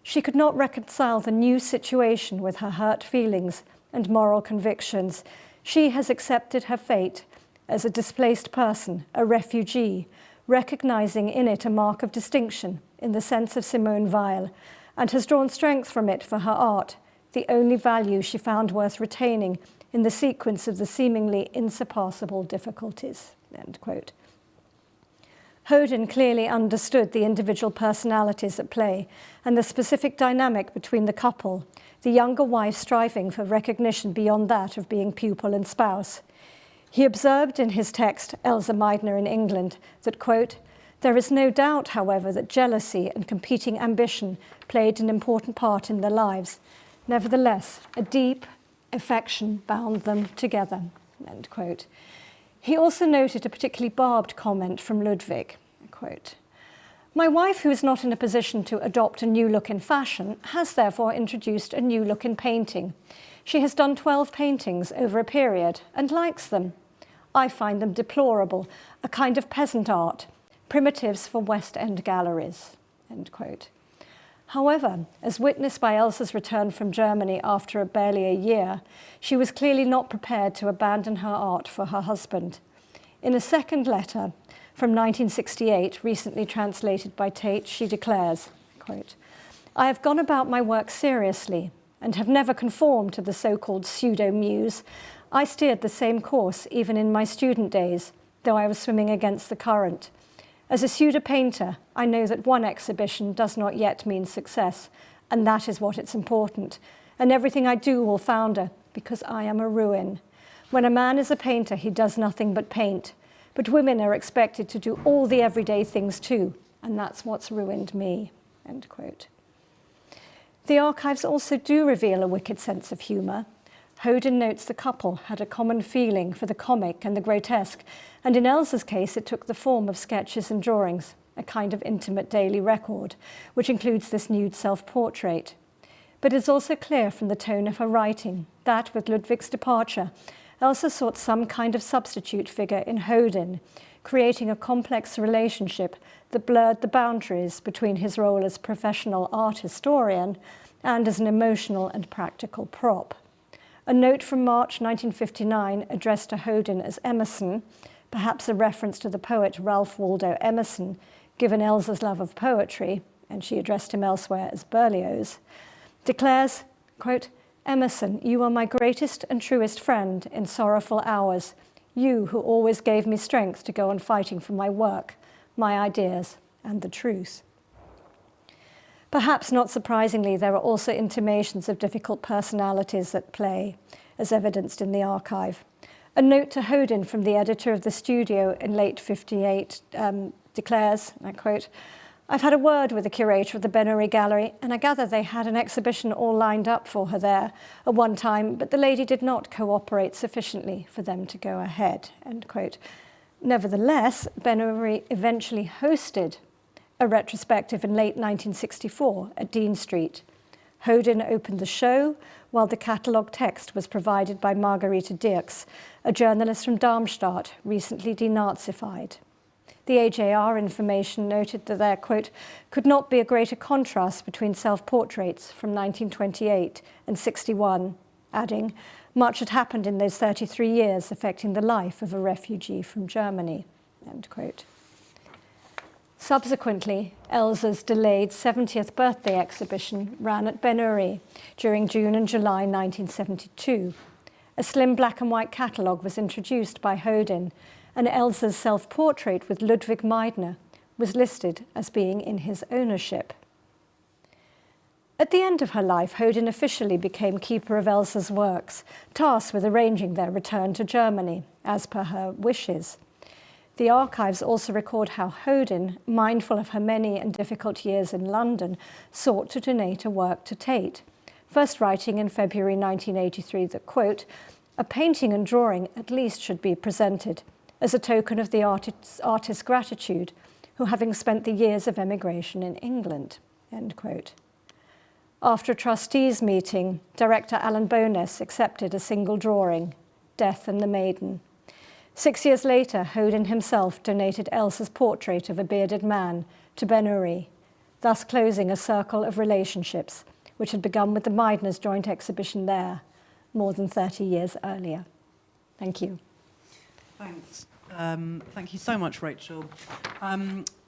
"She could not reconcile the new situation with her hurt feelings and moral convictions. She has accepted her fate as a displaced person, a refugee, recognizing in it a mark of distinction in the sense of Simone Weil, and has drawn strength from it for her art, the only value she found worth retaining in the sequence of the seemingly insurpassable difficulties." End quote. Hodin clearly understood the individual personalities at play and the specific dynamic between the couple, the younger wife striving for recognition beyond that of being pupil and spouse. He observed in his text, Elsa Meidner in England, that, quote, "There is no doubt, however, that jealousy and competing ambition played an important part in their lives. Nevertheless, a deep affection bound them together." End quote. He also noted a particularly barbed comment from Ludwig, quote, "My wife, who is not in a position to adopt a new look in fashion, has therefore introduced a new look in painting. She has done 12 paintings over a period and likes them. I find them deplorable, a kind of peasant art, primitives for West End galleries." End quote. However, as witnessed by Elsa's return from Germany after barely a year, she was clearly not prepared to abandon her art for her husband. In a second letter from 1968, recently translated by Tate, she declares, quote, "I have gone about my work seriously and have never conformed to the so-called pseudo-muse. I steered the same course even in my student days, though I was swimming against the current. As a pseudo-painter, I know that one exhibition does not yet mean success, and that is what is important. And everything I do will founder, because I am a ruin. When a man is a painter, he does nothing but paint. But women are expected to do all the everyday things too, and that's what's ruined me." End quote. The archives also do reveal a wicked sense of humour. Hodin notes the couple had a common feeling for the comic and the grotesque, and in Elsa's case it took the form of sketches and drawings, a kind of intimate daily record, which includes this nude self-portrait. But it's also clear from the tone of her writing that, with Ludwig's departure, Elsa sought some kind of substitute figure in Hodin, creating a complex relationship that blurred the boundaries between his role as professional art historian and as an emotional and practical prop. A note from March 1959 addressed to Hodin as Emerson, perhaps a reference to the poet Ralph Waldo Emerson, given Elsa's love of poetry, and she addressed him elsewhere as Berlioz, declares, quote, "Emerson, you are my greatest and truest friend in sorrowful hours, you who always gave me strength to go on fighting for my work, my ideas, and the truth." Perhaps not surprisingly, there are also intimations of difficult personalities at play, as evidenced in the archive. A note to Hodin from the editor of the studio in late 58 declares, and I quote, "I've had a word with the curator of the Benary Gallery, and I gather they had an exhibition all lined up for her there at one time, but the lady did not cooperate sufficiently for them to go ahead." End quote. Nevertheless, Benary eventually hosted a retrospective in late 1964 at Dean Street. Hodin opened the show, while the catalogue text was provided by Margarete Dirks, a journalist from Darmstadt, recently denazified. The AJR information noted that there, quote, could not be a greater contrast between self-portraits from 1928 and 61, adding, much had happened in those 33 years affecting the life of a refugee from Germany, end quote. Subsequently, Elsa's delayed 70th birthday exhibition ran at Ben Uri during June and July 1972. A slim black and white catalogue was introduced by Hodin, and Elsa's self-portrait with Ludwig Meidner was listed as being in his ownership. At the end of her life, Hodin officially became keeper of Elsa's works, tasked with arranging their return to Germany, as per her wishes. The archives also record how Hodin, mindful of her many and difficult years in London, sought to donate a work to Tate, first writing in February 1983 that, quote, a painting and drawing at least should be presented as a token of the artist's gratitude, who having spent the years of emigration in England, end quote. After a trustees' meeting, director Alan Bowness accepted a single drawing, Death and the Maiden. 6 years later, Hodin himself donated Elsa's portrait of a bearded man to Ben Uri, thus closing a circle of relationships which had begun with the Meidner's joint exhibition there more than 30 years earlier. Thank you. Thanks. Thank you so much, Rachel.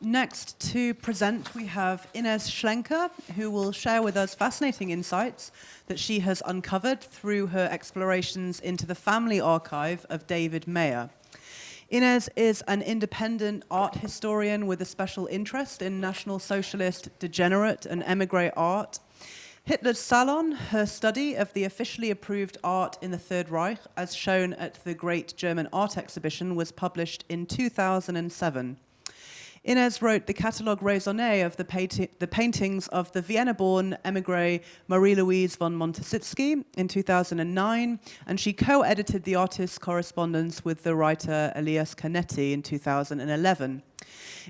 Next to present, we have Ines Schlenker, who will share with us fascinating insights that she has uncovered through her explorations into the family archive of David Mayer. Ines is an independent art historian with a special interest in National Socialist, degenerate, and émigré art. Hitler's Salon, her study of the officially approved art in the Third Reich, as shown at the Great German Art Exhibition, was published in 2007. Ines wrote the catalogue raisonné of the paintings of the Vienna-born émigré Marie-Louise von Montesitsky in 2009, and she co-edited the artist's correspondence with the writer Elias Canetti in 2011.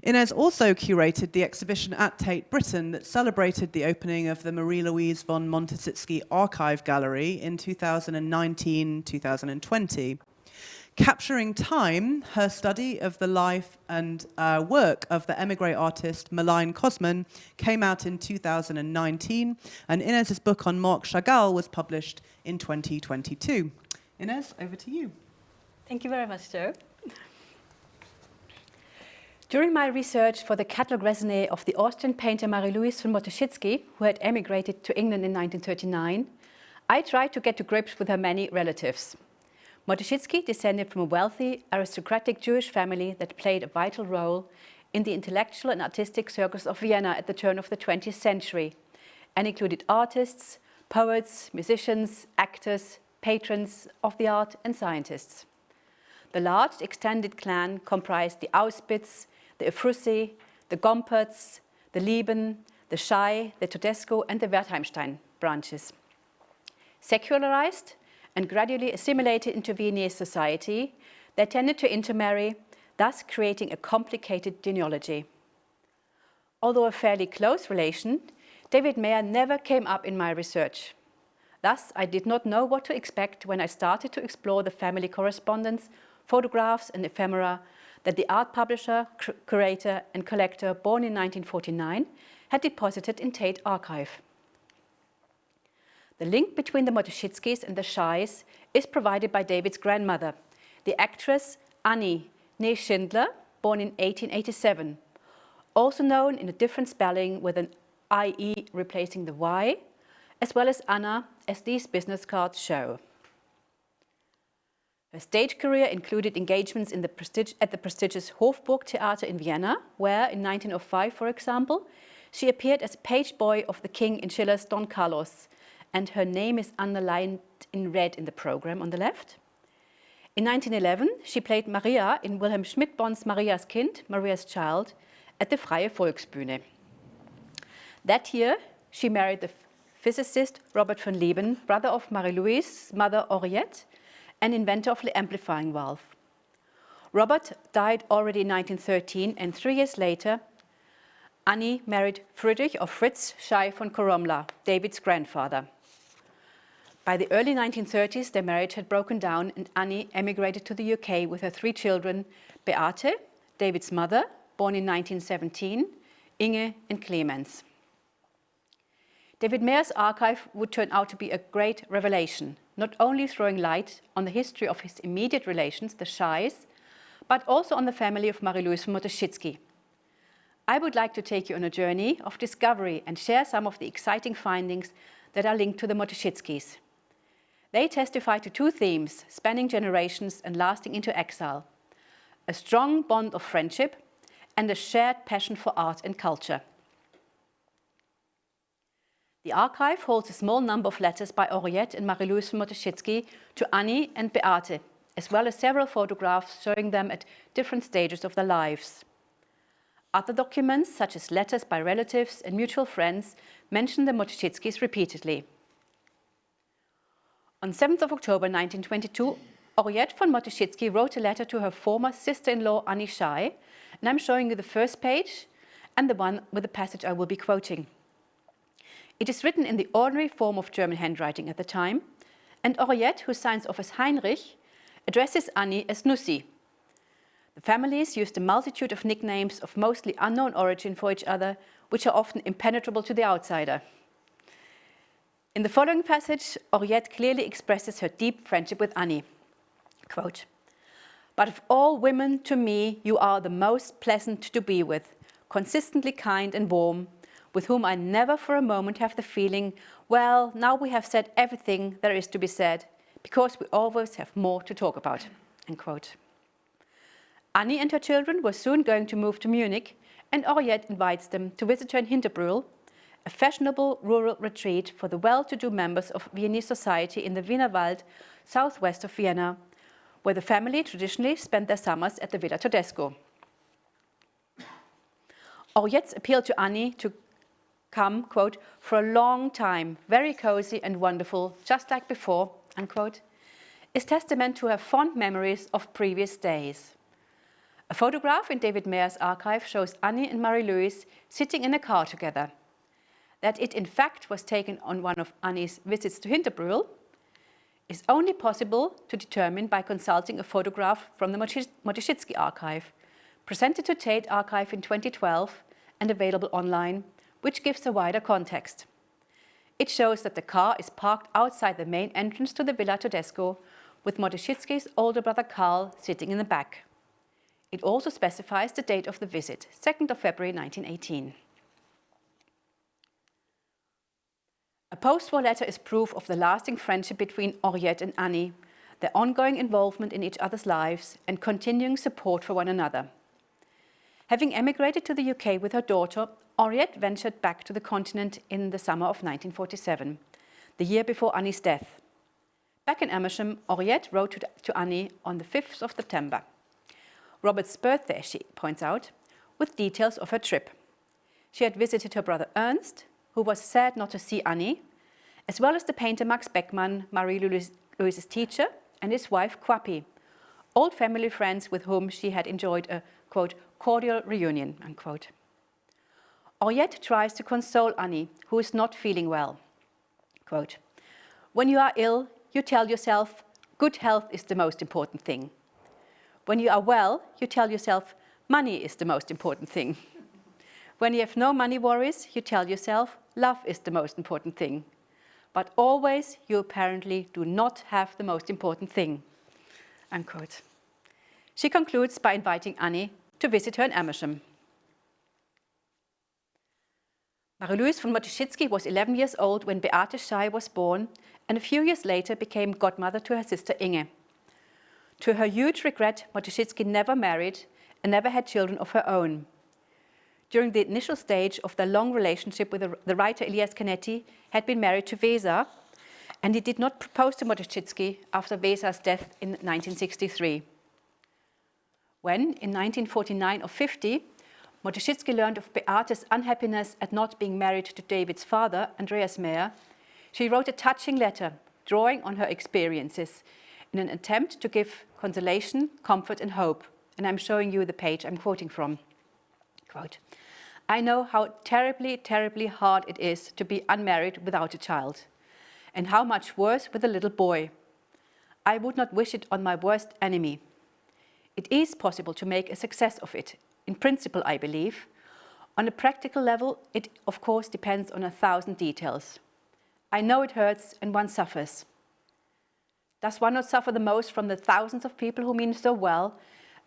Ines also curated the exhibition at Tate Britain that celebrated the opening of the Marie-Louise von Montesitsky Archive Gallery in 2019-2020. Capturing Time, her study of the life and work of the émigré artist Méline Cosman came out in 2019, and Ines's book on Marc Chagall was published in 2022. Ines, over to you. Thank you very much, Jo. During my research for the catalogue raisonné of the Austrian painter Marie-Louise von Montesitsky, who had emigrated to England in 1939, I tried to get to grips with her many relatives. Montesitsky descended from a wealthy, aristocratic Jewish family that played a vital role in the intellectual and artistic circles of Vienna at the turn of the 20th century, and included artists, poets, musicians, actors, patrons of the art, and scientists. The large extended clan comprised the Auspitz, the Ephrussi, the Gompertz, the Lieben, the Schei, the Todesco, and the Wertheimstein branches. Secularized and gradually assimilated into Viennese society, they tended to intermarry, thus creating a complicated genealogy. Although a fairly close relation, David Mayer never came up in my research. Thus, I did not know what to expect when I started to explore the family correspondence, photographs, and ephemera that the art publisher, curator, and collector born in 1949 had deposited in Tate Archive. The link between the Montesitskys and the Scheis is provided by David's grandmother, the actress Annie née Schindler, born in 1887, also known in a different spelling with an IE replacing the Y, as well as Anna, as these business cards show. Her stage career included engagements at the prestigious Hofburg Theater in Vienna, where in 1905, for example, she appeared as page boy of the king in Schiller's Don Carlos, and her name is underlined in red in the program on the left. In 1911, she played Maria in Wilhelm Schmidt-Bond's Marias Kind, Maria's Child, at the Freie Volksbühne. That year, she married the physicist Robert von Lieben, brother of Marie-Louise's mother Henriette, and inventor of the amplifying valve. Robert died already in 1913, and 3 years later, Annie married Friedrich or Fritz Schei von Koromla, David's grandfather. By the early 1930s, their marriage had broken down and Annie emigrated to the UK with her 3 children, Beate, David's mother, born in 1917, Inge and Clemens. David Mayer's archive would turn out to be a great revelation, not only throwing light on the history of his immediate relations, the Scheis, but also on the family of Marie-Louise von Motteschitsky. I would like to take you on a journey of discovery and share some of the exciting findings that are linked to the Motteschitskys. They testify to 2 themes spanning generations and lasting into exile: a strong bond of friendship and a shared passion for art and culture. The archive holds a small number of letters by Henriette and Marie-Louise von Motteschitsky to Annie and Beate, as well as several photographs showing them at different stages of their lives. Other documents, such as letters by relatives and mutual friends, mention the Motteschitskys repeatedly. On 7th of October 1922, Henriette von Motteschitsky wrote a letter to her former sister-in-law Annie Schei, and I'm showing you the first page and the one with the passage I will be quoting. It is written in the ordinary form of German handwriting at the time, and Henriette, who signs off as Heinrich, addresses Annie as Nussi. The families used a multitude of nicknames of mostly unknown origin for each other, which are often impenetrable to the outsider. In the following passage, Henriette clearly expresses her deep friendship with Annie. Quote, "But of all women, to me, you are the most pleasant to be with, consistently kind and warm, with whom I never for a moment have the feeling, well, now we have said everything there is to be said, because we always have more to talk about." End quote. Annie and her children were soon going to move to Munich, and Henriette invites them to visit her in Hinterbrühl, a fashionable rural retreat for the well-to-do members of Viennese society in the Wienerwald, southwest of Vienna, where the family traditionally spent their summers at the Villa Todesco. Henriette's appeal to Annie to come, quote, "for a long time, very cozy and wonderful, just like before," unquote, is testament to her fond memories of previous days. A photograph in David Mayer's archive shows Annie and Marie-Louise sitting in a car together. That it in fact was taken on one of Annie's visits to Hinterbrühl is only possible to determine by consulting a photograph from the Motteschitsky archive, presented to Tate Archive in 2012 and available online, which gives a wider context. It shows that the car is parked outside the main entrance to the Villa Todesco, with Motteschitsky's older brother Karl sitting in the back. It also specifies the date of the visit, 2nd of February 1918. A post-war letter is proof of the lasting friendship between Henriette and Annie, their ongoing involvement in each other's lives and continuing support for one another. Having emigrated to the UK with her daughter, Henriette ventured back to the continent in the summer of 1947, the year before Annie's death. Back in Amersham, Henriette wrote to Annie on the 5th of September. Robert's birthday, she points out, with details of her trip. She had visited her brother Ernst, who was sad not to see Annie, as well as the painter Max Beckmann, Marie-Louise's teacher, and his wife Quappi, old family friends with whom she had enjoyed a, quote, cordial reunion, unquote. Henriette tries to console Annie, who is not feeling well. Quote, "When you are ill, you tell yourself, good health is the most important thing. When you are well, you tell yourself, money is the most important thing. When you have no money worries, you tell yourself, love is the most important thing. But always, you apparently do not have the most important thing." Unquote. She concludes by inviting Annie to visit her in Amersham. Marie-Louise von Motteschitsky was 11 years old when Beate Schei was born, and a few years later became godmother to her sister Inge. To her huge regret, Motteschitsky never married and never had children of her own. During the initial stage of their long relationship with the writer Elias Canetti, had been married to Weser, and he did not propose to Motteschitsky after Weser's death in 1963. When, in 1949 or 50, Motteschitsky learned of Beate's unhappiness at not being married to David's father, Andreas Meyer, she wrote a touching letter drawing on her experiences in an attempt to give consolation, comfort and hope. And I'm showing you the page I'm quoting from. Quote, I know how terribly, terribly hard it is to be unmarried without a child, and how much worse with a little boy. I would not wish it on my worst enemy. It is possible to make a success of it, in principle, I believe. On a practical level, it of course depends on 1,000 details. I know it hurts and one suffers. Does one not suffer the most from the thousands of people who mean so well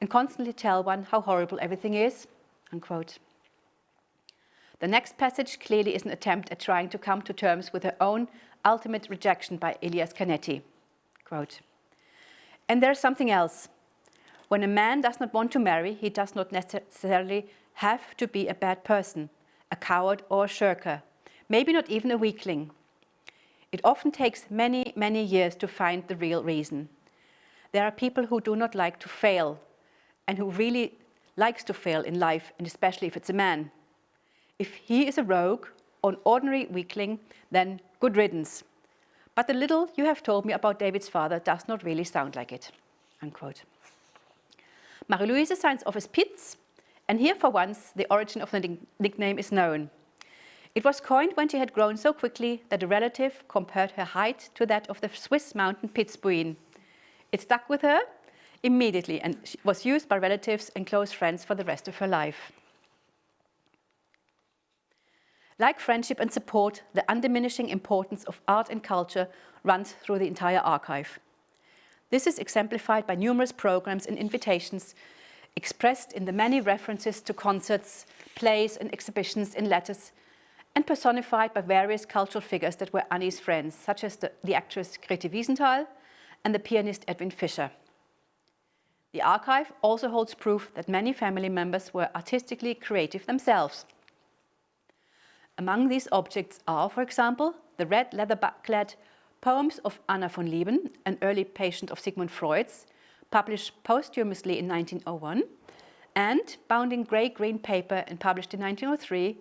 and constantly tell one how horrible everything is? Unquote. The next passage clearly is an attempt at trying to come to terms with her own ultimate rejection by Elias Canetti. Quote, and there's something else. When a man does not want to marry, he does not necessarily have to be a bad person, a coward or a shirker, maybe not even a weakling. It often takes many, many years to find the real reason. There are people who do not like to fail and who really likes to fail in life, and especially if it's a man. If he is a rogue or an ordinary weakling, then good riddance. But the little you have told me about David's father does not really sound like it. Unquote. Marie-Louise signs off as Pitz, and here for once the origin of the nickname is known. It was coined when she had grown so quickly that a relative compared her height to that of the Swiss mountain Pitzbuin. It stuck with her immediately and was used by relatives and close friends for the rest of her life. Like friendship and support, the undiminishing importance of art and culture runs through the entire archive. This is exemplified by numerous programs and invitations expressed in the many references to concerts, plays and exhibitions in letters, and personified by various cultural figures that were Annie's friends, such as the actress Grete Wiesenthal and the pianist Edwin Fischer. The archive also holds proof that many family members were artistically creative themselves. Among these objects are, for example, the red leather-clad Poems of Anna von Lieben, an early patient of Sigmund Freud's, published posthumously in 1901, and bound in grey-green paper and published in 1903,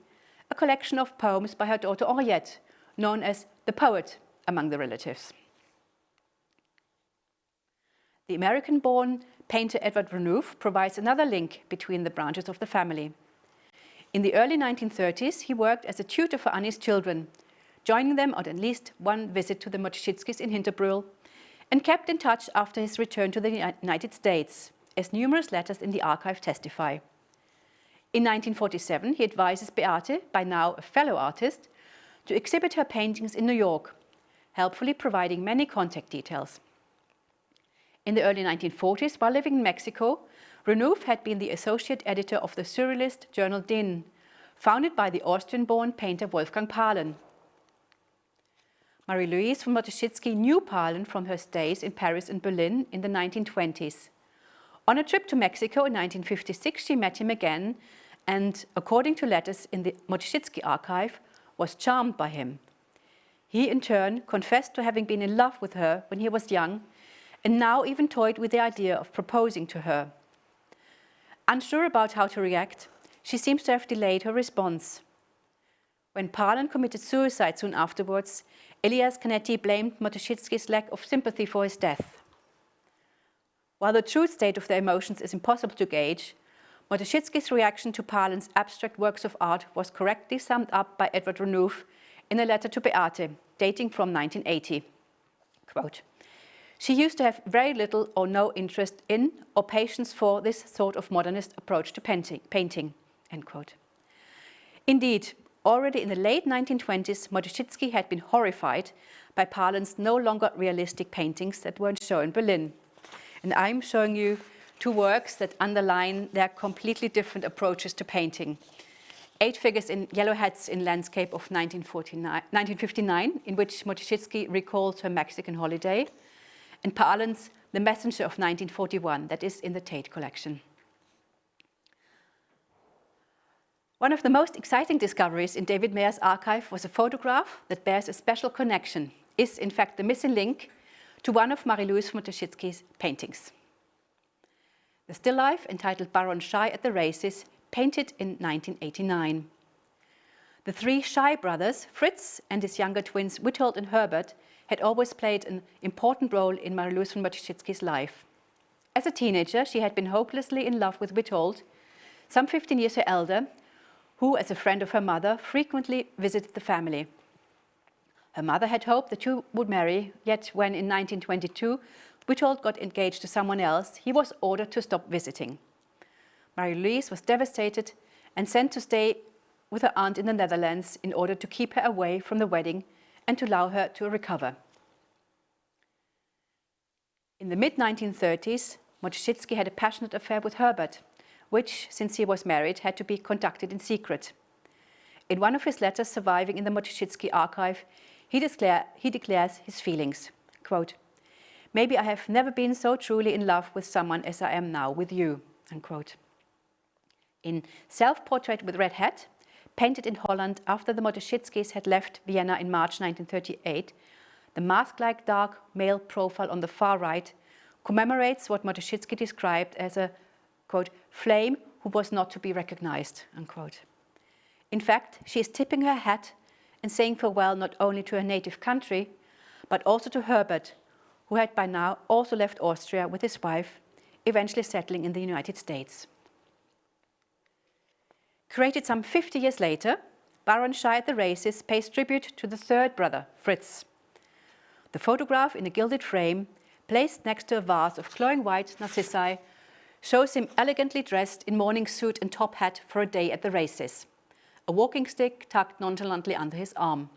a collection of poems by her daughter Henriette, known as the Poet among the relatives. The American-born painter Edward Renouf provides another link between the branches of the family. In the early 1930s, he worked as a tutor for Annie's children, joining them on at least one visit to the Motschitskis in Hinterbrühl, and kept in touch after his return to the United States, as numerous letters in the archive testify. In 1947, he advises Beate, by now a fellow artist, to exhibit her paintings in New York, helpfully providing many contact details. In the early 1940s, while living in Mexico, Renouf had been the associate editor of the surrealist journal Din, founded by the Austrian-born painter Wolfgang Pahlen. Marie-Louise von Motschitsky knew Pahlen from her stays in Paris and Berlin in the 1920s. On a trip to Mexico in 1956, she met him again and, according to letters in the Motschitsky archive, was charmed by him. He, in turn, confessed to having been in love with her when he was young and now even toyed with the idea of proposing to her. Unsure about how to react, she seems to have delayed her response. When Pahlen committed suicide soon afterwards, Elias Canetti blamed Motschitsky's lack of sympathy for his death. While the true state of their emotions is impossible to gauge, Motschitsky's reaction to Pahlen's abstract works of art was correctly summed up by Edward Renouf in a letter to Beate, dating from 1980. Quote, she used to have very little or no interest in or patience for this sort of modernist approach to painting. End quote. Indeed, already in the late 1920s, Motschitsky had been horrified by Pahlen's no longer realistic paintings that weren't shown in Berlin. And I'm showing you two works that underline their completely different approaches to painting. 8 figures in yellow hats in landscape of 1959, in which Motschitsky recalls her Mexican holiday, and Pahlen's The Messenger of 1941, that is in the Tate collection. One of the most exciting discoveries in David Mayer's archive was a photograph that bears a special connection, is in fact the missing link to one of Marie-Louise Motschitsky's paintings. The still life, entitled Baron Schei at the Races, painted in 1989. The 3 Schei brothers, Fritz and his younger twins Witold and Herbert, had always played an important role in Marie-Louise von Motschitsky's life. As a teenager, she had been hopelessly in love with Witold, some 15 years her elder, who, as a friend of her mother, frequently visited the family. Her mother had hoped the two would marry, yet when in 1922 Witold got engaged to someone else, he was ordered to stop visiting. Marie-Louise was devastated and sent to stay with her aunt in the Netherlands in order to keep her away from the wedding and to allow her to recover. In the mid-1930s, Matuszewski had a passionate affair with Herbert, which, since he was married, had to be conducted in secret. In one of his letters surviving in the Matuszewski archive, he declares his feelings, quote, "Maybe I have never been so truly in love with someone as I am now with you," unquote. In Self-Portrait with Red Hat, painted in Holland after the Matuszewskis had left Vienna in March 1938, the mask-like dark male profile on the far right commemorates what Matuszewski described as a, quote, "flame who was not to be recognized," unquote. In fact, she is tipping her hat and saying farewell not only to her native country, but also to Herbert, who had by now also left Austria with his wife, eventually settling in the United States. Created some 50 years later, Baron Schei at the Races pays tribute to the third brother, Fritz. The photograph in a gilded frame, placed next to a vase of glowing white narcissi, shows him elegantly dressed in morning suit and top hat for a day at the races, a walking stick tucked nonchalantly under his arm.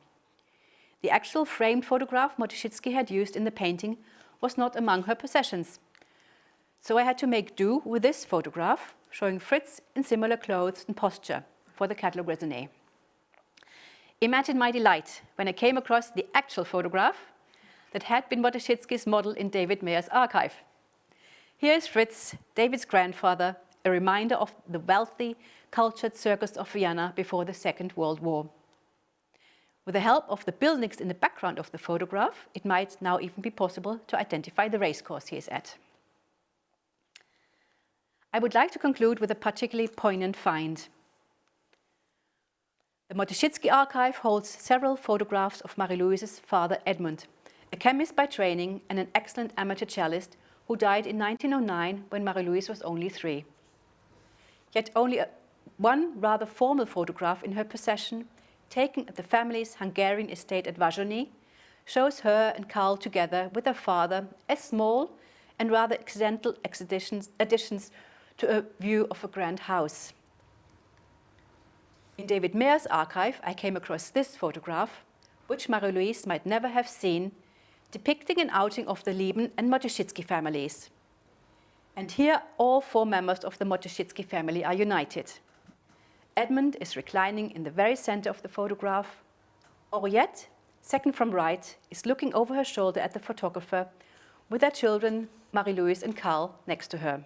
The actual framed photograph Matuszewski had used in the painting was not among her possessions. So I had to make do with this photograph, showing Fritz in similar clothes and posture for the catalogue raisonné. Imagine my delight when I came across the actual photograph that had been Matuszewski's model in David Mayer's archive. Here is Fritz, David's grandfather, a reminder of the wealthy, cultured circus of Vienna before the Second World War. With the help of the buildings in the background of the photograph, it might now even be possible to identify the racecourse he is at. I would like to conclude with a particularly poignant find. The Matuszewski archive holds several photographs of Marie-Louise's father, Edmund, a chemist by training and an excellent amateur cellist who died in 1909 when Marie-Louise was only 3. Yet only one rather formal photograph in her possession, taken at the family's Hungarian estate at Vazsony, shows her and Karl together with their father as small and rather accidental additions to a view of a grand house. In David Mayer's archive, I came across this photograph, which Marie-Louise might never have seen, depicting an outing of the Lieben and Matuszewski families. And here all 4 members of the Matuszewski family are united. Edmund is reclining in the very center of the photograph. Henriette, second from right, is looking over her shoulder at the photographer with their children, Marie-Louise and Karl, next to her.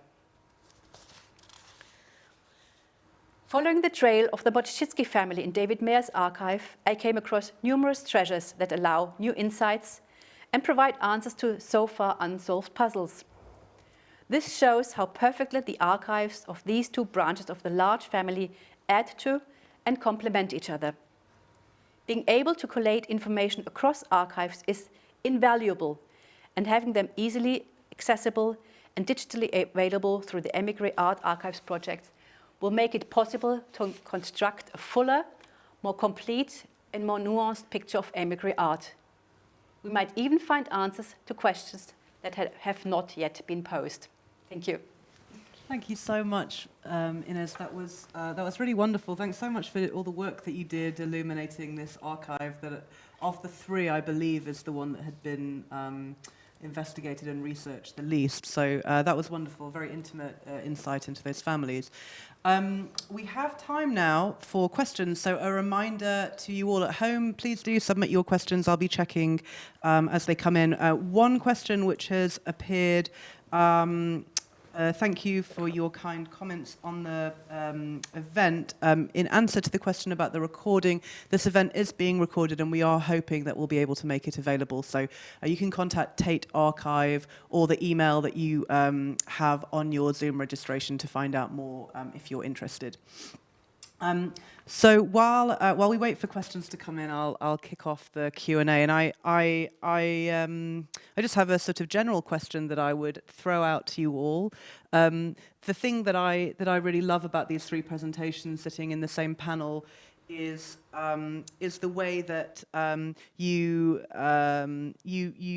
Following the trail of the Matuszewski family in David Mayer's archive, I came across numerous treasures that allow new insights and provide answers to so far unsolved puzzles. This shows how perfectly the archives of these 2 branches of the large family add to and complement each other. Being able to collate information across archives is invaluable, and having them easily accessible and digitally available through the Émigré Art Archives Project will make it possible to construct a fuller, more complete and more nuanced picture of émigré art. We might even find answers to questions that have not yet been posed. Thank you. Thank you so much, Inez. That was really wonderful. Thanks so much for all the work that you did illuminating this archive that, of the 3, I believe, is the one that had been investigated and researched the least. So that was wonderful, very intimate insight into those families. We have time now for questions. So a reminder to you all at home, please do submit your questions. I'll be checking as they come in. One question which has appeared, thank you for your kind comments on the event. In answer to the question about the recording, this event is being recorded and we are hoping that we'll be able to make it available. So you can contact Tate Archive or the email that you have on your Zoom registration to find out more if you're interested. So while we wait for questions to come in, I'll kick off the Q&A, and I just have a sort of general question that I would throw out to you all. The thing that I really love about these three presentations sitting in the same panel is the way that you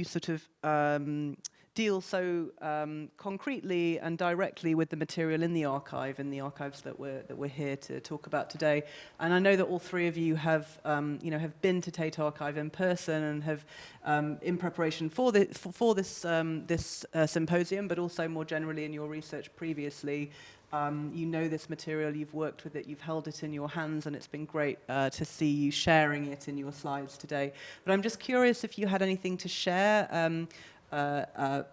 sort of deal so concretely and directly with the material in the archives that we're here to talk about today. And I know that all three of you have been to Tate Archive in person and have in preparation for this symposium, but also more generally in your research previously. You know this material, you've worked with it, you've held it in your hands, and it's been great to see you sharing it in your slides today. But I'm just curious if you had anything to share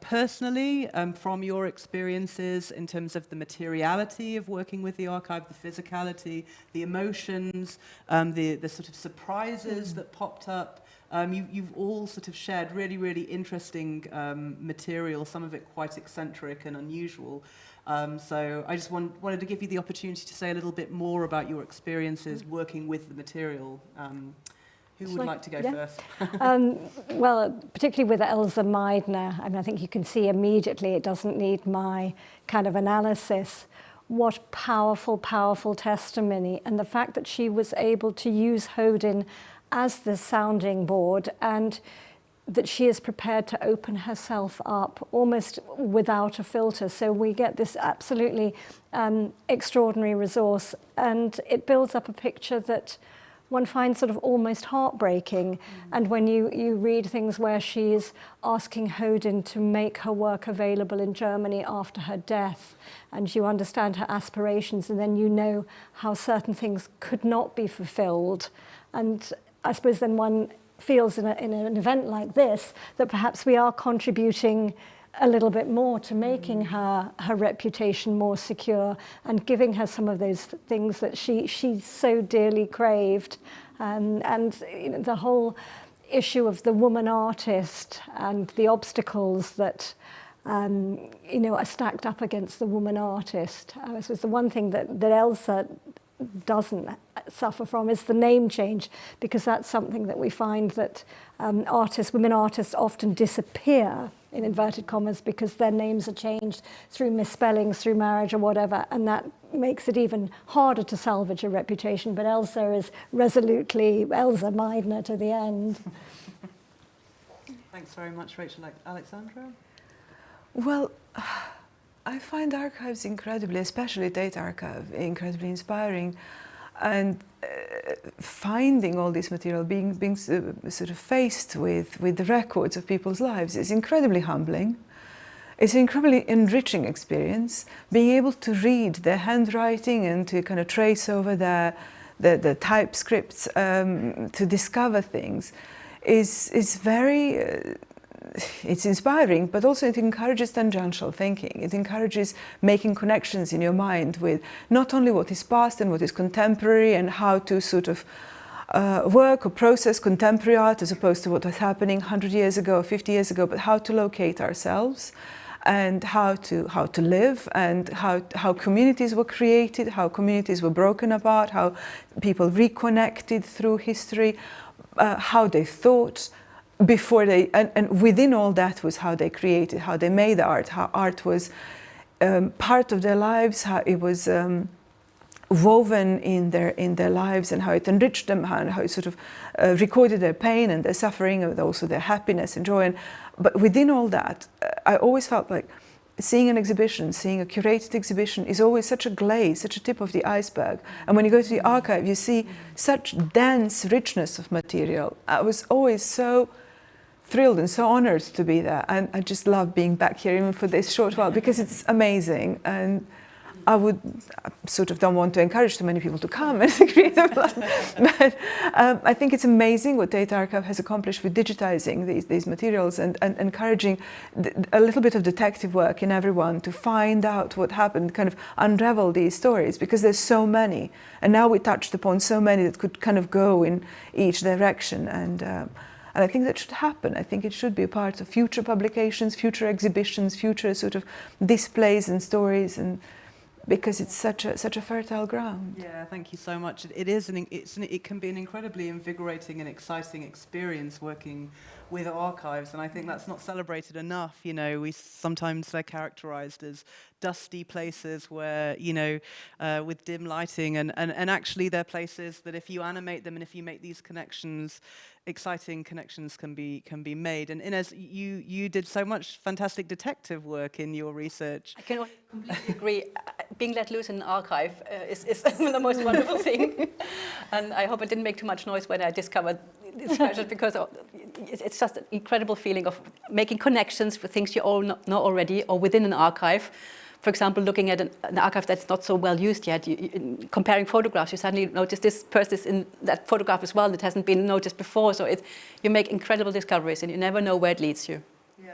personally from your experiences in terms of the materiality of working with the archive, the physicality, the emotions, the sort of surprises that popped up. You've all sort of shared really, really interesting material, some of it quite eccentric and unusual. So I just wanted to give you the opportunity to say a little bit more about your experiences working with the material. Who would like to go first? Well, particularly with Elsa Meidner, I mean, I think you can see immediately, it doesn't need my kind of analysis, what powerful, powerful testimony. And the fact that she was able to use Hodin as the sounding board, and that she is prepared to open herself up almost without a filter. So we get this absolutely extraordinary resource, and it builds up a picture that one finds sort of almost heartbreaking. And when you read things where she's asking Hodin to make her work available in Germany after her death, and you understand her aspirations, and then you know how certain things could not be fulfilled. And I suppose then one feels in an event like this that perhaps we are contributing a little bit more to making her reputation more secure and giving her some of those things that she so dearly craved. And you know, the whole issue of the woman artist and the obstacles that you know, are stacked up against the woman artist. I suppose the one thing that Elsa doesn't suffer from is the name change, because that's something that we find that women artists often disappear, in inverted commas, because their names are changed through misspellings, through marriage or whatever, and that makes it even harder to salvage a reputation. But Elsa is resolutely Elsa Meidner to the end. Thanks very much, Rachel. Alexandra? Well, I find archives incredibly, especially Tate Archive, incredibly inspiring. And finding all this material, being sort of faced with the records of people's lives is incredibly humbling. It's an incredibly enriching experience. Being able to read their handwriting and to kind of trace over the typescripts to discover things is very... it's inspiring, but also it encourages tangential thinking. It encourages making connections in your mind with not only what is past and what is contemporary, and how to sort of work or process contemporary art as opposed to what was happening 100 years ago, 50 years ago, but how to locate ourselves and how to live, and how communities were created, how communities were broken apart, how people reconnected through history, how they thought, before they, and within all that was how they created, how they made art, how art was part of their lives, how it was woven in their lives, and how it enriched them, how it sort of recorded their pain and their suffering, and also their happiness and joy. But within all that, I always felt like seeing an exhibition, seeing a curated exhibition is always such a glaze, such a tip of the iceberg. And when you go to the archive, you see such dense richness of material. I was always so thrilled and so honored to be there, and I just love being back here even for this short while, because it's amazing. And I sort of don't want to encourage too many people to come and create but I think it's amazing what Tate Archive has accomplished with digitizing these materials and encouraging a little bit of detective work in everyone to find out what happened, kind of unravel these stories, because there's so many, and now we touched upon so many that could kind of go in each direction. And I think that should happen. I think it should be a part of future publications, future exhibitions, future sort of displays and stories. And because it's such a fertile ground. Yeah, thank you so much. It can be an incredibly invigorating and exciting experience working with archives, and I think that's not celebrated enough. You know, sometimes they're characterized as dusty places where, you know, with dim lighting, and actually they're places that if you animate them and if you make these connections, exciting connections can be made. And Inez, you did so much fantastic detective work in your research. I can completely agree. Being let loose in an archive is the most wonderful thing. And I hope I didn't make too much noise when I discovered this project, because it's just an incredible feeling of making connections with things you all know already or within an archive. For example, looking at an archive that's not so well used yet, comparing photographs, you suddenly notice this person is in that photograph as well that hasn't been noticed before. So you make incredible discoveries and you never know where it leads you. Yeah,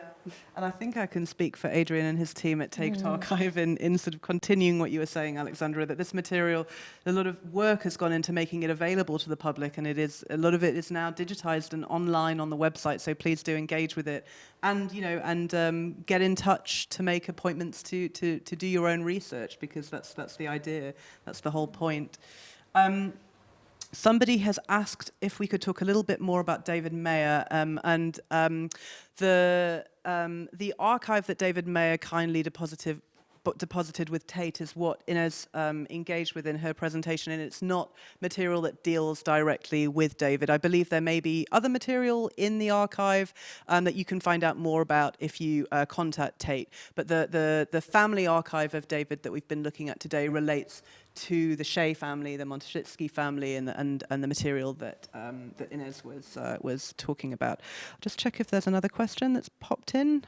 and I think I can speak for Adrian and his team at Tate Archive in sort of continuing what you were saying, Alexandra, that this material, a lot of work has gone into making it available to the public, and a lot of it is now digitized and online on the website, so please do engage with it. And, you know, and get in touch to make appointments to do your own research, because that's the idea, that's the whole point. Somebody has asked if we could talk a little bit more about David Mayer, and the archive that David Mayer kindly deposited with Tate is what Inez engaged with in her presentation, and it's not material that deals directly with David. I believe there may be other material in the archive that you can find out more about if you contact Tate. But the family archive of David that we've been looking at today relates to the Shea family, the Monteshitsky family, and the material that Inez was talking about. I'll just check if there's another question that's popped in.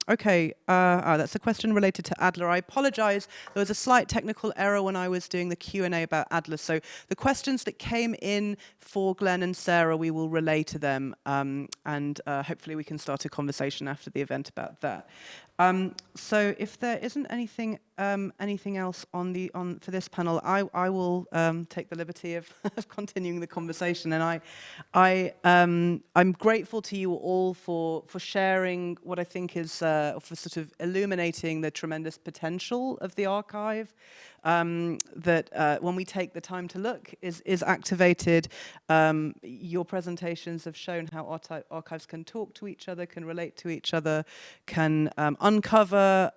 Okay, that's a question related to Adler. I apologize, there was a slight technical error when I was doing the Q&A about Adler. So the questions that came in for Glenn and Sarah, we will relay to them, and hopefully we can start a conversation after the event about that. So if there isn't anything else for this panel, I will take the liberty of continuing the conversation. And I'm grateful to you all for sharing what I think is for sort of illuminating the tremendous potential of the archive. That when we take the time to look is activated. Your presentations have shown how archives can talk to each other, can relate to each other, can uncover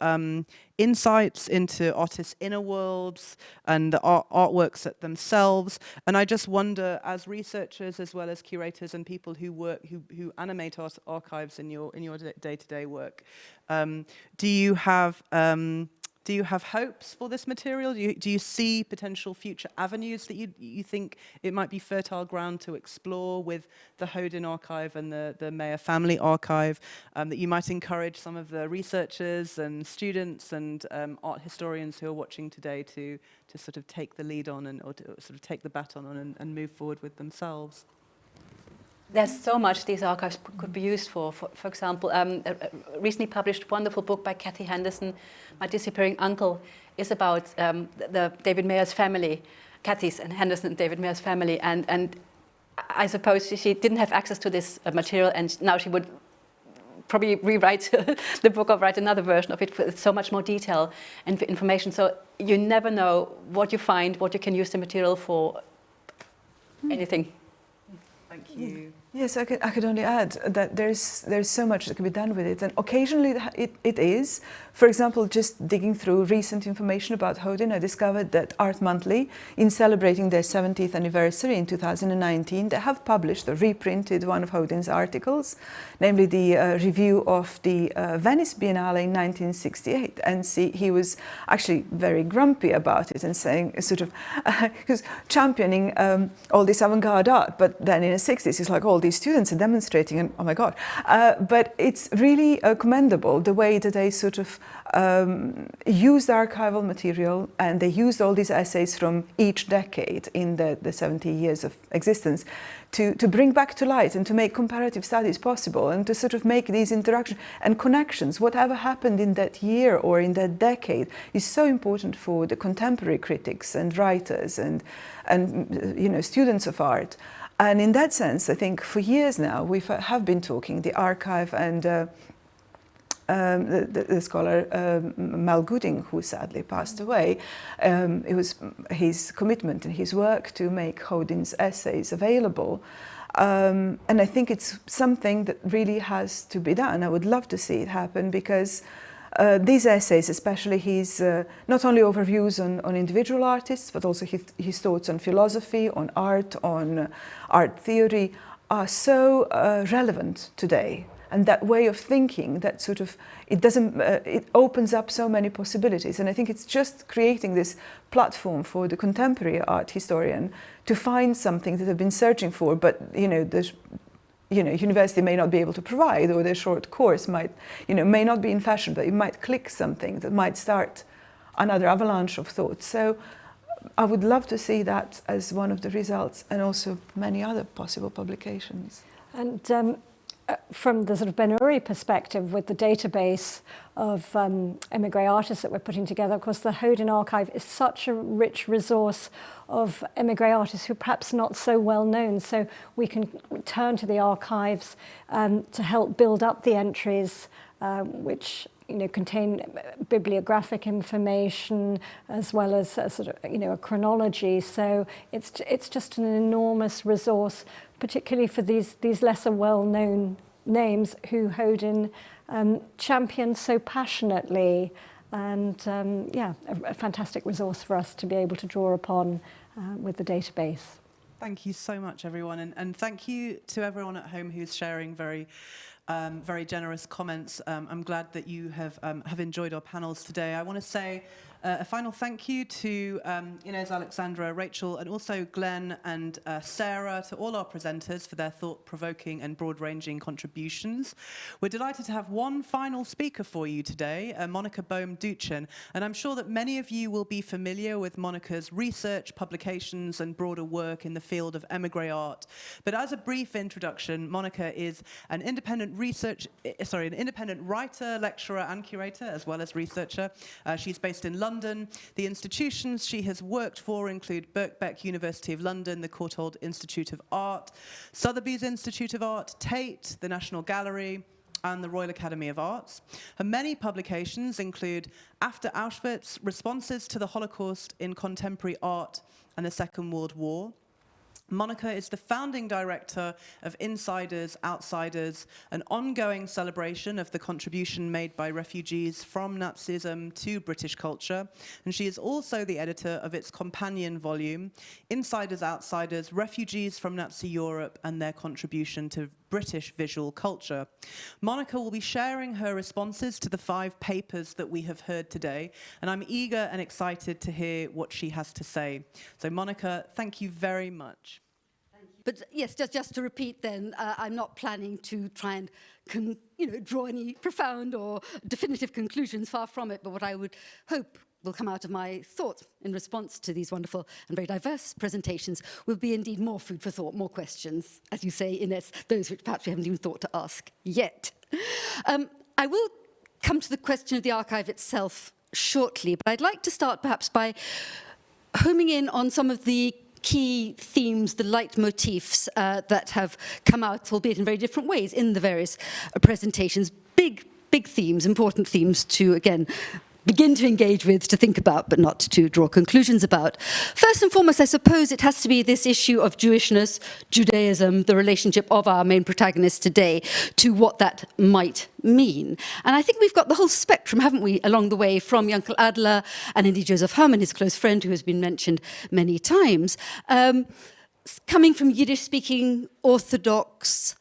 insights into artists' inner worlds and the artworks themselves. And I just wonder, as researchers as well as curators and people who animate archives in your day-to-day work, do you have hopes for this material? Do you see potential future avenues that you think it might be fertile ground to explore with the Hodin archive and the Mayer family archive, that you might encourage some of the researchers and students and art historians who are watching today to sort of take the lead on or to sort of take the baton on and move forward with themselves? There's so much these archives could be used for. For example, a recently published wonderful book by Kathy Henderson, My Disappearing Uncle, is about the David Mayer's family, Kathy's and Henderson and David Mayer's family. And I suppose she didn't have access to this material, and now she would probably rewrite the book or write another version of it with so much more detail and information. So you never know what you find, what you can use the material for, anything. Thank you. Yes, I could only add that there's so much that can be done with it, and occasionally it is. For example, just digging through recent information about Hodin, I discovered that Art Monthly, in celebrating their 70th anniversary in 2019, they have published or reprinted one of Hodin's articles, namely the review of the Venice Biennale in 1968. And he was actually very grumpy about it and saying, sort of, because championing all this avant-garde art, but then in the 60s, it's like all these students are demonstrating, and oh my God. But it's really commendable the way that they sort of used archival material, and they used all these essays from each decade in the 70 years of existence to bring back to light and to make comparative studies possible, and to sort of make these interactions and connections. Whatever happened in that year or in that decade is so important for the contemporary critics and writers and students of art. And in that sense, I think for years now we have been talking, the archive and the scholar Mal Gooding, who sadly passed away. It was his commitment and his work to make Hodin's essays available. And I think it's something that really has to be done. I would love to see it happen, because these essays, especially his not only overviews on individual artists, but also his thoughts on philosophy, on art theory, are so relevant today. And that way of thinking, that sort of, it opens up so many possibilities. And I think it's just creating this platform for the contemporary art historian to find something that they've been searching for, but university may not be able to provide, or their short course may not be in fashion, but it might click something that might start another avalanche of thoughts. So I would love to see that as one of the results, and also many other possible publications. And from the sort of Ben-Uri perspective, with the database of émigré artists that we're putting together, of course, the Hodin archive is such a rich resource of émigré artists who are perhaps not so well known. So we can turn to the archives to help build up the entries, which contain bibliographic information as well as a chronology. So it's just an enormous resource, particularly for these lesser well-known names who Hodin championed so passionately. And a fantastic resource for us to be able to draw upon with the database. Thank you so much, everyone, and thank you to everyone at home who's sharing very generous comments. I'm glad that you have enjoyed our panels today. I want to say a final thank you to Inez, Alexandra, Rachel, and also Glenn and Sarah, to all our presenters for their thought-provoking and broad-ranging contributions. We're delighted to have one final speaker for you today, Monica Bohm-Duchin, and I'm sure that many of you will be familiar with Monica's research, publications, and broader work in the field of émigré art. But as a brief introduction, Monica is an independent writer, lecturer, and curator, as well as researcher. She's based in London. The institutions she has worked for include Birkbeck University of London, the Courtauld Institute of Art, Sotheby's Institute of Art, Tate, the National Gallery, and the Royal Academy of Arts. Her many publications include After Auschwitz, Responses to the Holocaust in Contemporary Art and the Second World War. Monica is the founding director of Insiders, Outsiders, an ongoing celebration of the contribution made by refugees from Nazism to British culture. And she is also the editor of its companion volume, Insiders, Outsiders, Refugees from Nazi Europe and Their Contribution to British Visual Culture. Monica will be sharing her responses to the 5 papers that we have heard today, and I'm eager and excited to hear what she has to say. So Monica, thank you very much. But yes, just to repeat then, I'm not planning to try and draw any profound or definitive conclusions, far from it, but what I would hope will come out of my thoughts in response to these wonderful and very diverse presentations will be indeed more food for thought, more questions, as you say, Ines, those which perhaps we haven't even thought to ask yet. I will come to the question of the archive itself shortly, but I'd like to start perhaps by homing in on some of the key themes, the leitmotifs that have come out, albeit in very different ways, in the various presentations. Big themes, important themes to, again, begin to engage with, to think about, but not to draw conclusions about. First and foremost, I suppose it has to be this issue of Jewishness, Judaism, the relationship of our main protagonists today to what that might mean. And I think we've got the whole spectrum, haven't we, along the way, from Jankel Adler and indeed Joseph Herman, his close friend, who has been mentioned many times, coming from Yiddish-speaking, Orthodox,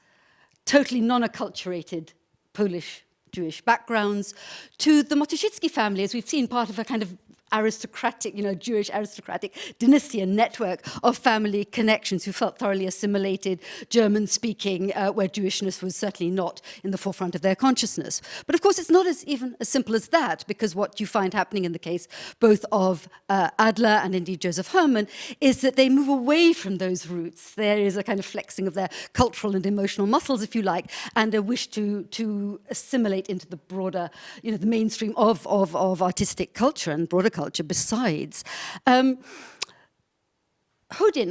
totally non-acculturated Polish Jewish backgrounds, to the Motoshitsky family, as we've seen, part of a kind of aristocratic, Jewish aristocratic dynasty and network of family connections who felt thoroughly assimilated, German-speaking, where Jewishness was certainly not in the forefront of their consciousness. But of course, it's not even as simple as that, because what you find happening in the case both of Adler and indeed Joseph Herman is that they move away from those roots. There is a kind of flexing of their cultural and emotional muscles, if you like, and a wish to assimilate into the broader, the mainstream of artistic culture and broader culture besides. Hodin,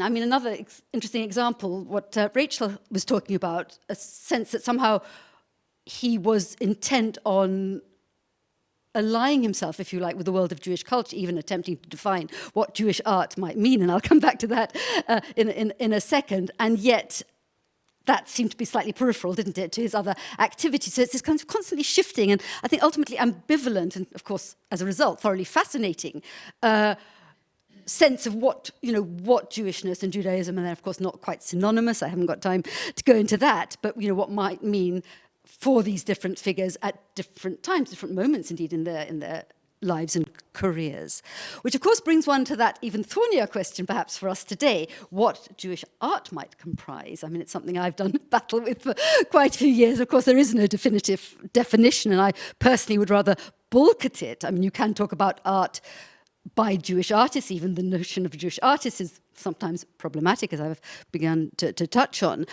another interesting example, what Rachel was talking about, a sense that somehow he was intent on allying himself, if you like, with the world of Jewish culture, even attempting to define what Jewish art might mean, and I'll come back to that in a second, and yet that seemed to be slightly peripheral, didn't it, to his other activities. So it's this kind of constantly shifting and I think ultimately ambivalent and, of course, as a result, thoroughly fascinating sense of what Jewishness and Judaism, and they're, of course, not quite synonymous. I haven't got time to go into that, but, what might mean for these different figures at different times, different moments, indeed, in their lives and careers. Which, of course, brings one to that even thornier question, perhaps, for us today, what Jewish art might comprise. I mean, it's something I've done battle with for quite a few years. Of course, there is no definitive definition, and I personally would rather balk at it. I mean, you can talk about art by Jewish artists. Even the notion of a Jewish artist is sometimes problematic, as I've begun to touch on.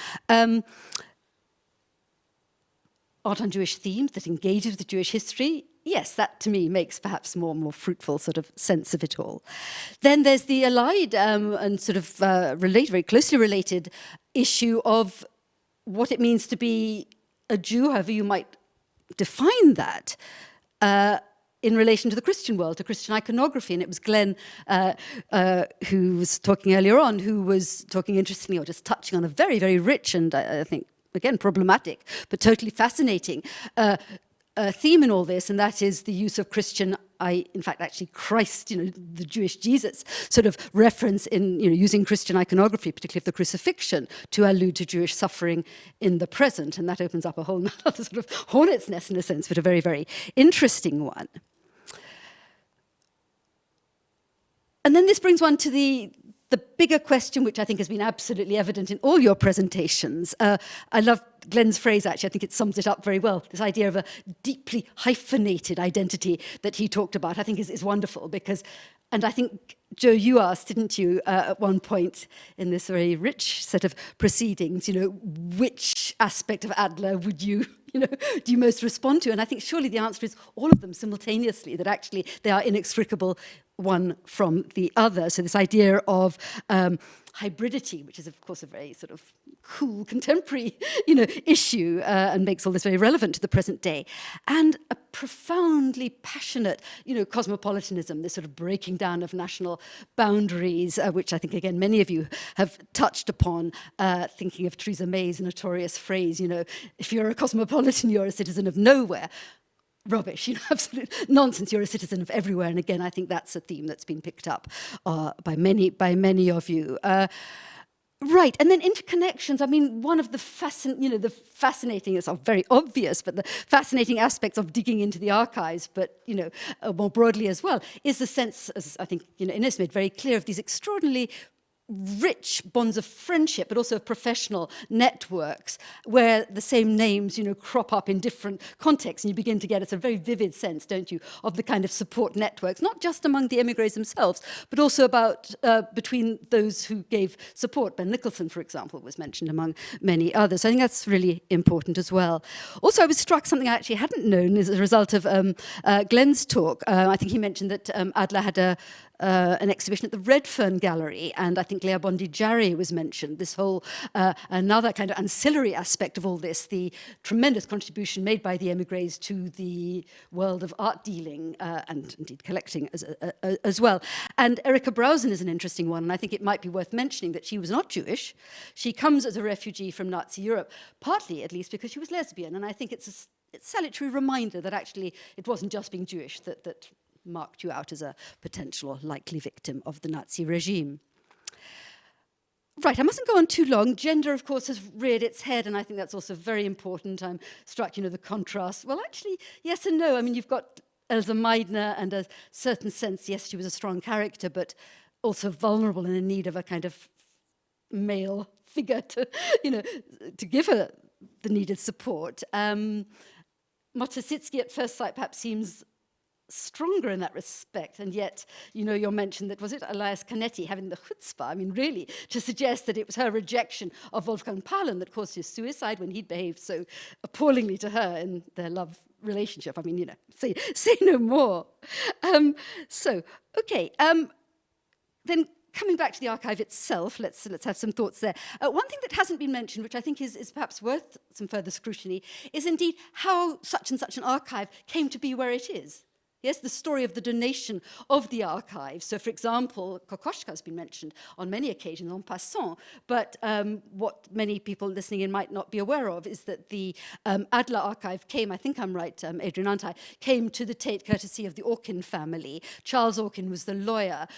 Art on Jewish themes that engages with Jewish history, yes, that to me makes perhaps more fruitful sort of sense of it all. Then there's the allied and sort of very closely related issue of what it means to be a Jew, however you might define that, in relation to the Christian world, to Christian iconography. And it was Glenn who was talking earlier on, who was talking interestingly, or just touching on a very, very rich and I think, again, problematic, but totally fascinating theme in all this, and that is the use of Christian, in fact, actually Christ, the Jewish Jesus, sort of reference in, using Christian iconography, particularly of the crucifixion, to allude to Jewish suffering in the present. And that opens up a whole other sort of hornet's nest, in a sense, but a very, very interesting one. And then this brings one to the bigger question, which I think has been absolutely evident in all your presentations. I love Glenn's phrase, actually. I think it sums it up very well. This idea of a deeply hyphenated identity that he talked about, I think is wonderful because, and I think, Joe, you asked, didn't you, at one point in this very rich set of proceedings, which aspect of Adler would you, do you most respond to? And I think surely the answer is all of them simultaneously, that actually they are inextricable one from the other. So this idea of hybridity, which is, of course, a very sort of cool contemporary, issue and makes all this very relevant to the present day. And a profoundly passionate, cosmopolitanism, this sort of breaking down of national boundaries, which I think, again, many of you have touched upon, thinking of Theresa May's notorious phrase, if you're a cosmopolitan, you're a citizen of nowhere. Rubbish, absolute nonsense. You're a citizen of everywhere. And again, I think that's a theme that's been picked up by many of you. Right, and then interconnections. I mean, one of the fascinating, it's very obvious, but the fascinating aspects of digging into the archives, but more broadly as well, is the sense, as I think Ines made very clear, of these extraordinarily rich bonds of friendship, but also of professional networks where the same names, crop up in different contexts, and you begin to get a very vivid sense, don't you, of the kind of support networks, not just among the émigrés themselves, but also about between those who gave support. Ben Nicholson, for example, was mentioned among many others. So I think that's really important as well. Also, I was struck something I actually hadn't known as a result of Glenn's talk. I think he mentioned that Adler had an exhibition at the Redfern Gallery, and I think Lea Bondi-Jarry was mentioned. This whole, another kind of ancillary aspect of all this, the tremendous contribution made by the émigrés to the world of art dealing and indeed collecting as well. And Erika Brausen is an interesting one, and I think it might be worth mentioning that she was not Jewish. She comes as a refugee from Nazi Europe, partly at least because she was lesbian, and I think it's a salutary reminder that actually it wasn't just being Jewish that marked you out as a potential or likely victim of the Nazi regime. Right, I mustn't go on too long. Gender, of course, has reared its head, and I think that's also very important. I'm struck, the contrast. Well, actually, yes and no. I mean, you've got Elsa Meidner, and a certain sense, yes, she was a strong character, but also vulnerable and in need of a kind of male figure to, to give her the needed support. Motositsky at first sight perhaps seems stronger in that respect, and yet, you're mentioned that, was it Elias Canetti having the chutzpah, I mean, really, to suggest that it was her rejection of Wolfgang Paalen that caused his suicide when he'd behaved so appallingly to her in their love relationship. I mean, say no more. Okay, then coming back to the archive itself, let's have some thoughts there. One thing that hasn't been mentioned, which I think is perhaps worth some further scrutiny, is indeed how such and such an archive came to be where it is. Yes, the story of the donation of the archive. So, for example, Kokoschka has been mentioned on many occasions, en passant, but what many people listening in might not be aware of is that the Adler archive came, I think I'm right, Adrian, aren't I, came to the Tate courtesy of the Orkin family. Charles Orkin was the lawyer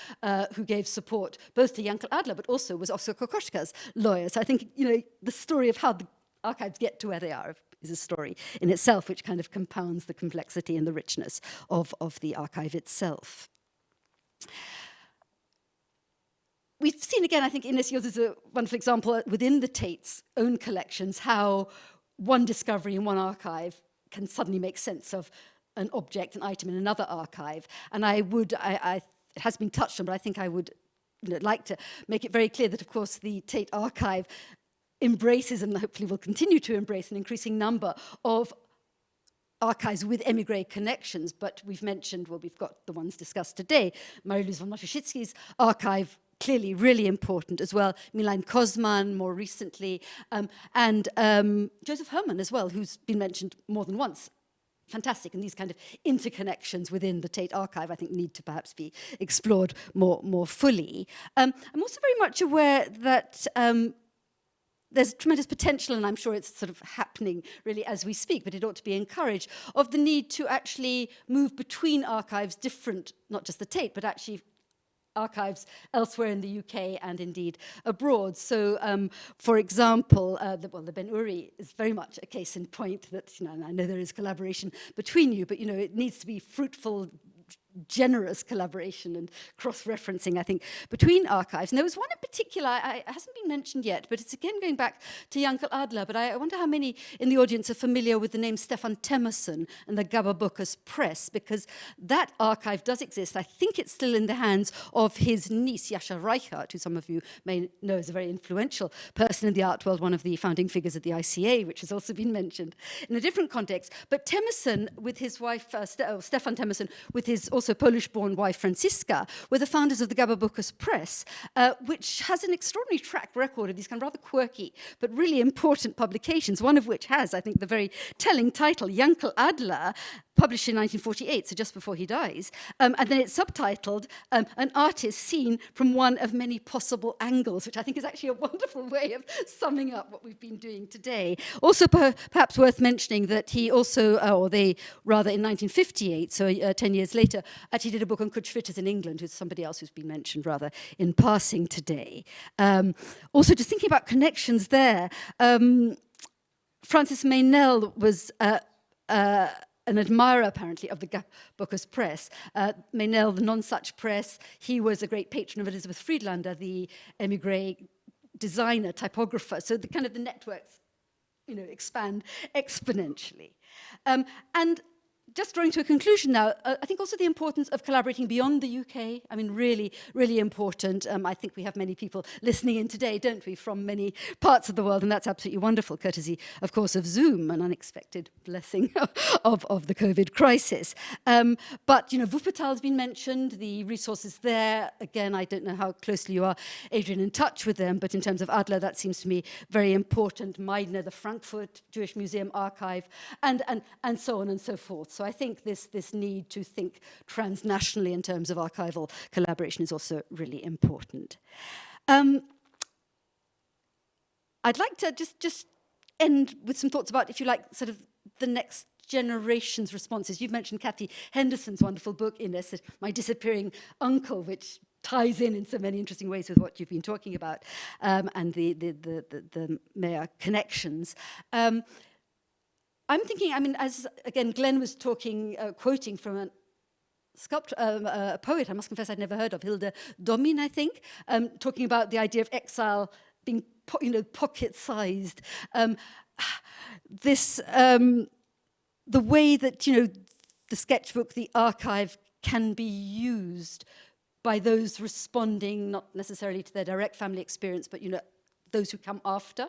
who gave support both to Jankel Adler, but also was also Kokoschka's lawyer. So I think, the story of how the archives get to where they are is a story in itself, which kind of compounds the complexity and the richness of the archive itself. We've seen again, I think Ines, yours is a wonderful example within the Tate's own collections, how one discovery in one archive can suddenly make sense of an object, an item in another archive. And it has been touched on, but I think I would like to make it very clear that, of course, the Tate Archive embraces and hopefully will continue to embrace an increasing number of archives with émigré connections, but we've mentioned, well, we've got the ones discussed today, Marie-Louise von Matuszewski's archive, clearly really important as well, Milan Kosman more recently, and Joseph Herman as well, who's been mentioned more than once. Fantastic, and these kind of interconnections within the Tate Archive, I think, need to perhaps be explored more fully. I'm also very much aware that there's tremendous potential, and I'm sure it's sort of happening really as we speak, but it ought to be encouraged, of the need to actually move between archives different, not just the Tate, but actually archives elsewhere in the UK and indeed abroad. So, for example, the Ben-Uri is very much a case in point that, and I know there is collaboration between you, but, it needs to be fruitful, generous collaboration and cross-referencing, I think, between archives. And there was one in particular, it hasn't been mentioned yet, but it's again going back to Jankel Adler, but I wonder how many in the audience are familiar with the name Stefan Temerson and the Gabber-Booker's Press, because that archive does exist. I think it's still in the hands of his niece, Jascha Reichert, who some of you may know is a very influential person in the art world, one of the founding figures at the ICA, which has also been mentioned in a different context. But Temerson, with his wife, Stefan Temerson, with his also Polish-born wife Franziska, were the founders of the Gabber-Booker's Press, which has an extraordinary track record of these kind of rather quirky but really important publications, one of which has, I think, the very telling title, Jankel Adler, published in 1948, so just before he dies. And then it's subtitled, An Artist Seen from One of Many Possible Angles, which I think is actually a wonderful way of summing up what we've been doing today. Also, perhaps worth mentioning that he also, or they rather in 1958, so 10 years later, actually did a book on Kutschwitters in England, who's somebody else who's been mentioned rather in passing today. Also, just thinking about connections there, Francis Meynell was an admirer, apparently, of the Gabber-Booker's Press. Meynell, the Non-Such Press, he was a great patron of Elizabeth Friedlander, the émigré designer, typographer. So the kind of the networks, expand exponentially. And just drawing to a conclusion now, I think also the importance of collaborating beyond the UK. I mean, really, really important. I think we have many people listening in today, don't we, from many parts of the world, and that's absolutely wonderful, courtesy, of course, of Zoom, an unexpected blessing of the COVID crisis. But, Wuppertal has been mentioned, the resources there. Again, I don't know how closely you are, Adrian, in touch with them, but in terms of Adler, that seems to me very important. Meidner, the Frankfurt Jewish Museum Archive, and so on and so forth. So I think this need to think transnationally in terms of archival collaboration is also really important. I'd like to just end with some thoughts about, if you like, sort of the next generation's responses. You've mentioned Kathy Henderson's wonderful book, Ines, My Disappearing Uncle, which ties in so many interesting ways with what you've been talking about, and the Mayer connections. I'm thinking, as, again, Glenn was talking, quoting from a sculptor, a poet, I must confess I'd never heard of, Hilda Domin, I think, talking about the idea of exile being, pocket-sized. The way that, the sketchbook, the archive can be used by those responding, not necessarily to their direct family experience, but, those who come after.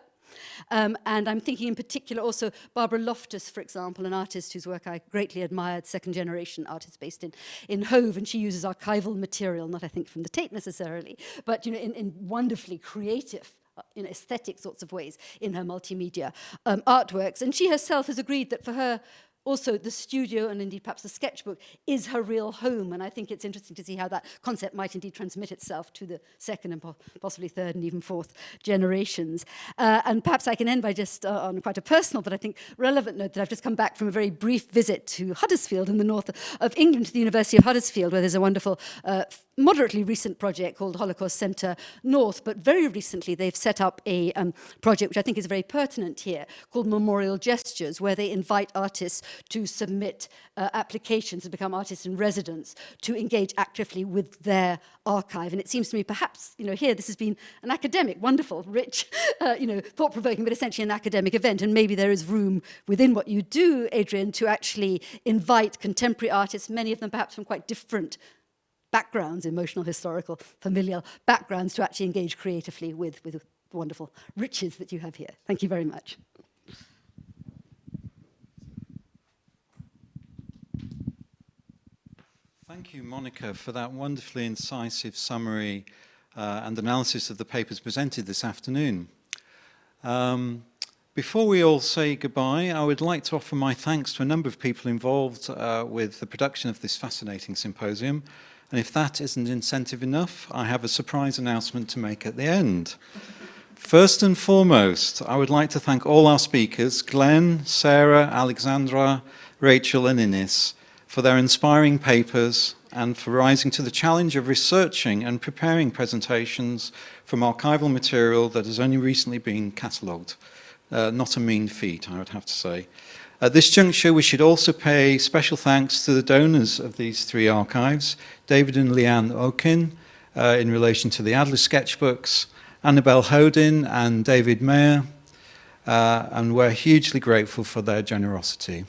And I'm thinking in particular also Barbara Loftus, for example, an artist whose work I greatly admired, second generation artist based in Hove, and she uses archival material, not I think from the Tate necessarily, but in wonderfully creative aesthetic sorts of ways in her multimedia artworks. And she herself has agreed that for her, also the studio and indeed perhaps the sketchbook is her real home, and I think it's interesting to see how that concept might indeed transmit itself to the second and possibly third and even fourth generations. And perhaps I can end by just on quite a personal but I think relevant note that I've just come back from a very brief visit to Huddersfield in the north of England, to the University of Huddersfield, where there's a wonderful moderately recent project called Holocaust Centre North, but very recently they've set up a project which I think is very pertinent here, called Memorial Gestures, where they invite artists to submit applications to become artists in residence, to engage actively with their archive. And it seems to me perhaps, here this has been an academic, wonderful, rich, thought-provoking, but essentially an academic event. And maybe there is room within what you do, Adrian, to actually invite contemporary artists, many of them perhaps from quite different backgrounds, emotional, historical, familial backgrounds, to actually engage creatively with the wonderful riches that you have here. Thank you very much. Thank you, Monica, for that wonderfully incisive summary and analysis of the papers presented this afternoon. Before we all say goodbye, I would like to offer my thanks to a number of people involved with the production of this fascinating symposium. And if that isn't incentive enough, I have a surprise announcement to make at the end. First and foremost, I would like to thank all our speakers, Glenn, Sarah, Alexandra, Rachel and Ines, for their inspiring papers and for rising to the challenge of researching and preparing presentations from archival material that has only recently been catalogued. Not a mean feat, I would have to say. At this juncture, we should also pay special thanks to the donors of these three archives, David and Leanne Okin, in relation to the Adler sketchbooks, Annabelle Hodin and David Mayer, and we're hugely grateful for their generosity.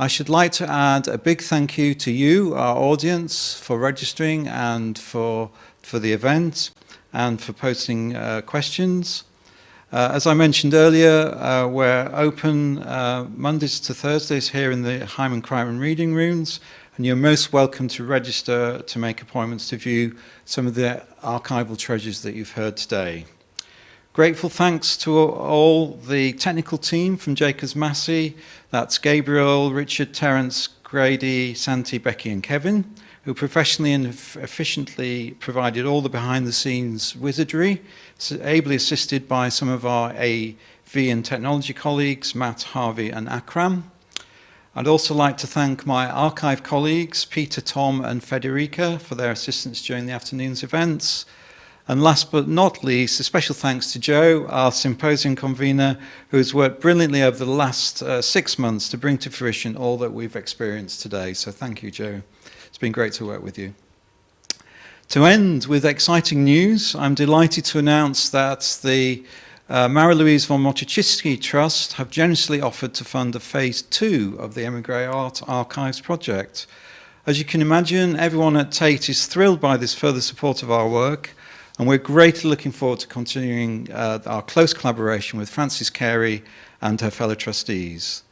I should like to add a big thank you to you, our audience, for registering and for the event and for posting questions. As I mentioned earlier, we're open Mondays to Thursdays here in the Hyman Crichton reading rooms, and you're most welcome to register to make appointments to view some of the archival treasures that you've heard today. Grateful thanks to all the technical team from Jacobs Massey, that's Gabriel, Richard, Terence, Grady, Santi, Becky and Kevin, who professionally and efficiently provided all the behind-the-scenes wizardry, ably assisted by some of our AV and technology colleagues, Matt, Harvey and Akram. I'd also like to thank my archive colleagues, Peter, Tom and Federica, for their assistance during the afternoon's events. And last but not least, a special thanks to Joe, our symposium convener, who has worked brilliantly over the last 6 months to bring to fruition all that we've experienced today. So thank you, Joe. It's been great to work with you. To end with exciting news, I'm delighted to announce that the Marie-Louise von Motochitsky Trust have generously offered to fund a phase 2 of the Émigré Art Archives project. As you can imagine, everyone at Tate is thrilled by this further support of our work, and we're greatly looking forward to continuing our close collaboration with Frances Carey and her fellow trustees.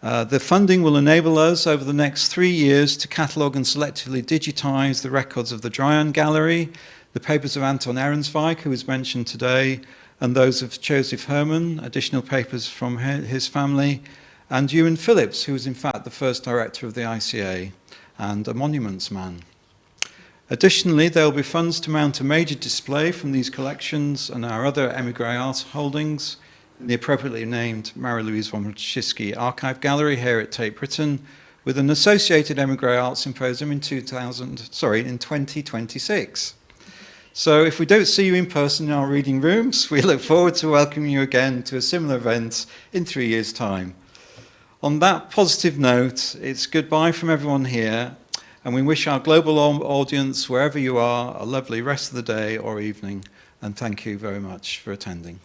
The funding will enable us over the next 3 years to catalogue and selectively digitise the records of the Drian Gallery, the papers of Anton Ehrensweig, who was mentioned today, and those of Joseph Herman, additional papers from his family, and Ewan Phillips, who was in fact the first director of the ICA and a monuments man. Additionally, there will be funds to mount a major display from these collections and our other Émigré Art holdings, the appropriately named Marie-Louise von Motochitsky Archive Gallery here at Tate Britain, with an associated Émigré Art Symposium in 2026. So if we don't see you in person in our reading rooms, we look forward to welcoming you again to a similar event in 3 years' time. On that positive note, it's goodbye from everyone here, and we wish our global audience, wherever you are, a lovely rest of the day or evening, and thank you very much for attending.